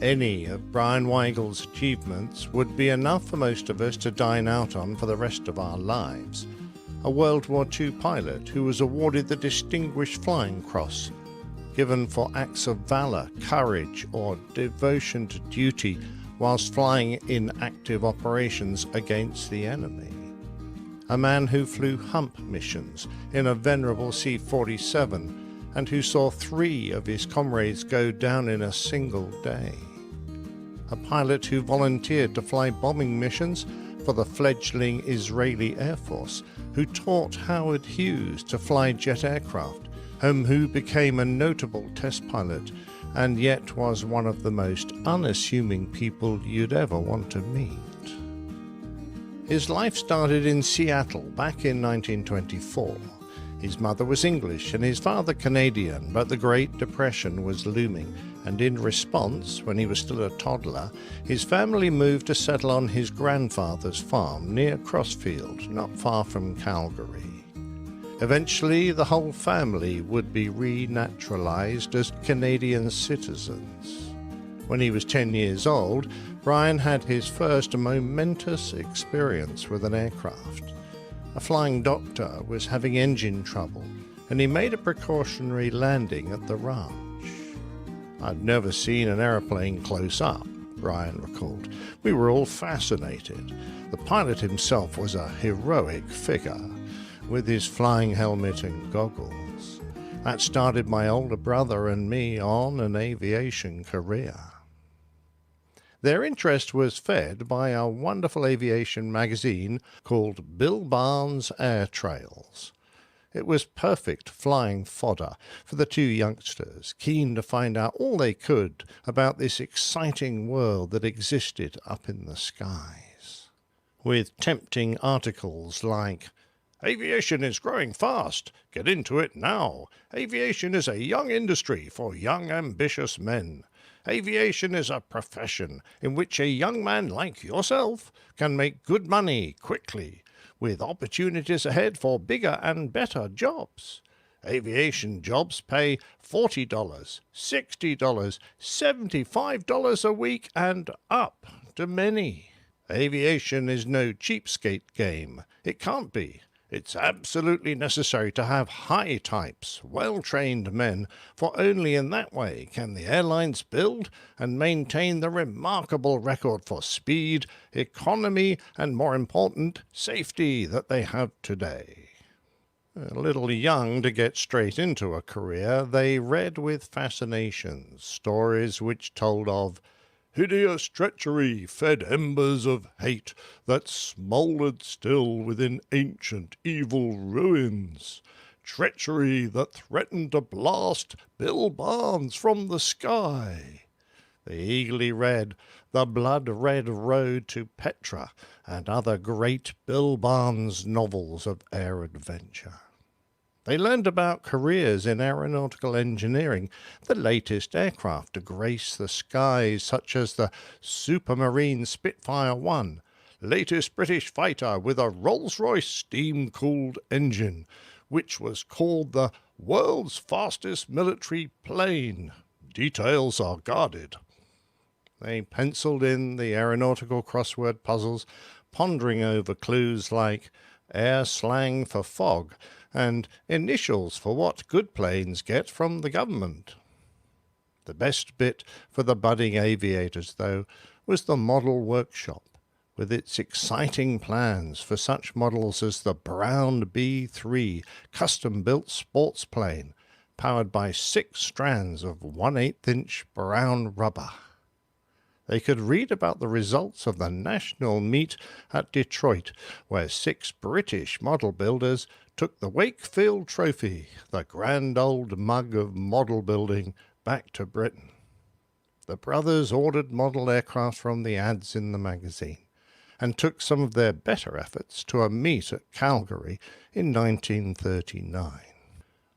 Any of Brian Weigel's achievements would be enough for most of us to dine out on for the rest of our lives. A World War II pilot who was awarded the Distinguished Flying Cross, given for acts of valor, courage, or devotion to duty whilst flying in active operations against the enemy. A man who flew hump missions in a venerable C-47 and who saw 3 of his comrades go down in a single day. A pilot who volunteered to fly bombing missions for the fledgling Israeli Air Force, who taught Howard Hughes to fly jet aircraft, and who became a notable test pilot, and yet was one of the most unassuming people you'd ever want to meet. His life started in Seattle back in 1924. His mother was English and his father Canadian, but the Great Depression was looming, and in response, when he was still a toddler, his family moved to settle on his grandfather's farm near Crossfield, not far from Calgary. Eventually, the whole family would be renaturalized as Canadian citizens. When he was 10 years old, Brian had his first momentous experience with an aircraft. A flying doctor was having engine trouble, and he made a precautionary landing at the ranch. I'd never seen an airplane close up, Brian recalled. We were all fascinated. The pilot himself was a heroic figure, with his flying helmet and goggles. That started my older brother and me on an aviation career. Their interest was fed by a wonderful aviation magazine called Bill Barnes Air Trails. It was perfect flying fodder for the 2 youngsters, keen to find out all they could about this exciting world that existed up in the skies. With tempting articles like, "Aviation is growing fast. Get into it now. Aviation is a young industry for young ambitious men. Aviation is a profession in which a young man like yourself can make good money quickly, with opportunities ahead for bigger and better jobs. Aviation jobs pay $40, $60, $75 a week and up to many. Aviation is no cheapskate game. It can't be. It's absolutely necessary to have high types, well-trained men, for only in that way can the airlines build and maintain the remarkable record for speed, economy, and more important, safety that they have today." A little young to get straight into a career, they read with fascination stories which told of hideous treachery fed embers of hate that smouldered still within ancient evil ruins. Treachery that threatened to blast Bill Barnes from the sky. They eagerly read The Blood-Red Road to Petra and other great Bill Barnes novels of air adventure. They learned about careers in aeronautical engineering, the latest aircraft to grace the skies, such as the Supermarine Spitfire 1, latest British fighter with a Rolls-Royce steam-cooled engine, which was called the world's fastest military plane. Details are guarded. They penciled in the aeronautical crossword puzzles, pondering over clues like air slang for fog and initials for what good planes get from the government. The best bit for the budding aviators, though, was the model workshop, with its exciting plans for such models as the Brown B-3 custom-built sports plane, powered by 6 strands of 1/8-inch brown rubber. They could read about the results of the national meet at Detroit, where 6 British model builders took the Wakefield Trophy, the grand old mug of model building, back to Britain. The brothers ordered model aircraft from the ads in the magazine and took some of their better efforts to a meet at Calgary in 1939.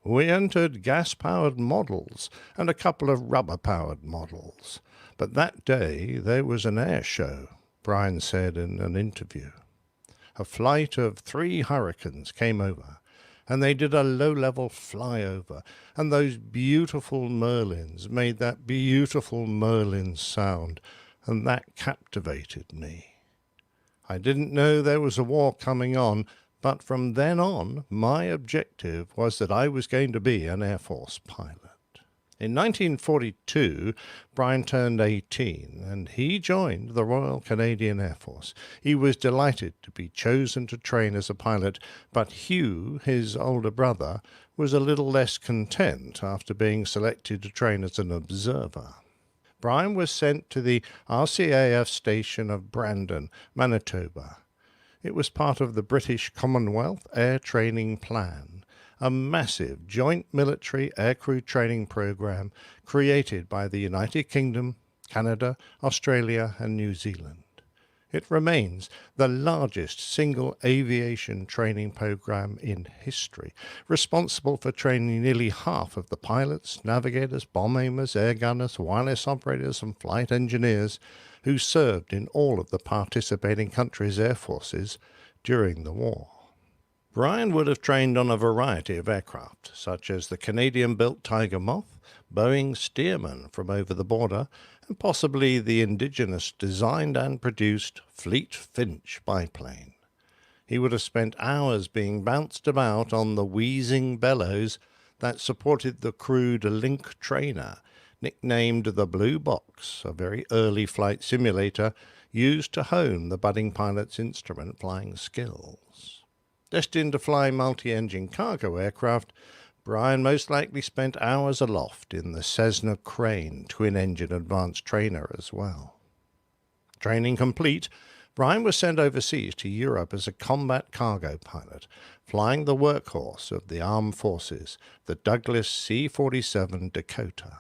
We entered gas-powered models and a couple of rubber-powered models, but that day there was an air show, Brian said in an interview. A flight of 3 Hurricanes came over, and they did a low-level flyover, and those beautiful Merlins made that beautiful Merlin sound, and that captivated me. I didn't know there was a war coming on, but from then on, my objective was that I was going to be an Air Force pilot. In 1942, Brian turned 18, and he joined the Royal Canadian Air Force. He was delighted to be chosen to train as a pilot, but Hugh, his older brother, was a little less content after being selected to train as an observer. Brian was sent to the RCAF station of Brandon, Manitoba. It was part of the British Commonwealth Air Training Plan, a massive joint military aircrew training program created by the United Kingdom, Canada, Australia, and New Zealand. It remains the largest single aviation training program in history, responsible for training nearly half of the pilots, navigators, bomb aimers, air gunners, wireless operators, and flight engineers who served in all of the participating countries' air forces during the war. Brian would have trained on a variety of aircraft, such as the Canadian-built Tiger Moth, Boeing Stearman from over the border, and possibly the indigenous designed and produced Fleet Finch biplane. He would have spent hours being bounced about on the wheezing bellows that supported the crewed Link trainer, nicknamed the Blue Box, a very early flight simulator used to hone the budding pilot's instrument flying skills. Destined to fly multi-engine cargo aircraft, Brian most likely spent hours aloft in the Cessna Crane twin-engine advanced trainer as well. Training complete, Brian was sent overseas to Europe as a combat cargo pilot, flying the workhorse of the armed forces, the Douglas C-47 Dakota.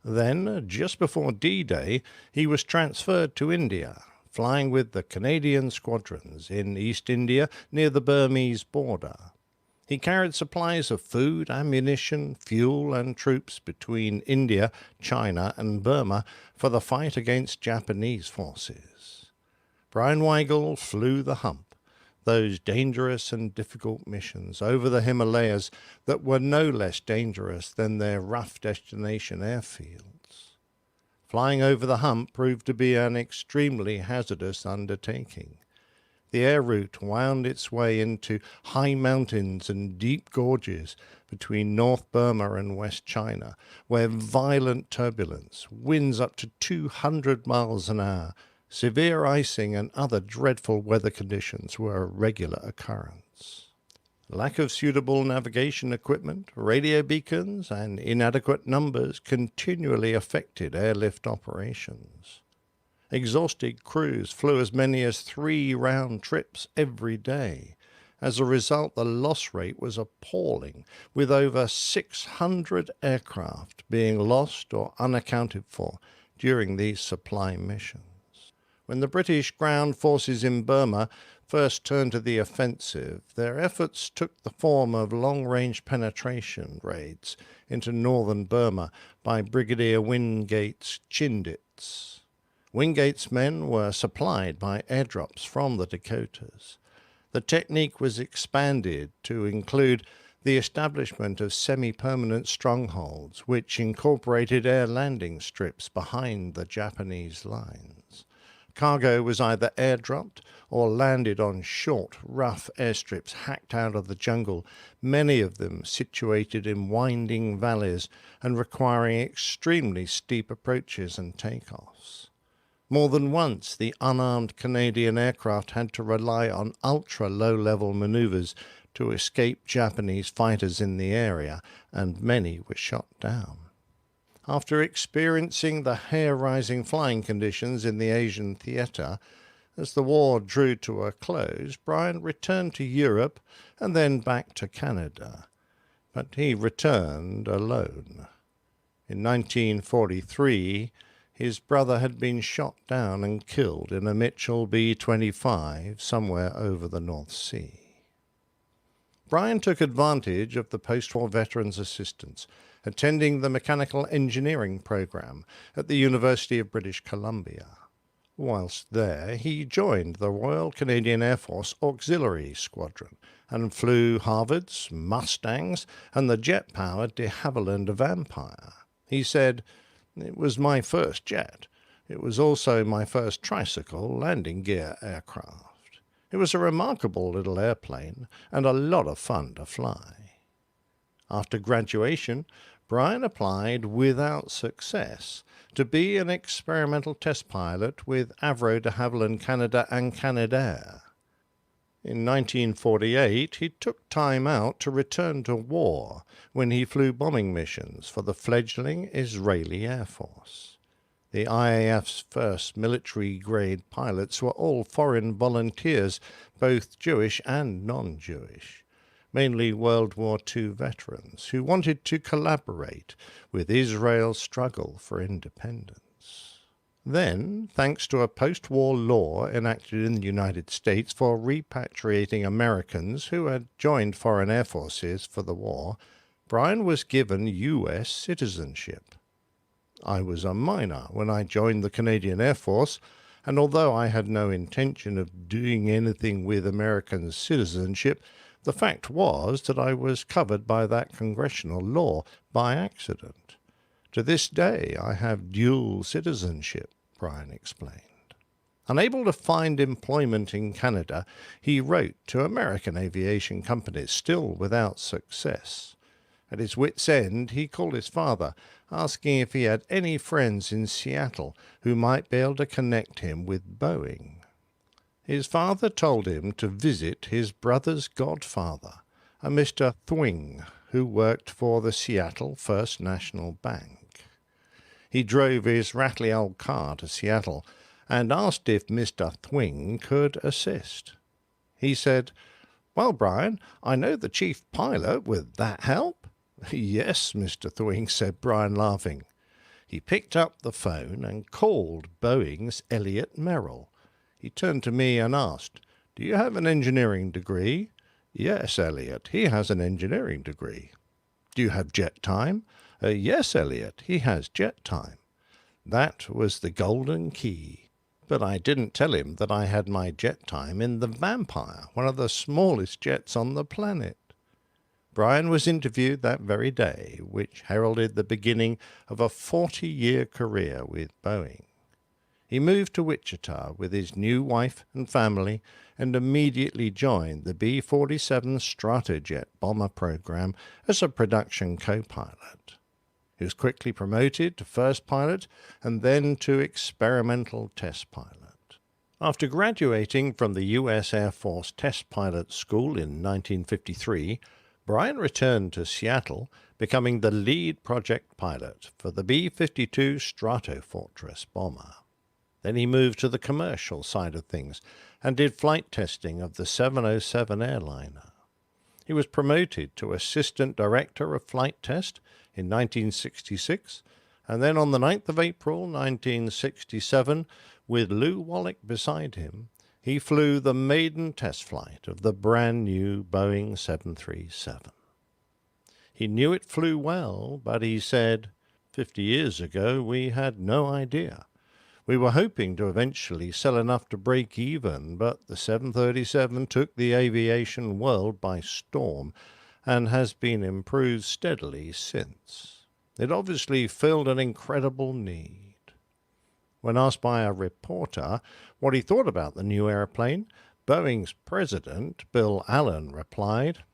Then, just before D-Day, he was transferred to India, flying with the Canadian squadrons in East India near the Burmese border. He carried supplies of food, ammunition, fuel, and troops between India, China, and Burma for the fight against Japanese forces. Brian Weigel flew the hump, those dangerous and difficult missions over the Himalayas that were no less dangerous than their rough destination airfields. Flying over the hump proved to be an extremely hazardous undertaking. The air route wound its way into high mountains and deep gorges between North Burma and West China, where violent turbulence, winds up to 200 miles an hour, severe icing and other dreadful weather conditions were a regular occurrence. Lack of suitable navigation equipment, radio beacons, and inadequate numbers continually affected airlift operations. Exhausted crews flew as many as 3 round trips every day. As a result, the loss rate was appalling, with over 600 aircraft being lost or unaccounted for during these supply missions. When the British ground forces in Burma first turned to the offensive, their efforts took the form of long-range penetration raids into northern Burma by Brigadier Wingate's Chindits. Wingate's men were supplied by airdrops from the Dakotas. The technique was expanded to include the establishment of semi-permanent strongholds which incorporated air landing strips behind the Japanese lines. Cargo was either airdropped or landed on short, rough airstrips hacked out of the jungle, many of them situated in winding valleys and requiring extremely steep approaches and takeoffs. More than once, the unarmed Canadian aircraft had to rely on ultra-low-level maneuvers to escape Japanese fighters in the area, and many were shot down. After experiencing the hair-raising flying conditions in the Asian theatre, as the war drew to a close, Brian returned to Europe and then back to Canada. But he returned alone. In 1943, his brother had been shot down and killed in a Mitchell B-25 somewhere over the North Sea. Brian took advantage of the post-war veterans' assistance, attending the mechanical engineering program at the University of British Columbia. Whilst there, he joined the Royal Canadian Air Force Auxiliary Squadron and flew Harvards, Mustangs, and the jet-powered de Havilland Vampire. He said, "It was my first jet. It was also my first tricycle landing gear aircraft. It was a remarkable little airplane and a lot of fun to fly." After graduation, Brian applied without success to be an experimental test pilot with Avro de Havilland Canada and Canadair. In 1948, he took time out to return to war when he flew bombing missions for the fledgling Israeli Air Force. The IAF's first military-grade pilots were all foreign volunteers, both Jewish and non-Jewish, mainly World War II veterans who wanted to collaborate with Israel's struggle for independence. Then, thanks to a post-war law enacted in the United States for repatriating Americans who had joined foreign air forces for the war, Brian was given U.S. citizenship. I was a minor when I joined the Canadian Air Force, and although I had no intention of doing anything with American citizenship, the fact was that I was covered by that congressional law by accident. To this day, I have dual citizenship, Brian explained. Unable to find employment in Canada, he wrote to American aviation companies, still without success. At his wit's end, he called his father, asking if he had any friends in Seattle who might be able to connect him with Boeing. His father told him to visit his brother's godfather, a Mr. Thwing, who worked for the Seattle First National Bank. He drove his rattly old car to Seattle and asked if Mr. Thwing could assist. He said, "Well, Brian, I know the chief pilot. Would that help?" "Yes, Mr. Thwing," said Brian, laughing. He picked up the phone and called Boeing's Elliot Merrill. He turned to me and asked, "Do you have an engineering degree?" "Yes, Elliot, he has an engineering degree." "Do you have jet time?" "Yes, Elliot, he has jet time." That was the golden key. But I didn't tell him that I had my jet time in the Vampire, one of the smallest jets on the planet. Brian was interviewed that very day, which heralded the beginning of a 40-year career with Boeing. He moved to Wichita with his new wife and family and immediately joined the B-47 Stratojet bomber program as a production co-pilot. He was quickly promoted to first pilot and then to experimental test pilot. After graduating from the U.S. Air Force Test Pilot School in 1953, Brian returned to Seattle, becoming the lead project pilot for the B-52 Stratofortress bomber. Then he moved to the commercial side of things and did flight testing of the 707 airliner. He was promoted to Assistant Director of Flight Test in 1966, and then on the 9th of April 1967, with Lou Wallach beside him, he flew the maiden test flight of the brand new Boeing 737. He knew it flew well, but he said, 50 years ago we had no idea. We were hoping to eventually sell enough to break even, but the 737 took the aviation world by storm, and has been improved steadily since. It obviously filled an incredible need. When asked by a reporter what he thought about the new airplane, Boeing's president, Bill Allen, replied,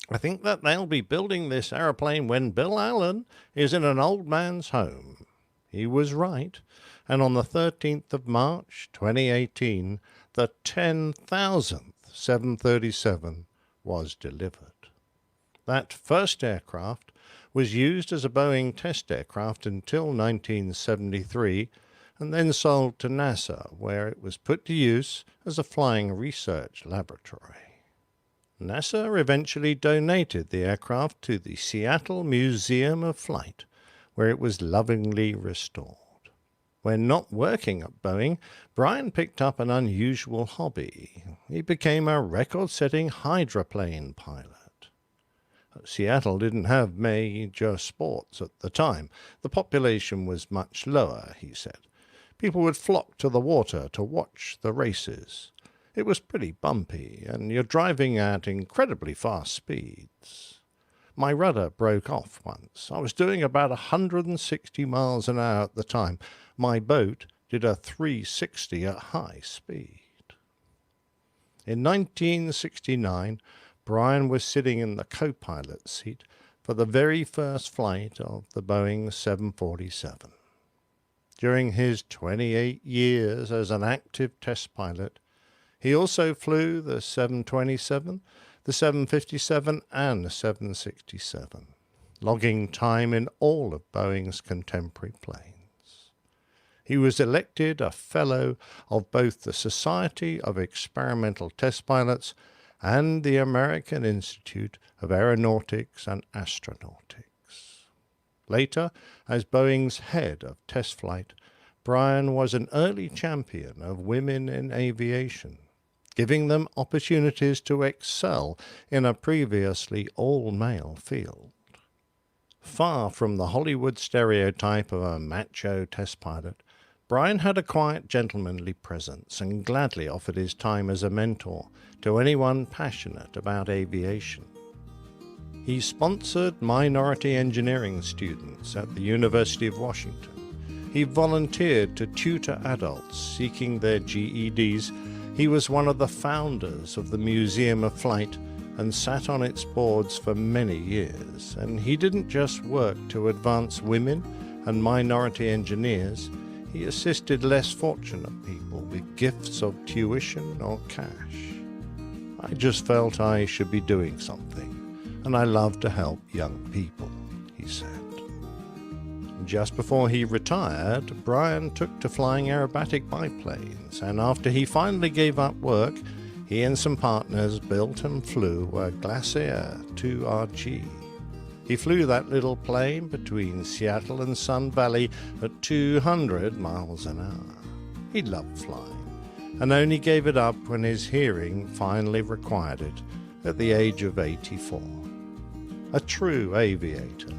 "I think that they'll be building this airplane when Bill Allen is in an old man's home." He was right, and on the 13th of March, 2018, the 10,000th 737 was delivered. That first aircraft was used as a Boeing test aircraft until 1973, and then sold to NASA, where it was put to use as a flying research laboratory. NASA eventually donated the aircraft to the Seattle Museum of Flight, where it was lovingly restored. When not working at Boeing, Brian picked up an unusual hobby. He became a record-setting hydroplane pilot. Seattle didn't have major sports at the time. The population was much lower, he said. People would flock to the water to watch the races. It was pretty bumpy, and you're driving at incredibly fast speeds. My rudder broke off once. I was doing about 160 miles an hour at the time. My boat did a 360 at high speed. In 1969, Brian was sitting in the co-pilot seat for the very first flight of the Boeing 747. During his 28 years as an active test pilot, he also flew the 727, the 757, and the 767, logging time in all of Boeing's contemporary planes. He was elected a Fellow of both the Society of Experimental Test Pilots and the American Institute of Aeronautics and Astronautics. Later, as Boeing's head of test flight, Brian was an early champion of women in aviation, giving them opportunities to excel in a previously all-male field. Far from the Hollywood stereotype of a macho test pilot, Brian had a quiet, gentlemanly presence and gladly offered his time as a mentor to anyone passionate about aviation. He sponsored minority engineering students at the University of Washington. He volunteered to tutor adults seeking their GEDs. He was one of the founders of the Museum of Flight and sat on its boards for many years. And he didn't just work to advance women and minority engineers. He assisted less fortunate people with gifts of tuition or cash. I just felt I should be doing something, and I love to help young people, he said. Just before he retired, Brian took to flying aerobatic biplanes, and after he finally gave up work, he and some partners built and flew a Glacier 2RG. He flew that little plane between Seattle and Sun Valley at 200 miles an hour. He loved flying, and only gave it up when his hearing finally required it at the age of 84. A true aviator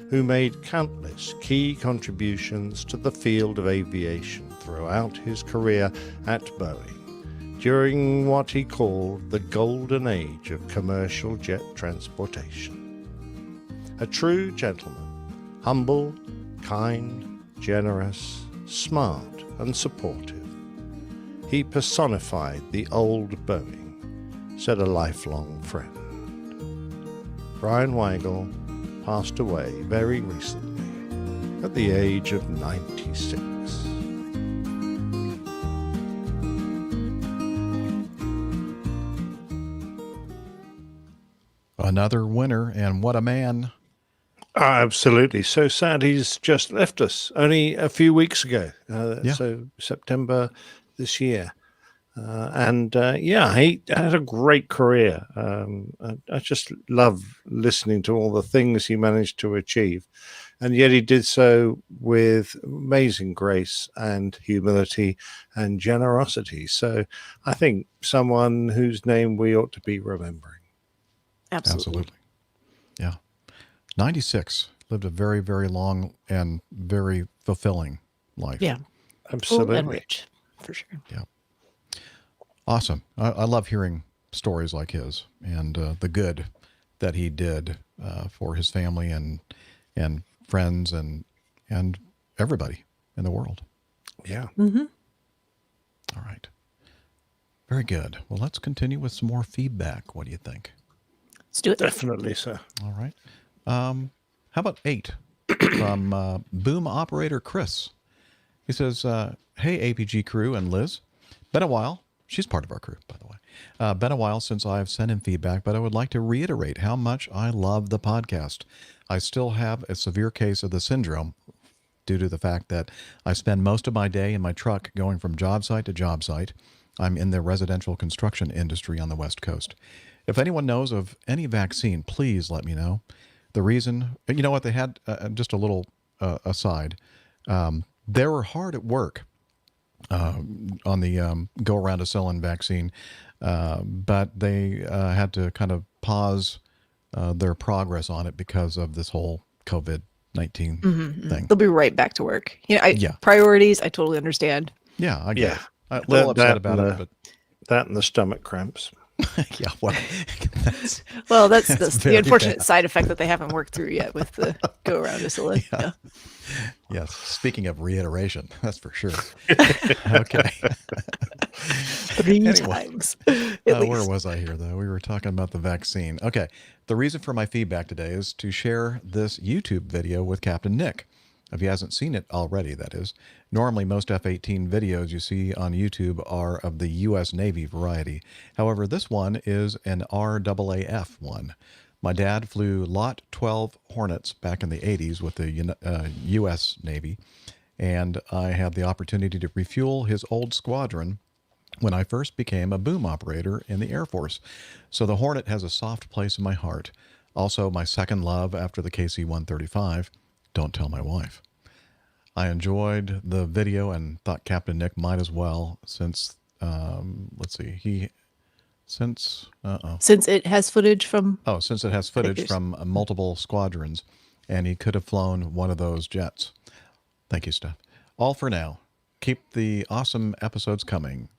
who made countless key contributions to the field of aviation throughout his career at Boeing, during what he called the golden age of commercial jet transportation. A true gentleman, humble, kind, generous, smart, and supportive. He personified the old Boeing, said a lifelong friend. Brian Weigel passed away very recently at the age of 96. Another winner, and what a man. Absolutely. So sad he's just left us only a few weeks ago. So September this year. He had a great career. I just love listening to all the things he managed to achieve. And yet he did so with amazing grace and humility and generosity. So I think someone whose name we ought to be remembering. Absolutely. Yeah. 96. Lived a very, very long and very fulfilling life. Yeah. Absolutely. And rich, for sure. Yeah. Awesome. I love hearing stories like his and the good that he did for his family and friends and everybody in the world. Yeah. Mm-hmm. All right. Very good. Well, let's continue with some more feedback. What do you think? Let's do it. Definitely, sir. All right. How about 8 from Boom Operator Chris? He says, hey, APG crew and Liz. Been a while. She's part of our crew, by the way. Been a while since I've sent in feedback, but I would like to reiterate how much I love the podcast. I still have a severe case of the syndrome due to the fact that I spend most of my day in my truck going from job site to job site. I'm in the residential construction industry on the West Coast. If anyone knows of any vaccine, please let me know. The reason, you know what, they had just a little aside. They were hard at work on the go around Acillin vaccine, but they had to kind of pause their progress on it because of this whole COVID-19 thing. They'll be right back to work. Yeah. Priorities, I totally understand. Yeah, I get it. A That- little upset that about and it, the- but That and the stomach cramps. yeah, well, that's, Well, that's That's the very unfortunate bad. side effect that they haven't worked through yet with the go around Acilla. Yeah. Yes. Speaking of reiteration, that's for sure. Okay. 3 Anyway. times. At Where least. was I here, though? We were talking about the vaccine. Okay. The reason for my feedback today is to share this YouTube video with Captain Nick. If he hasn't seen it already, that is. Normally, most F-18 videos you see on YouTube are of the U.S. Navy variety. However, this one is an RAAF one. My dad flew Lot 12 Hornets back in the 80s with the U.S. Navy, and I had the opportunity to refuel his old squadron when I first became a boom operator in the Air Force. So the Hornet has a soft place in my heart. Also, my second love after the KC-135. Don't tell my wife. I enjoyed the video and thought Captain Nick might as well since, let's see, since it has footage from... since it has footage Figures. from multiple squadrons, and he could have flown one of those jets. Thank you, Steph. All for now. Keep the awesome episodes coming.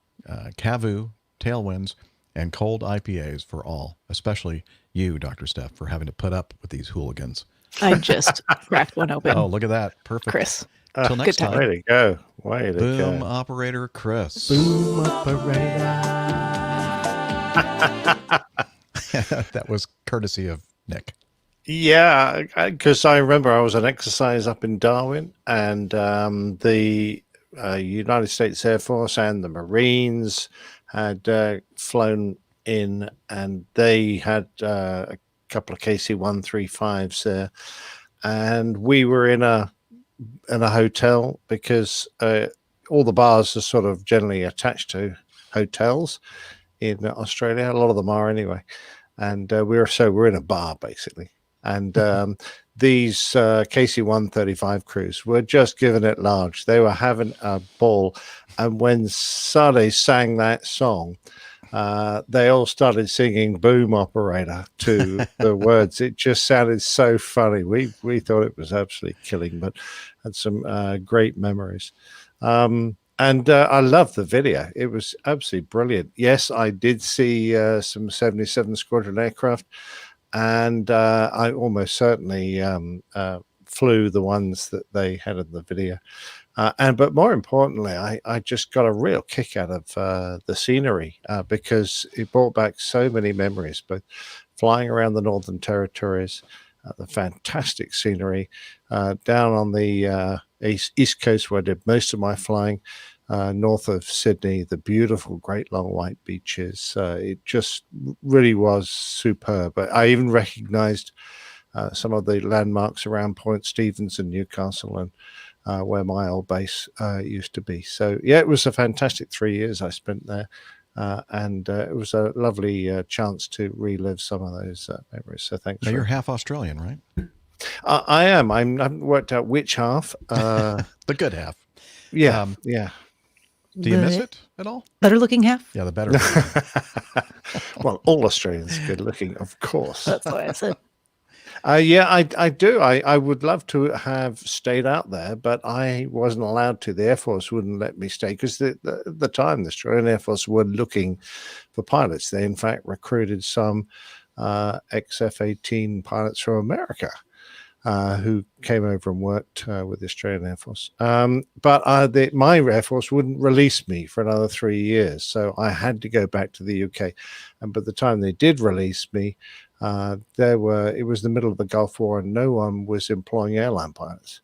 Cavu, Tailwinds, and cold IPAs for all, especially you, Dr. Steph, for having to put up with these hooligans. I just cracked one open. Oh, look at that. Perfect. Chris. Till next good time. time. Way to go. Way to Boom go. Operator Chris. Boom operator. That was courtesy of Nick. Yeah, because I remember I was on exercise up in Darwin, and the United States Air Force and the Marines had flown in, and they had a couple of KC-135s there, and we were in a hotel because all the bars are sort of generally attached to hotels in Australia. A lot of them are anyway, and we're in a bar basically. And these KC-135 crews were just giving it large. They were having a ball. And when Sade sang that song, they all started singing Boom Operator to the words. It just sounded so funny. We thought it was absolutely killing, but had some great memories. And I love the video. It was absolutely brilliant. Yes, I did see some 77 Squadron aircraft. And I almost certainly flew the ones that they had in the video. But more importantly, I just got a real kick out of the scenery because it brought back so many memories, both flying around the Northern Territories, the fantastic scenery, down on the East Coast where I did most of my flying, north of Sydney, the beautiful Great Long White Beaches. It just really was superb. But I even recognized some of the landmarks around Point Stevens and Newcastle and where my old base used to be. So, yeah, it was a fantastic 3 years I spent there. And it was a lovely chance to relive some of those memories. So thanks. Now, you're half Australian, right? I am. I haven't worked out which half. The good half. Yeah. Yeah. Do you miss it at all? Better looking half? Yeah, the better. Well, all Australians are good looking, of course. That's why I said. Yeah, I do. I would love to have stayed out there, but I wasn't allowed to. The Air Force wouldn't let me stay because at the time, the Australian Air Force were looking for pilots. They, in fact, recruited some ex-F-18 pilots from America who came over and worked with the Australian Air Force. But my Air Force wouldn't release me for another 3 years, so I had to go back to the UK. And by the time they did release me, it was the middle of the Gulf War, and no one was employing airline pilots.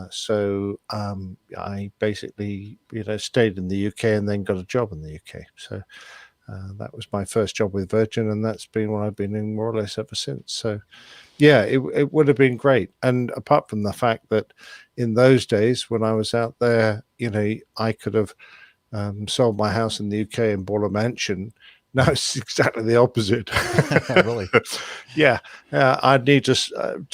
So I basically, stayed in the UK and then got a job in the UK. So that was my first job with Virgin, and that's been what I've been in more or less ever since. So, yeah, it would have been great. And apart from the fact that in those days when I was out there, I could have sold my house in the UK and bought a mansion. Now it's exactly the opposite. Really? Yeah, I'd need I'd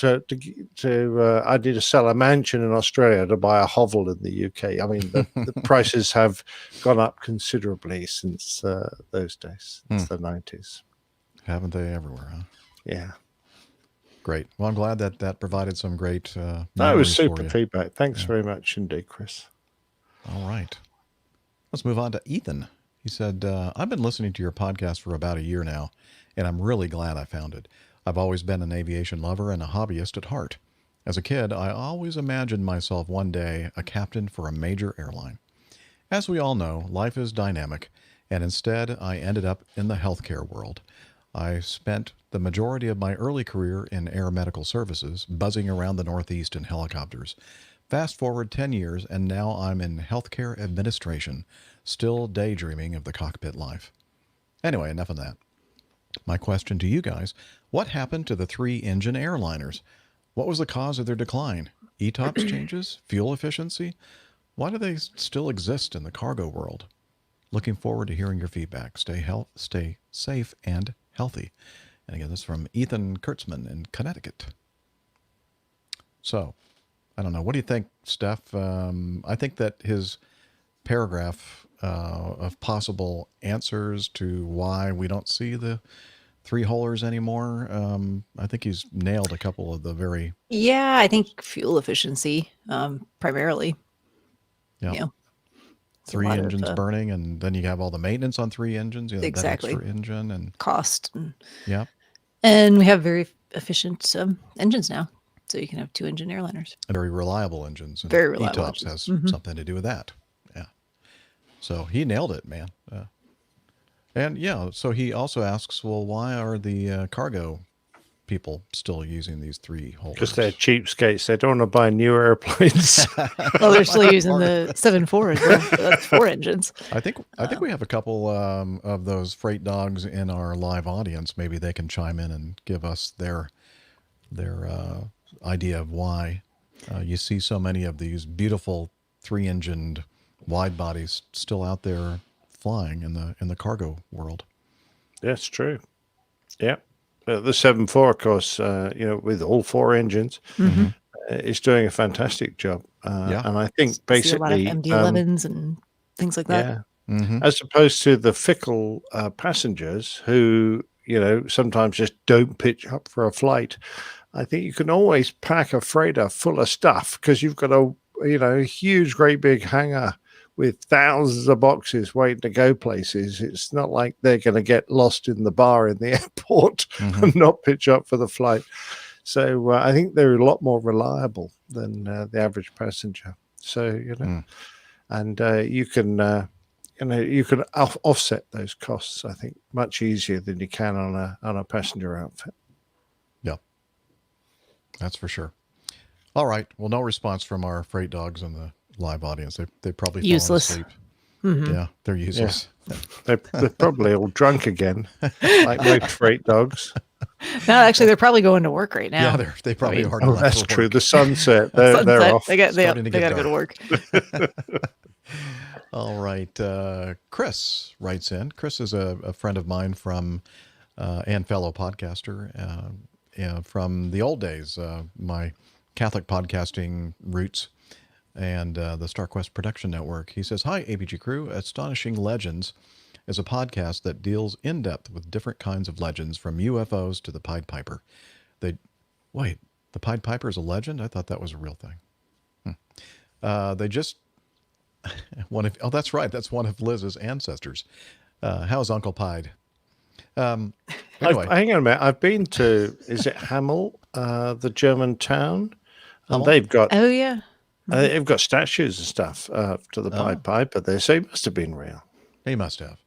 need to sell a mansion in Australia to buy a hovel in the UK. I mean, the prices have gone up considerably since those days, since the 90s. Haven't they everywhere, huh? Yeah. Great. Well, I'm glad that provided some great That was memories for super you. feedback. Thanks very much indeed, Chris. All right. Let's move on to Ethan. He said, I've been listening to your podcast for about a year now, and I'm really glad I found it. I've always been an aviation lover and a hobbyist at heart. As a kid, I always imagined myself one day a captain for a major airline. As we all know, life is dynamic, and instead I ended up in the healthcare world. I spent the majority of my early career in air medical services, buzzing around the Northeast in helicopters. Fast forward 10 years, and now I'm in healthcare administration, still daydreaming of the cockpit life. Anyway, enough of that. My question to you guys, what happened to the 3-engine airliners? What was the cause of their decline? ETOPS changes? Fuel efficiency? Why do they still exist in the cargo world? Looking forward to hearing your feedback. Stay safe and healthy. And again, this is from Ethan Kurtzman in Connecticut. So, I don't know. What do you think, Steph? I think that his paragraph of possible answers to why we don't see the 3-holers anymore, I think he's nailed a couple of the very... Yeah, I think fuel efficiency, primarily. Yeah. You know, 3 engines burning, and then you have all the maintenance on 3 engines. You know, exactly. That extra engine and cost. Yeah. And we have very efficient engines now. So you can have 2-engine airliners. Very reliable engines. And Very reliable ETOPS engines. has something to do with that. Yeah. So he nailed it, man. And yeah, so he also asks, well, why are the cargo people still using these 3 holders? Because they're cheapskates. They don't want to buy new airplanes. Well, they're still using the 7.4 as well. That's 4 engines. I think we have a couple of those freight dogs in our live audience. Maybe they can chime in and give us their idea of why you see so many of these beautiful 3-engined wide bodies still out there flying in the cargo world. That's true. Yeah. The 7.4, of course, with all 4 engines, is doing a fantastic job. And I think basically... See a lot of MD-11s and things like that. Yeah. As opposed to the fickle passengers who, sometimes just don't pitch up for a flight. I think you can always pack a freighter full of stuff because you've got a huge, great big hangar with thousands of boxes waiting to go places. It's not like they're going to get lost in the bar in the airport and not pitch up for the flight. So I think they're a lot more reliable than the average passenger. So, and you can offset those costs, I think, much easier than you can on a passenger outfit. Yeah, that's for sure. All right. Well, no response from our freight dogs in the live audience. They probably fallen useless. asleep. Mm-hmm. Yeah, they're useless. Yeah. They're probably all drunk again, like most freight dogs. No, actually, they're probably going to work right now. Yeah, they probably are. Oh, that's true. The sunset. They're off. They got to go to work. All right. Chris writes in. Chris is a friend of mine from and fellow podcaster from the old days, my Catholic podcasting roots and the StarQuest Production Network. He says, "Hi, APG crew. Astonishing Legends is a podcast that deals in depth with different kinds of legends, from UFOs to the Pied Piper." The Pied Piper is a legend? I thought that was a real thing. They just that's right. That's one of Liz's ancestors. How's Uncle Pied? Anyway, Hang on a minute. I've been to, is it Hamel, the German town? And Hamel? they've got Oh yeah. they've got statues and stuff to the Pied Piper there, so it must have been real. he must have.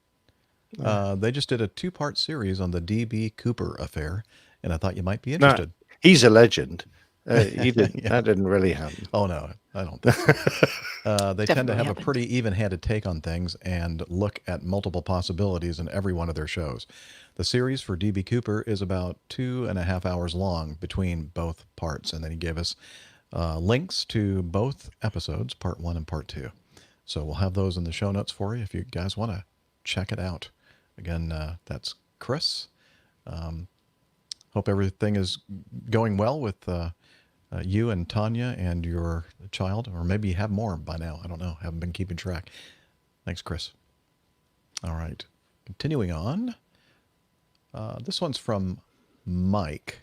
They just did a 2-part series on the D.B. Cooper affair, and I thought you might be interested. No, he's a legend. He didn't. That didn't really happen. Oh no, I don't think so. They tend to have happened. a pretty even-handed take on things and look at multiple possibilities in every one of their shows. The series for D.B. Cooper is about 2.5 hours long between both parts, and then he gave us links to both episodes, part 1 and part 2. So we'll have those in the show notes for you if you guys want to check it out. Again, that's Chris. Hope everything is going well with you and Tanya and your child, or maybe you have more by now. I don't know. Haven't been keeping track. Thanks, Chris. All right. Continuing on. This one's from Mike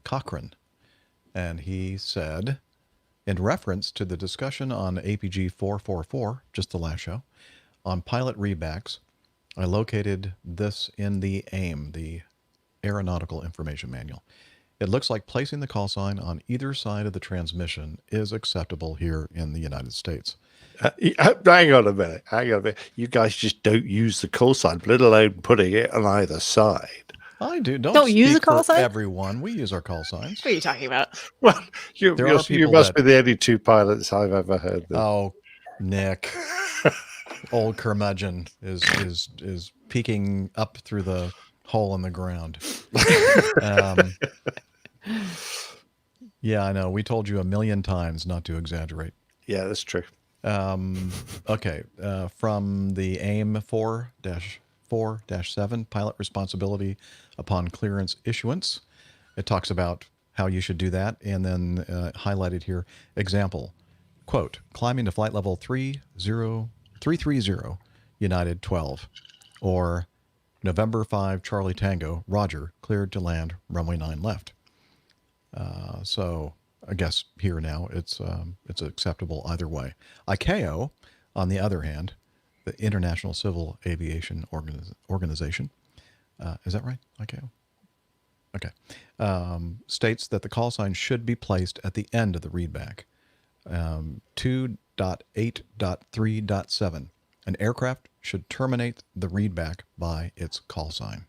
Cochran. And he said, in reference to the discussion on APG 444, just the last show, on pilot readbacks, I located this in the AIM, the Aeronautical Information Manual. It looks like placing the call sign on either side of the transmission is acceptable here in the United States. Hang on a minute. You guys just don't use the call sign, let alone putting it on either side. I do. Don't use a speak call for sign? Everyone. We use our call signs. What are you talking about? Well, you There are must people be the only two pilots I've ever heard. Oh, Nick. Old curmudgeon is peeking up through the hole in the ground. Yeah, I know. We told you a million times not to exaggerate. Yeah, that's true. Okay. From the AIM 4-4-7, pilot responsibility upon clearance issuance. It talks about how you should do that. And then highlighted here, example, quote, climbing to flight level 330 United 12, or November 5 Charlie Tango, Roger, cleared to land, runway 9 left. So I guess here now it's acceptable either way. ICAO, on the other hand, the International Civil Aviation Organization, is that right? ICAO? Okay. States that the call sign should be placed at the end of the readback. 2.8.3.7. An aircraft should terminate the readback by its call sign.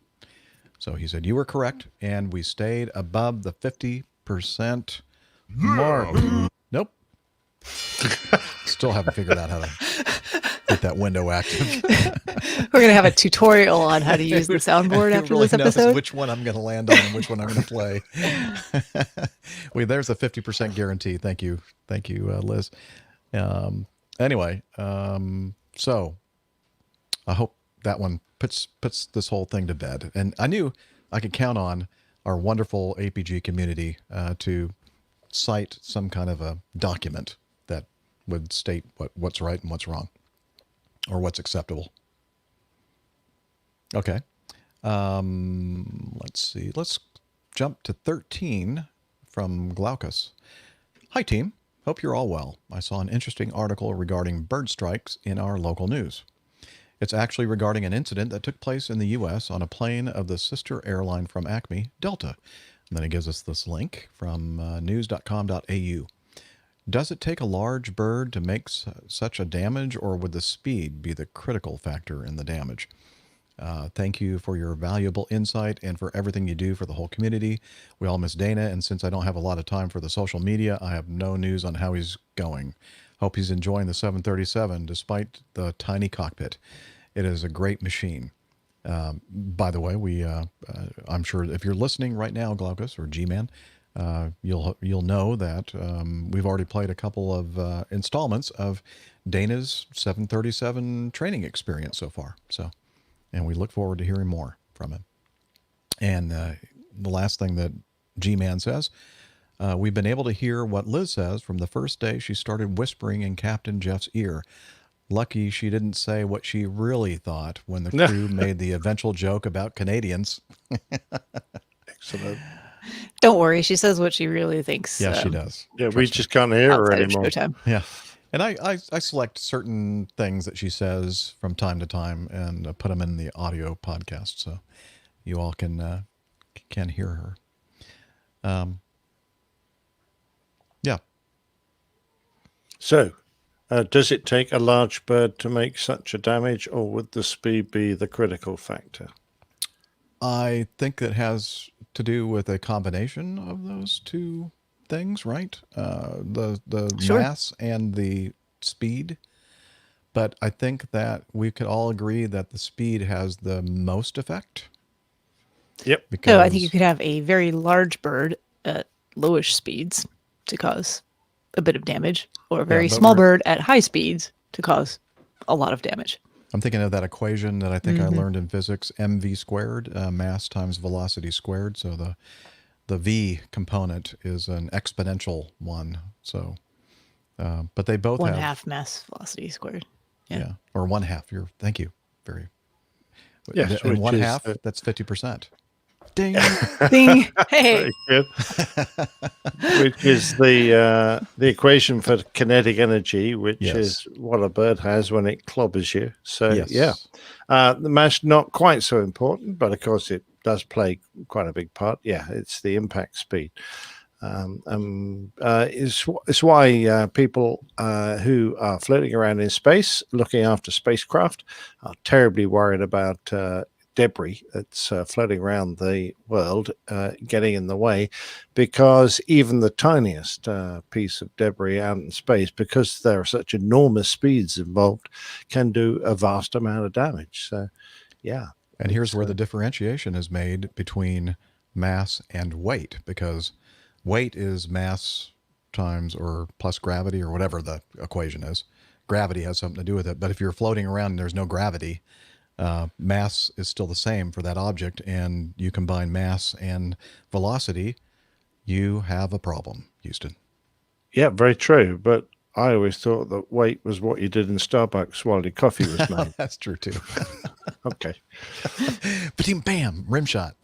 So he said, you were correct, and we stayed above the 50% mark. Nope. Still haven't figured out how to get that window active. We're going to have a tutorial on how to use the soundboard after really this episode. knows which one I'm going to land on and which one I'm going to play. There's a 50% guarantee. Thank you. Thank you, Liz. Anyway, so I hope that one puts this whole thing to bed. And I knew I could count on our wonderful APG community to cite some kind of a document that would state what's right and what's wrong, or what's acceptable. Okay. Let's see. Let's jump to 13 from Glaucus. Hi, team. Hope you're all well. I saw an interesting article regarding bird strikes in our local news. It's actually regarding an incident that took place in the U.S. on a plane of the sister airline from Acme, Delta. And then it gives us this link from news.com.au. Does it take a large bird to make such a damage, or would the speed be the critical factor in the damage? Thank you for your valuable insight and for everything you do for the whole community. We all miss Dana, and since I don't have a lot of time for the social media, I have no news on how he's going. Hope he's enjoying the 737 despite the tiny cockpit. It is a great machine. By the way, I'm sure if you're listening right now, Glaucus or G-Man, you'll know that we've already played a couple of installments of Dana's 737 training experience so far. And we look forward to hearing more from him. And the last thing that G-Man says, we've been able to hear what Liz says from the first day she started whispering in Captain Jeff's ear. Lucky she didn't say what she really thought when the crew made the eventual joke about Canadians. Excellent. Don't worry. She says what she really thinks. Yeah, she does. Yeah, we just can't hear her outside of anymore. showtime. Yeah. And I select certain things that she says from time to time and put them in the audio podcast. So you all can Can't hear her. Yeah. So, does it take a large bird to make such a damage, or would the speed be the critical factor? I think it has to do with a combination of those two things, right? The Sure. mass and the speed. But I think that we could all agree that the speed has the most effect. Yep. Because So I think you could have a very large bird at lowish speeds to cause a bit of damage, or a very but small we're- bird at high speeds to cause a lot of damage. I'm thinking of that equation that I think I learned in physics, mv squared, mass times velocity squared. So the v component is an exponential one. So, but they both One have half mass velocity squared. yeah, or one half. Thank you, very. Yes, and which one is half. That's 50%. Ding. Ding. Hey. Very good. Which is the equation for kinetic energy, which Yes. is what a bird has when it clobbers you. So Yes. yeah, the mass not quite so important, but of course it does play quite a big part. Yeah, it's the impact speed. It's why people who are floating around in space looking after spacecraft are terribly worried about debris that's floating around the world getting in the way, because even the tiniest piece of debris out in space, because there are such enormous speeds involved, can do a vast amount of damage. So yeah. And here's where the differentiation is made between mass and weight, because weight is mass times or plus gravity or whatever the equation is. Gravity has something to do with it. But if you're floating around and there's no gravity, mass is still the same for that object, and you combine mass and velocity, you have a problem, Houston. Yeah, very true. But I always thought that weight was what you did in Starbucks while your coffee was made. That's true too. Okay. Bam, rim shot.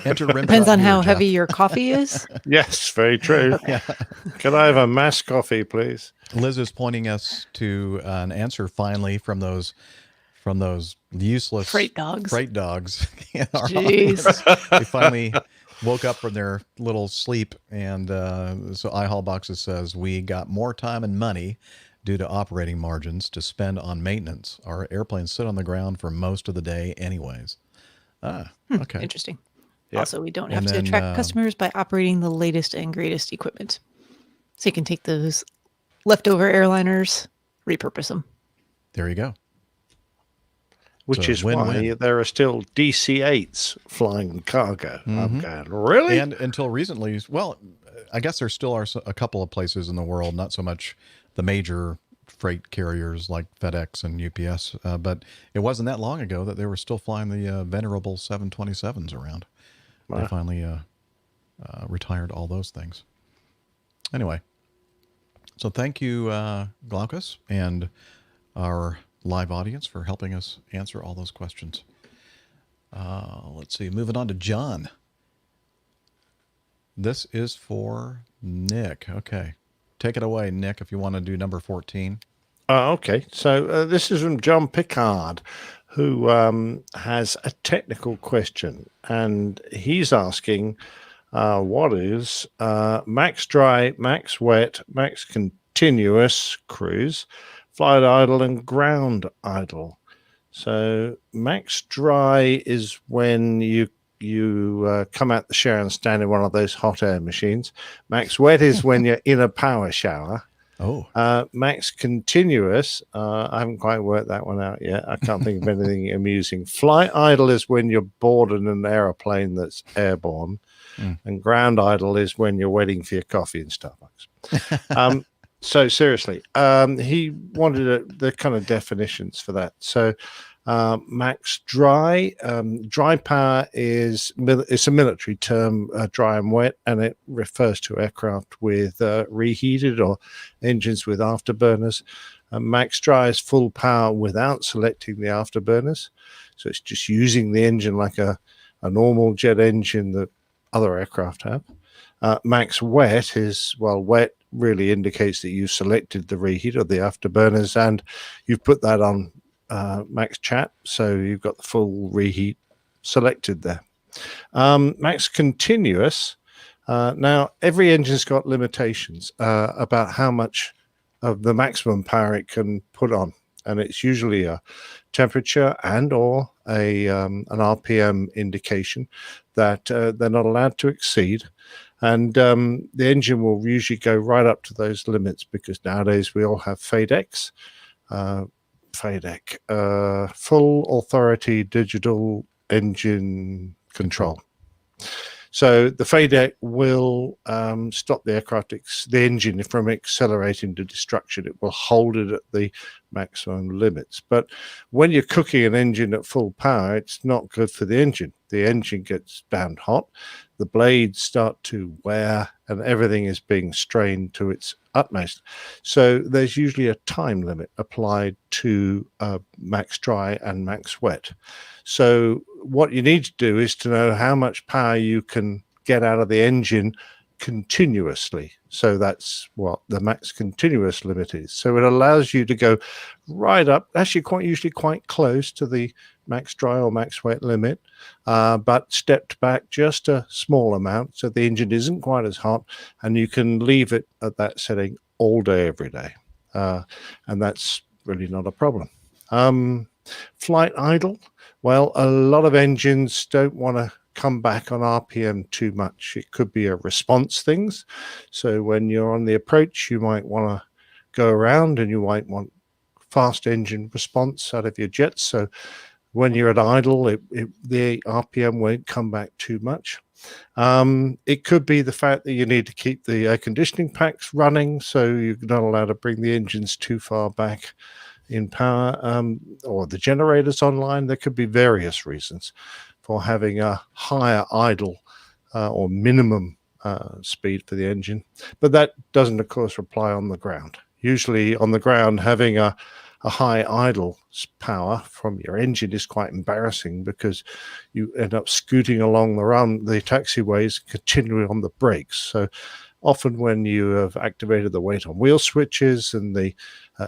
Enter rim Depends shot on here, how Jeff. heavy your coffee is. Yes, very true. Can I have a mass coffee, please? Liz is pointing us to an answer finally from those useless Freight dogs. in our Jeez. audience. They finally woke up from their little sleep, and so iHaul Boxes says we got more time and money due to operating margins to spend on maintenance. Our airplanes sit on the ground for most of the day anyways. Okay. Interesting. Yep. Also, we don't And have to then, attract customers by operating the latest and greatest equipment. So you can take those leftover airliners, repurpose them. There you go. Which So is why win-win. there are still DC-8s flying cargo. I'm going, really? And until recently, well, I guess there still are a couple of places in the world, not so much the major freight carriers like FedEx and UPS, but it wasn't that long ago that they were still flying the venerable 727s around. Wow. They finally retired all those things. Anyway, so thank you, Glaucus, and our live audience for helping us answer all those questions. Let's see, moving on to John. This is for Nick. Okay. Take it away, Nick, if you want to do number 14. Okay. So this is from John Pickard, who has a technical question. And he's asking, what is max dry, max wet, max continuous cruise, flight idle, and ground idle? So max dry is when you come out the shower and stand in one of those hot air machines. Max wet is when you're in a power shower. Oh. Max continuous, I haven't quite worked that one out yet. I can't think of anything amusing. Flight idle is when you're bored in an aeroplane that's airborne. And ground idle is when you're waiting for your coffee in Starbucks. So seriously, he wanted the kind of definitions for that. So max dry, dry power it's a military term, dry and wet, and it refers to aircraft with reheated or engines with afterburners. Max dry is full power without selecting the afterburners. So it's just using the engine like a normal jet engine that other aircraft have. Max wet is, well, wet really indicates that you've selected the reheat or the afterburners and you've put that on max chat, so you've got the full reheat selected there. Max continuous. Now, every engine's got limitations about how much of the maximum power it can put on, and it's usually a temperature and or an RPM indication that they're not allowed to exceed. And the engine will usually go right up to those limits because nowadays we all have FADEC, full authority digital engine control. So the FADEC will stop the the engine from accelerating to destruction. It will hold it at the maximum limits. But when you're cooking an engine at full power, it's not good for the engine. The engine gets damned hot, the blades start to wear, and everything is being strained to its utmost. So there's usually a time limit applied to max dry and max wet. So what you need to do is to know how much power you can get out of the engine continuously. So that's what the max continuous limit is. So it allows you to go right up, actually usually quite close to the max dry or max wet limit, but stepped back just a small amount so the engine isn't quite as hot, and you can leave it at that setting all day, every day. And that's really not a problem. Flight idle. Well, a lot of engines don't want to come back on RPM too much. It could be a response things. So when you're on the approach, you might want to go around and you might want fast engine response out of your jets. So when you're at idle, the RPM won't come back too much. It could be the fact that you need to keep the air conditioning packs running, so you're not allowed to bring the engines too far back in power, or the generators online. There could be various reasons for having a higher idle or minimum speed for the engine, but that doesn't, of course, apply on the ground. Usually on the ground, having a high idle power from your engine is quite embarrassing because you end up scooting along the taxiways, continuing on the brakes. So often when you have activated the weight on wheel switches and the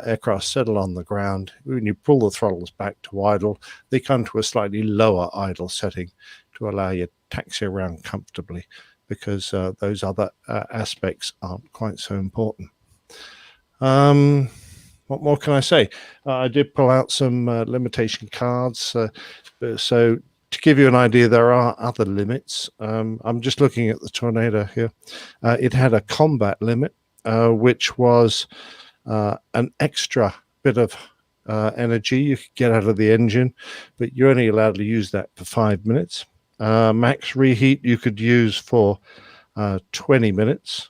aircraft settle on the ground, when you pull the throttles back to idle, they come to a slightly lower idle setting to allow you to taxi around comfortably, because those other aspects aren't quite so important. What more can I say? I did pull out some limitation cards. So to give you an idea, there are other limits. I'm just looking at the Tornado here. It had a combat limit, which was an extra bit of energy you could get out of the engine, but you're only allowed to use that for 5 minutes. Max reheat you could use for 20 minutes.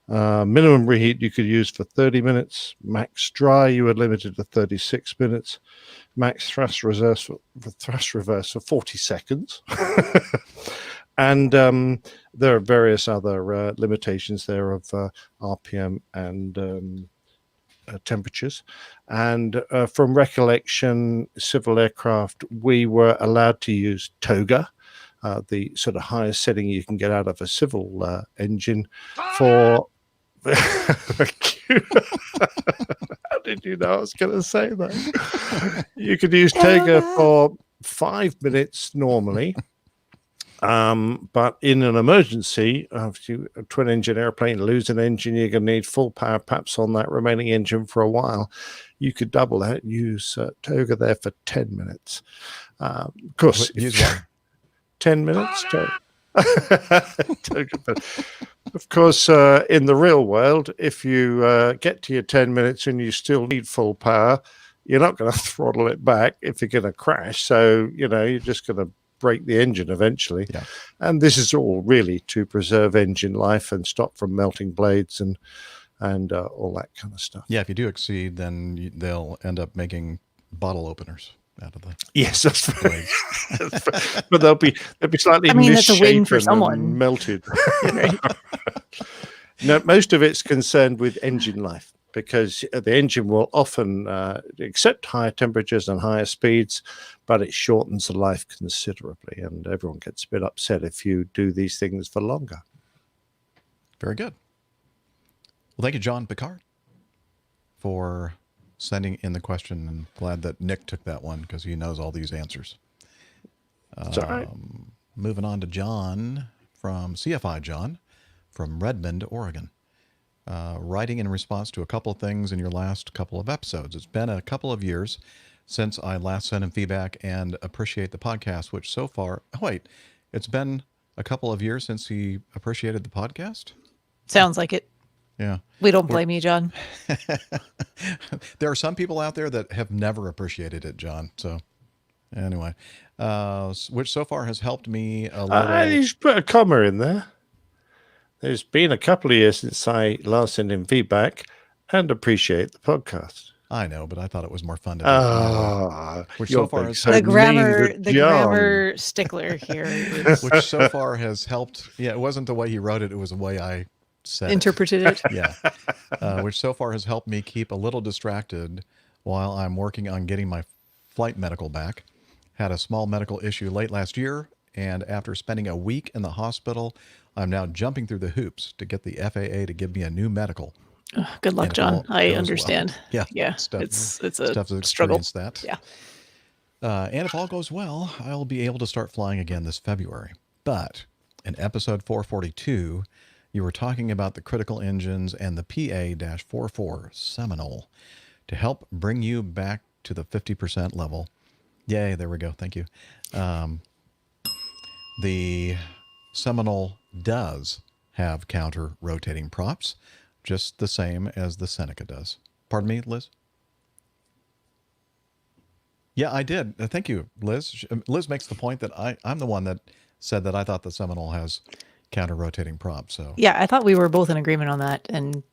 Minimum reheat you could use for 30 minutes. Max dry you were limited to 36 minutes. Max thrust reverse for 40 seconds. And there are various other limitations there of RPM and temperatures. And from recollection, civil aircraft, we were allowed to use toga, the sort of highest setting you can get out of a civil engine for... Thank you. How did you know I was going to say that? You could use toga for 5 minutes normally. But in an emergency, if you a twin engine airplane lose an engine, you're going to need full power perhaps on that remaining engine for a while. You could double that, use toga there for 10 minutes. Of course, use one. 10 minutes. Of course, in the real world, if you get to your 10 minutes and you still need full power, you're not going to throttle it back if you're going to crash. So, you're just going to break the engine eventually. Yeah. And this is all really to preserve engine life and stop from melting blades and all that kind of stuff. Yeah, if you do exceed, then they'll end up making bottle openers out of the... Yes, that's right. But they'll be slightly that's a win for misshapen someone. and melted. No, most of it's concerned with engine life, because the engine will often accept higher temperatures and higher speeds, but it shortens the life considerably, and everyone gets a bit upset if you do these things for longer. Very good. Well, thank you, John Picard, for sending in the question, and glad that Nick took that one because he knows all these answers. It's all right. moving on to John from CFI John from Redmond, Oregon. Writing in response to a couple of things in your last couple of episodes. It's been a couple of years since I last sent him feedback and appreciate the podcast, which so far, it's been a couple of years since he appreciated the podcast? Sounds like it. Yeah. We don't blame you, John. There are some people out there that have never appreciated it, John. So anyway, which so far has helped me a little. You should put a comma in there. There's been a couple of years since I last sent him feedback and appreciate the podcast. I know, but I thought it was more fun to do. Which so far has the grammar stickler here. Which so far has helped. Yeah, it wasn't the way he wrote it. It was the way I said interpreted it. Yeah. Which so far has helped me keep a little distracted while I'm working on getting my flight medical back. Had a small medical issue late last year, and after spending a week in the hospital, I'm now jumping through the hoops to get the FAA to give me a new medical. Good luck, John. I understand. Well. Yeah. Steph, It's a Steph's struggle. experienced that. Yeah. And if all goes well, I'll be able to start flying again this February. But in episode 442, you were talking about the critical engines and the PA-44 Seminole to help bring you back to the 50% level. Yay, there we go. Thank you. The Seminole does have counter-rotating props, just the same as the Seneca does. Pardon me, Liz? Yeah, I did. Thank you, Liz. Liz makes the point that I'm the one that said that I thought the Seminole has counter-rotating props. So Yeah, I thought we were both in agreement on that, and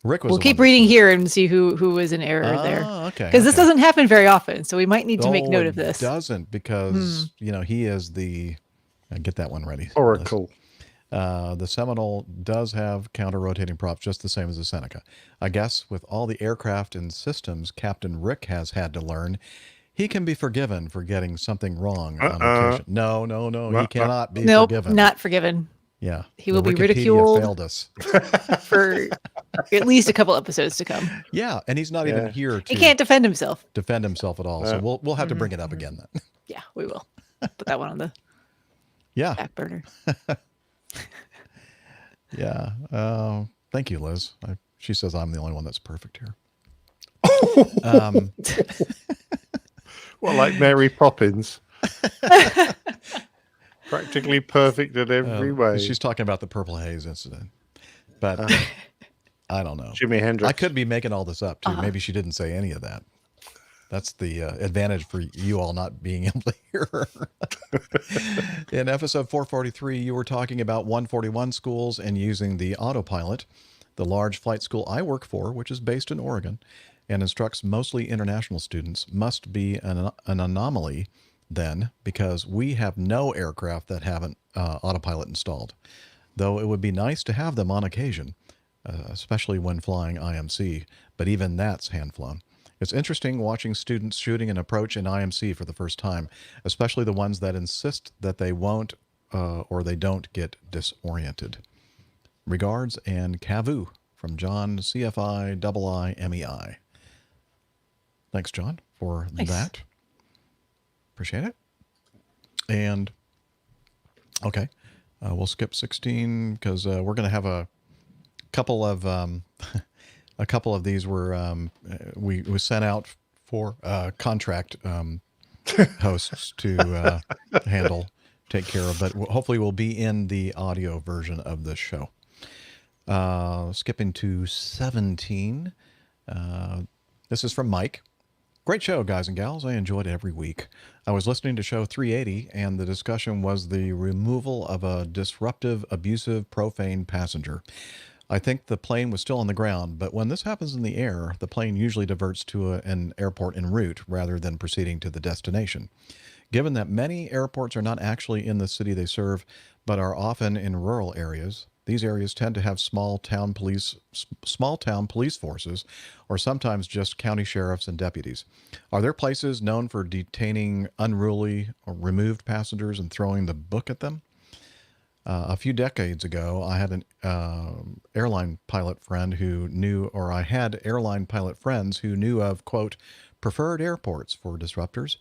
Rick was we'll the keep one reading here and see who was in error there. Okay. Because this doesn't happen very often, so we might need to make note of It this. doesn't because, he is the... get that one ready. Oracle. The Seminole does have counter-rotating props, just the same as the Seneca. I guess with all the aircraft and systems Captain Rick has had to learn, he can be forgiven for getting something wrong on occasion. No, he cannot be forgiven. Not forgiven. Yeah. He will be Wikipedia ridiculed failed us. for at least a couple episodes to come. Yeah, and he's not even here to He can't defend himself. at all. So we'll have to bring it up again then. Yeah, we will. Put that one on the back burner. Yeah. Thank you, Liz. She says I'm the only one that's perfect here. Well, like Mary Poppins. Practically perfect in every way. She's talking about the Purple Haze incident. But I don't know. Jimi Hendrix. I could be making all this up, too. Maybe she didn't say any of that. That's the advantage for you all not being able to hear her. In episode 443, you were talking about 141 schools and using the autopilot. The large flight school I work for, which is based in Oregon and instructs mostly international students, must be an anomaly then, because we have no aircraft that have an autopilot installed, though it would be nice to have them on occasion, especially when flying IMC, but even that's hand-flown. It's interesting watching students shooting an approach in IMC for the first time, especially the ones that insist that they won't or they don't get disoriented. Regards and Cavu from John, CFI, IIMEI. Thanks, John, for that. Appreciate it. And, okay, we'll skip 16 because we're going to have a couple of... a couple of these were we sent out for contract hosts to take care of, but hopefully we'll be in the audio version of this show. Skipping to 17. This is from Mike. Great show, guys and gals. I enjoyed it every week. I was listening to show 380, and the discussion was the removal of a disruptive, abusive, profane passenger. I think the plane was still on the ground, but when this happens in the air, the plane usually diverts to an airport en route rather than proceeding to the destination. Given that many airports are not actually in the city they serve, but are often in rural areas, these areas tend to have small town police forces, or sometimes just county sheriffs and deputies. Are there places known for detaining unruly or removed passengers and throwing the book at them? A few decades ago, I had an airline pilot friend who knew, or I had airline pilot friends who knew of, quote, preferred airports for disruptors,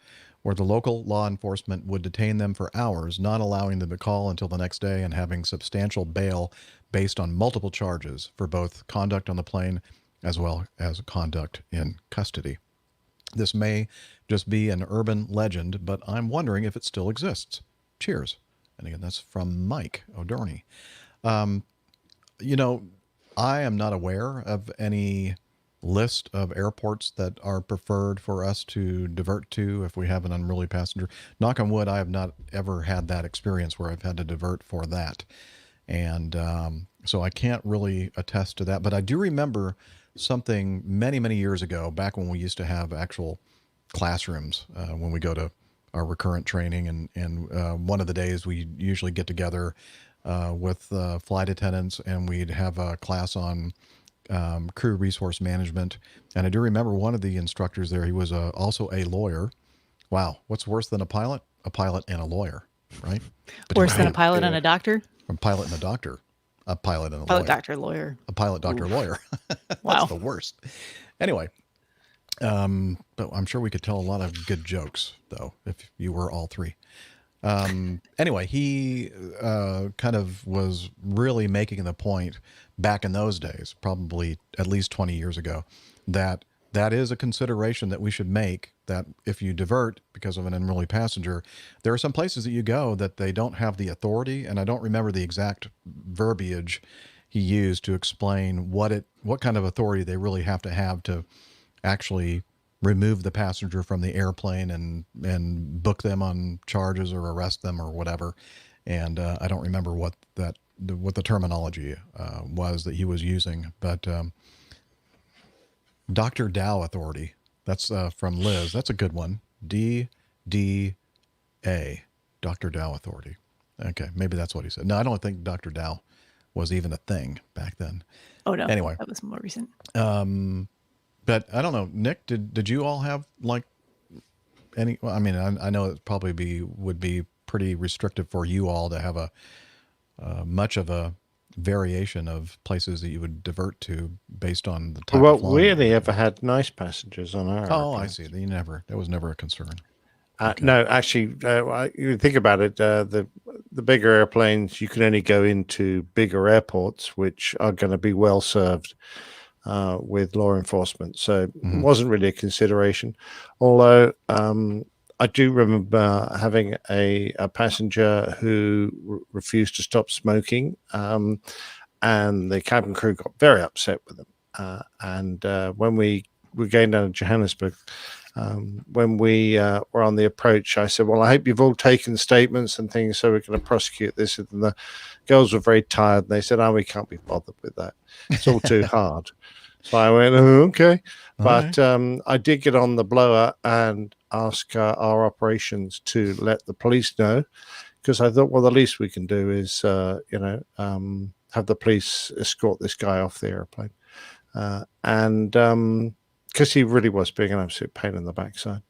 where the local law enforcement would detain them for hours, not allowing them to call until the next day and having substantial bail based on multiple charges for both conduct on the plane as well as conduct in custody. This may just be an urban legend, but I'm wondering if it still exists. Cheers. And again, that's from Mike O'Dorney. You know, I am not aware of any list of airports that are preferred for us to divert to if we have an unruly passenger. Knock on wood, I have not ever had that experience where I've had to divert for that. And so I can't really attest to that. But I do remember something many, many years ago, back when we used to have actual classrooms when we go to our recurrent training. And one of the days we usually get together with flight attendants, and we'd have a class on crew resource management. And I do remember one of the instructors there, he was also a lawyer. Wow. What's worse than a pilot? A pilot and a lawyer, right? But Worse than a pilot and a doctor? A pilot and a doctor. A pilot and a Pilot, lawyer. doctor, lawyer. A pilot, doctor, Oof. lawyer. That's Wow. the worst. Anyway, but I'm sure we could tell a lot of good jokes, though, if you were all three. Anyway, he kind of was really making the point back in those days, probably at least 20 years ago, that that is a consideration that we should make, that if you divert because of an unruly passenger, there are some places that you go that they don't have the authority, and I don't remember the exact verbiage he used to explain what kind of authority they really have to actually remove the passenger from the airplane and book them on charges or arrest them or whatever. And I don't remember what the terminology was that he was using, but Dr. Dow authority. That's from Liz. That's a good one. DDA, Dr. Dow authority. Okay, maybe that's what he said. No, I don't think Dr. Dow was even a thing back then. Oh no. Anyway, That was more recent. but I don't know, Nick, did you all have like any, well, I mean, I know it probably would be pretty restrictive for you all to have a much of a variation of places that you would divert to based on the type Well, of flying. we only ever had nice passengers on our Oh, I airplanes. see. There was never a concern. No, actually, you think about it, the bigger airplanes, you can only go into bigger airports, which are going to be well served with law enforcement. So it wasn't really a consideration. Although I do remember having a passenger who refused to stop smoking, and the cabin crew got very upset with him. And when we were going down to Johannesburg, when we were on the approach, I said, well, I hope you've all taken statements and things so we're going to prosecute this. And the girls were very tired. And they said, oh, we can't be bothered with that. It's all too hard. So I went, oh, okay. But I did get on the blower and ask our operations to let the police know, because I thought, well, the least we can do is, have the police escort this guy off the airplane. Because he really was being an absolute pain in the backside.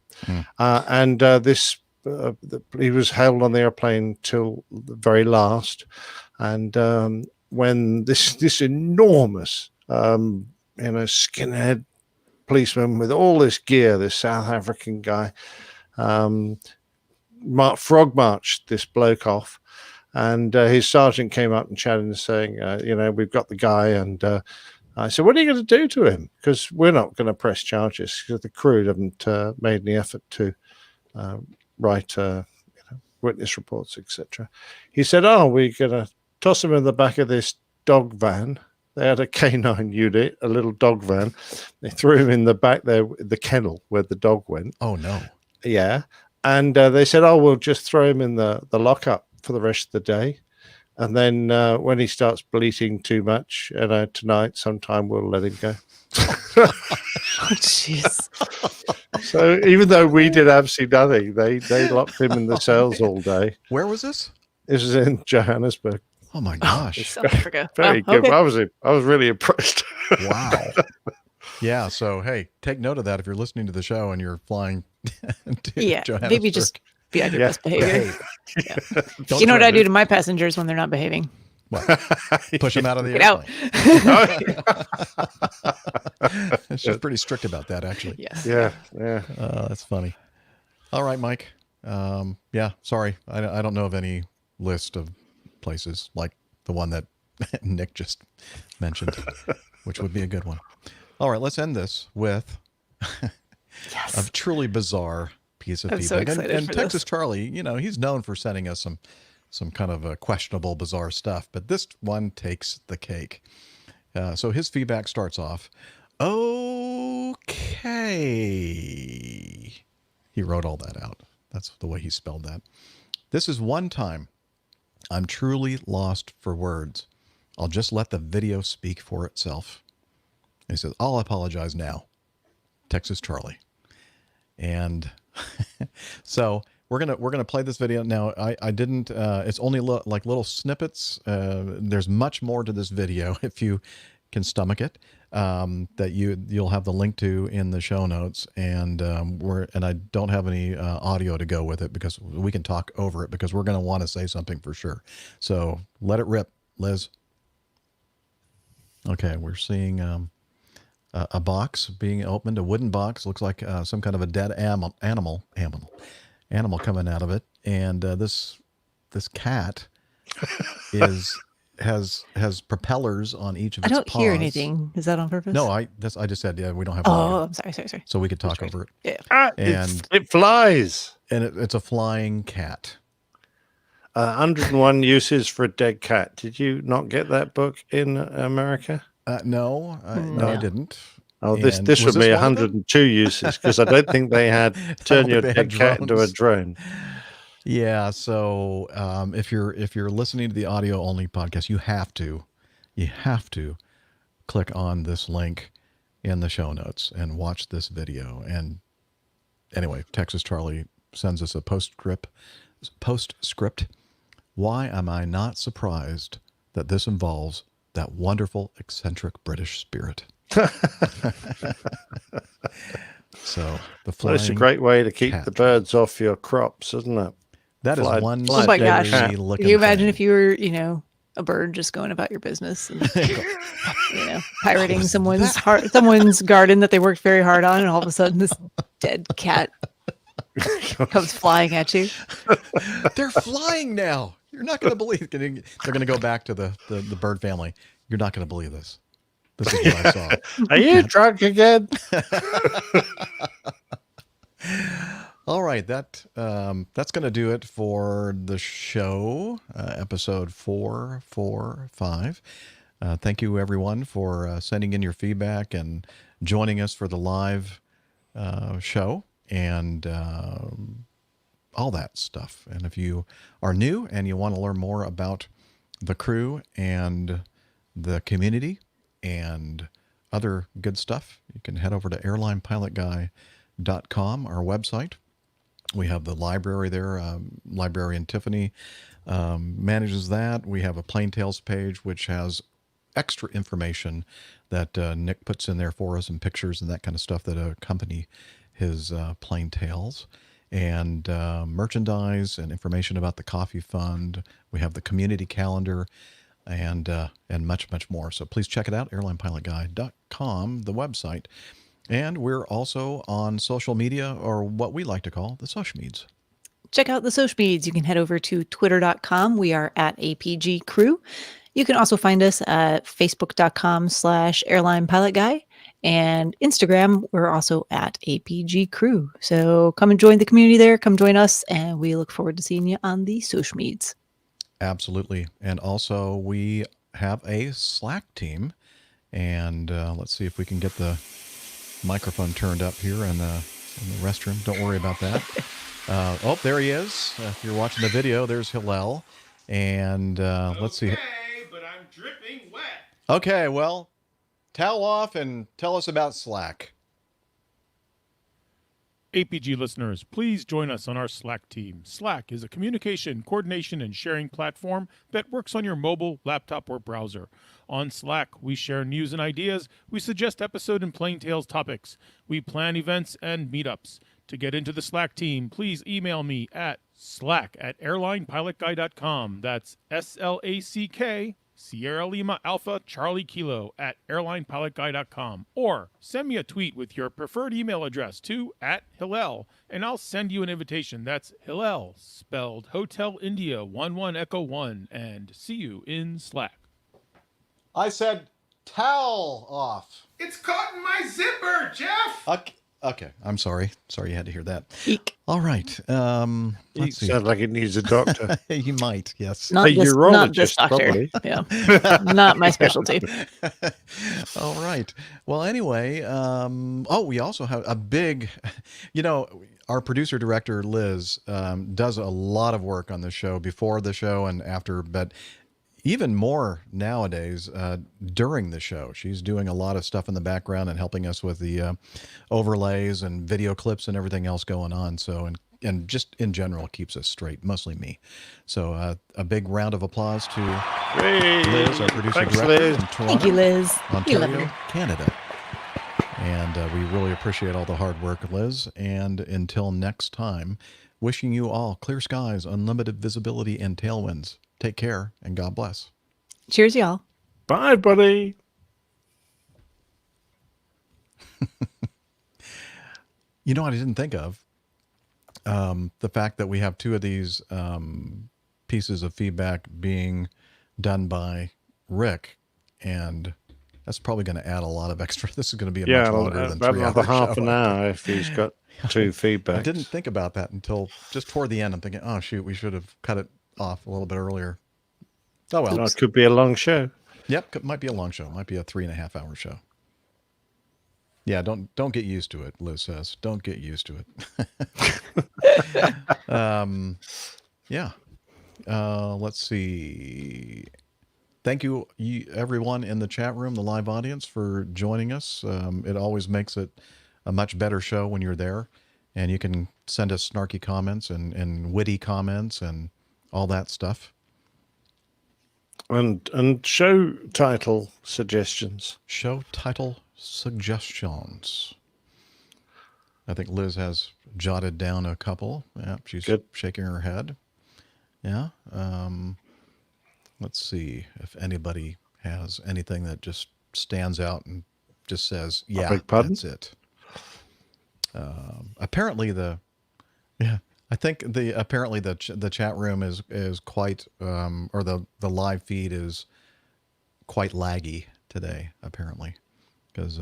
He was held on the airplane till the very last. And when this enormous, skinhead policeman with all this gear, this South African guy, frog marched this bloke off. And his sergeant came up and chatted and saying, we've got the guy. And I said, what are you going to do to him? Because we're not going to press charges, because the crew haven't made any effort to write witness reports, etc. He said, we're going to toss him in the back of this dog van. They had a canine unit, a little dog van. They threw him in the back there, the kennel where the dog went. Oh, no. Yeah. And they said, we'll just throw him in the lockup for the rest of the day. And then when he starts bleating too much tonight, sometime we'll let him go. Oh, jeez. So even though we did absolutely nothing, they locked him in the cells all day. Where was this? This was in Johannesburg. Oh my gosh. South Africa. Very good. Okay. I was really impressed. Wow. Yeah. So, hey, take note of that if you're listening to the show and you're flying to Johannesburg. Maybe just be on your best behavior. Yeah. You know what I do to my passengers when they're not behaving? What? Push them out of the Get out. airplane. She's pretty strict about that, actually. Yes. Yeah. That's funny. All right, Mike. Yeah, sorry. I don't know of any list of places like the one that Nick just mentioned, which would be a good one. All right, let's end this with a truly bizarre piece of I'm so feedback. excited And for Texas this. Charlie, he's known for sending us some kind of questionable, bizarre stuff, but this one takes the cake. So his feedback starts off, okay. He wrote all that out. That's the way he spelled that. This is one time I'm truly lost for words. I'll just let the video speak for itself. And he says, I'll apologize now. Texas Charlie. And so we're gonna play this video now. I didn't. It's only like little snippets. There's much more to this video if you can stomach it. That you'll have the link to in the show notes, and I don't have any audio to go with it because we can talk over it because we're gonna want to say something for sure. So let it rip, Liz. Okay, we're seeing a box being opened, a wooden box. Looks like some kind of a dead animal coming out of it, and this cat has propellers on each of its paws. I don't hear anything. Is that on purpose? No, I just said we don't have Oh, audio. I'm sorry. So we could talk over it. Yeah. And it flies. And it's a flying cat. 101 Uses for a Dead Cat. Did you not get that book in America? No, I didn't. Oh, this And would was be this one of them? 102 uses because I don't think they had turn your they dead had cat into a drones. drone. Yeah, so if you're listening to the audio only podcast, you have to click on this link in the show notes and watch this video. And anyway, Texas Charlie sends us a postscript. Why am I not surprised that this involves that wonderful eccentric British spirit? So the flying It's a great way to keep cat. the birds off your crops, isn't it? That is one Oh my gosh. scary Can looking you imagine thing. if you were, a bird just going about your business and, pirating someone's garden that they worked very hard on, and all of a sudden this dead cat comes flying at you. They're flying now. You're not going to believe. They're going to go back to the bird family. You're not going to believe this. This is what I saw. Are you drunk again? All right, that's going to do it for the show, episode 445. Thank you, everyone, for sending in your feedback and joining us for the live show and all that stuff. And if you are new and you want to learn more about the crew and the community and other good stuff, you can head over to airlinepilotguy.com, our website. We have the library there. Librarian Tiffany manages that. We have a Plain Tales page, which has extra information that Nick puts in there for us and pictures and that kind of stuff that accompany his Plain Tales. And merchandise and information about the coffee fund. We have the community calendar and much, much more. So please check it out, airlinepilotguy.com, the website. And we're also on social media, or what we like to call the social medias. Check out the social medias. You can head over to twitter.com. We are at APG Crew. You can also find us at facebook.com/airlinepilotguy. And Instagram, we're also at APG Crew. So come and join the community there. Come join us. And we look forward to seeing you on the social medias. Absolutely. And also we have a Slack team. And let's see if we can get the microphone turned up here in the restroom. Don't worry about that. Oh, there he is. If you're watching the video, there's Hillel. And let's see. But I'm dripping wet. Okay, well, towel off and tell us about Slack. APG listeners, please join us on our Slack team. Slack is a communication, coordination, and sharing platform that works on your mobile, laptop, or browser. On Slack, we share news and ideas, we suggest episode and Plain Tales topics, we plan events and meetups. To get into the Slack team, please email me at slack@airlinepilotguy.com. That's SLACK Sierra Lima Alpha Charlie Kilo at airlinepilotguy.com, or send me a tweet with your preferred email address to @Hillel, and I'll send you an invitation. That's Hillel, spelled Hotel India 11 Echo 1, and see you in Slack. I said towel off. It's caught in my zipper, Jeff. Okay. I'm sorry. Sorry you had to hear that. Eek. All right. Let's see. Sounds like it needs a doctor. You might, yes. Not A this urologist, doctor. probably. Yeah. Not my specialty. All right. Well, anyway, we also have a big, our producer director, Liz, does a lot of work on the show before the show and after, but even more nowadays during the show. She's doing a lot of stuff in the background and helping us with the overlays and video clips and everything else going on. So, and just in general keeps us straight, mostly me. So a big round of applause to Liz, our producer director Liz. in Toronto, Thank you, Liz. We love Ontario, you. Canada. And we really appreciate all the hard work, Liz. And until next time, wishing you all clear skies, unlimited visibility, and tailwinds. Take care, and God bless. Cheers, y'all. Bye, buddy. You know what I didn't think of? The fact that we have two of these pieces of feedback being done by Rick, and that's probably going to add a lot of extra. This is going to be a much longer than about 3 hours. another half an hour if he's got two feedbacks. I didn't think about that until just toward the end. I'm thinking, oh, shoot, we should have cut it off a little bit earlier. Oh, well. It could be a long show. Yep, it might be a long show. It might be a 3.5 hour show. Yeah, don't get used to it, Liz says. Don't get used to it. Yeah. Let's see. Thank you, everyone in the chat room, the live audience, for joining us. It always makes it a much better show when you're there. And you can send us snarky comments and witty comments and all that stuff. And show title suggestions. Show title suggestions. I think Liz has jotted down a couple. Yeah, she's Good. Shaking her head. Yeah. Let's see if anybody has anything that just stands out and just says, yeah, that's it. Apparently the chat room is quite, or the live feed is quite laggy today, apparently, because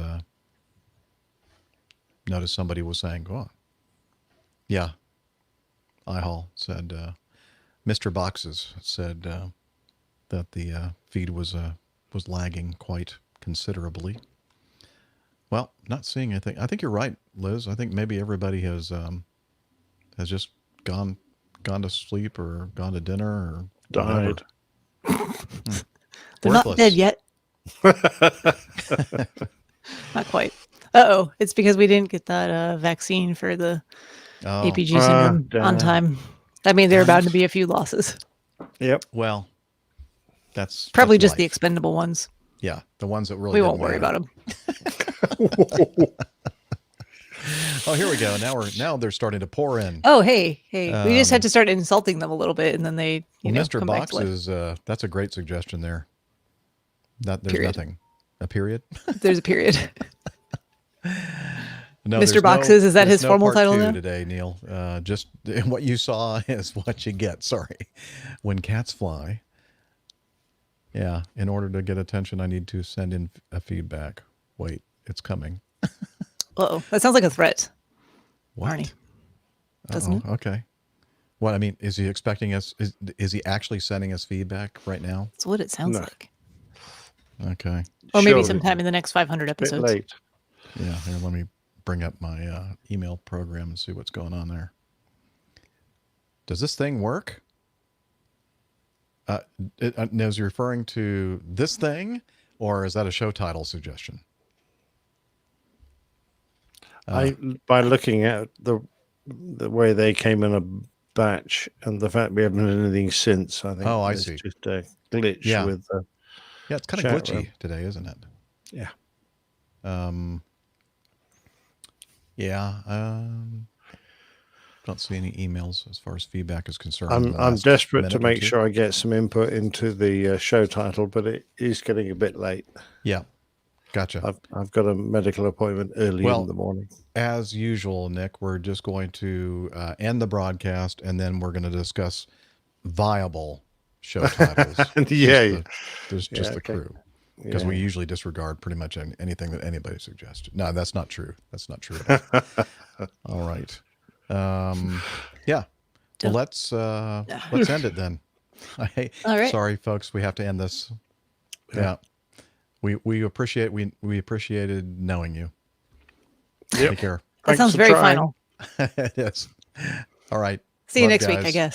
notice somebody was saying, oh, yeah, iHall said, Mr. Boxes said that the feed was lagging quite considerably. Well, not seeing anything. I think you're right, Liz. I think maybe everybody has just gone to sleep or gone to dinner or died. They're not dead yet. Not quite. Uh-oh. It's because we didn't get that vaccine for the APG syndrome on time. I mean, there are bound to be a few losses. Yep. Well, that's probably just life. the expendable ones. Yeah, the ones that really we won't worry about them. Oh, here we go. Now they're starting to pour in. Oh, hey. We just had to start insulting them a little bit, and then they, Mr. come Box back to is that's a great suggestion there. There's period. nothing. A period? There's a period. No, Mr. Boxes, is that his formal part title two now? Today, Neil. Just what you saw is what you get. Sorry. When cats fly. Yeah. In order to get attention, I need to send in a feedback. Wait, it's coming. Uh-oh. That sounds like a threat. What? Arnie. Doesn't it? Okay. What, I mean, is he expecting us? Is he actually sending us feedback right now? That's what it sounds like. Okay. Or maybe sometime in the next 500 episodes. Bit late. Yeah. Here, let me bring up my email program and see what's going on there. Does this thing work? Is he referring to this thing, or is that a show title suggestion? By looking at the way they came in a batch and the fact we haven't done anything since, I think I it's see. just a glitch with the yeah, it's kind of chat glitchy room. today, isn't it? Yeah. Don't see any emails as far as feedback is concerned. I'm desperate to make sure I get some input into the show title, but it is getting a bit late. Yeah, gotcha. I've got a medical appointment early in the morning. As usual, Nick, we're just going to end the broadcast, and then we're going to discuss viable show titles. There's just the crew, because we usually disregard pretty much anything that anybody suggested. No, that's not true. That's not true at all. All right. Yeah. Well, let's end it then. All right. Sorry, folks, we have to end this. Yeah. We appreciated knowing you. Yep. Take care. That sounds very final. It is. All right. See you next week, I guess.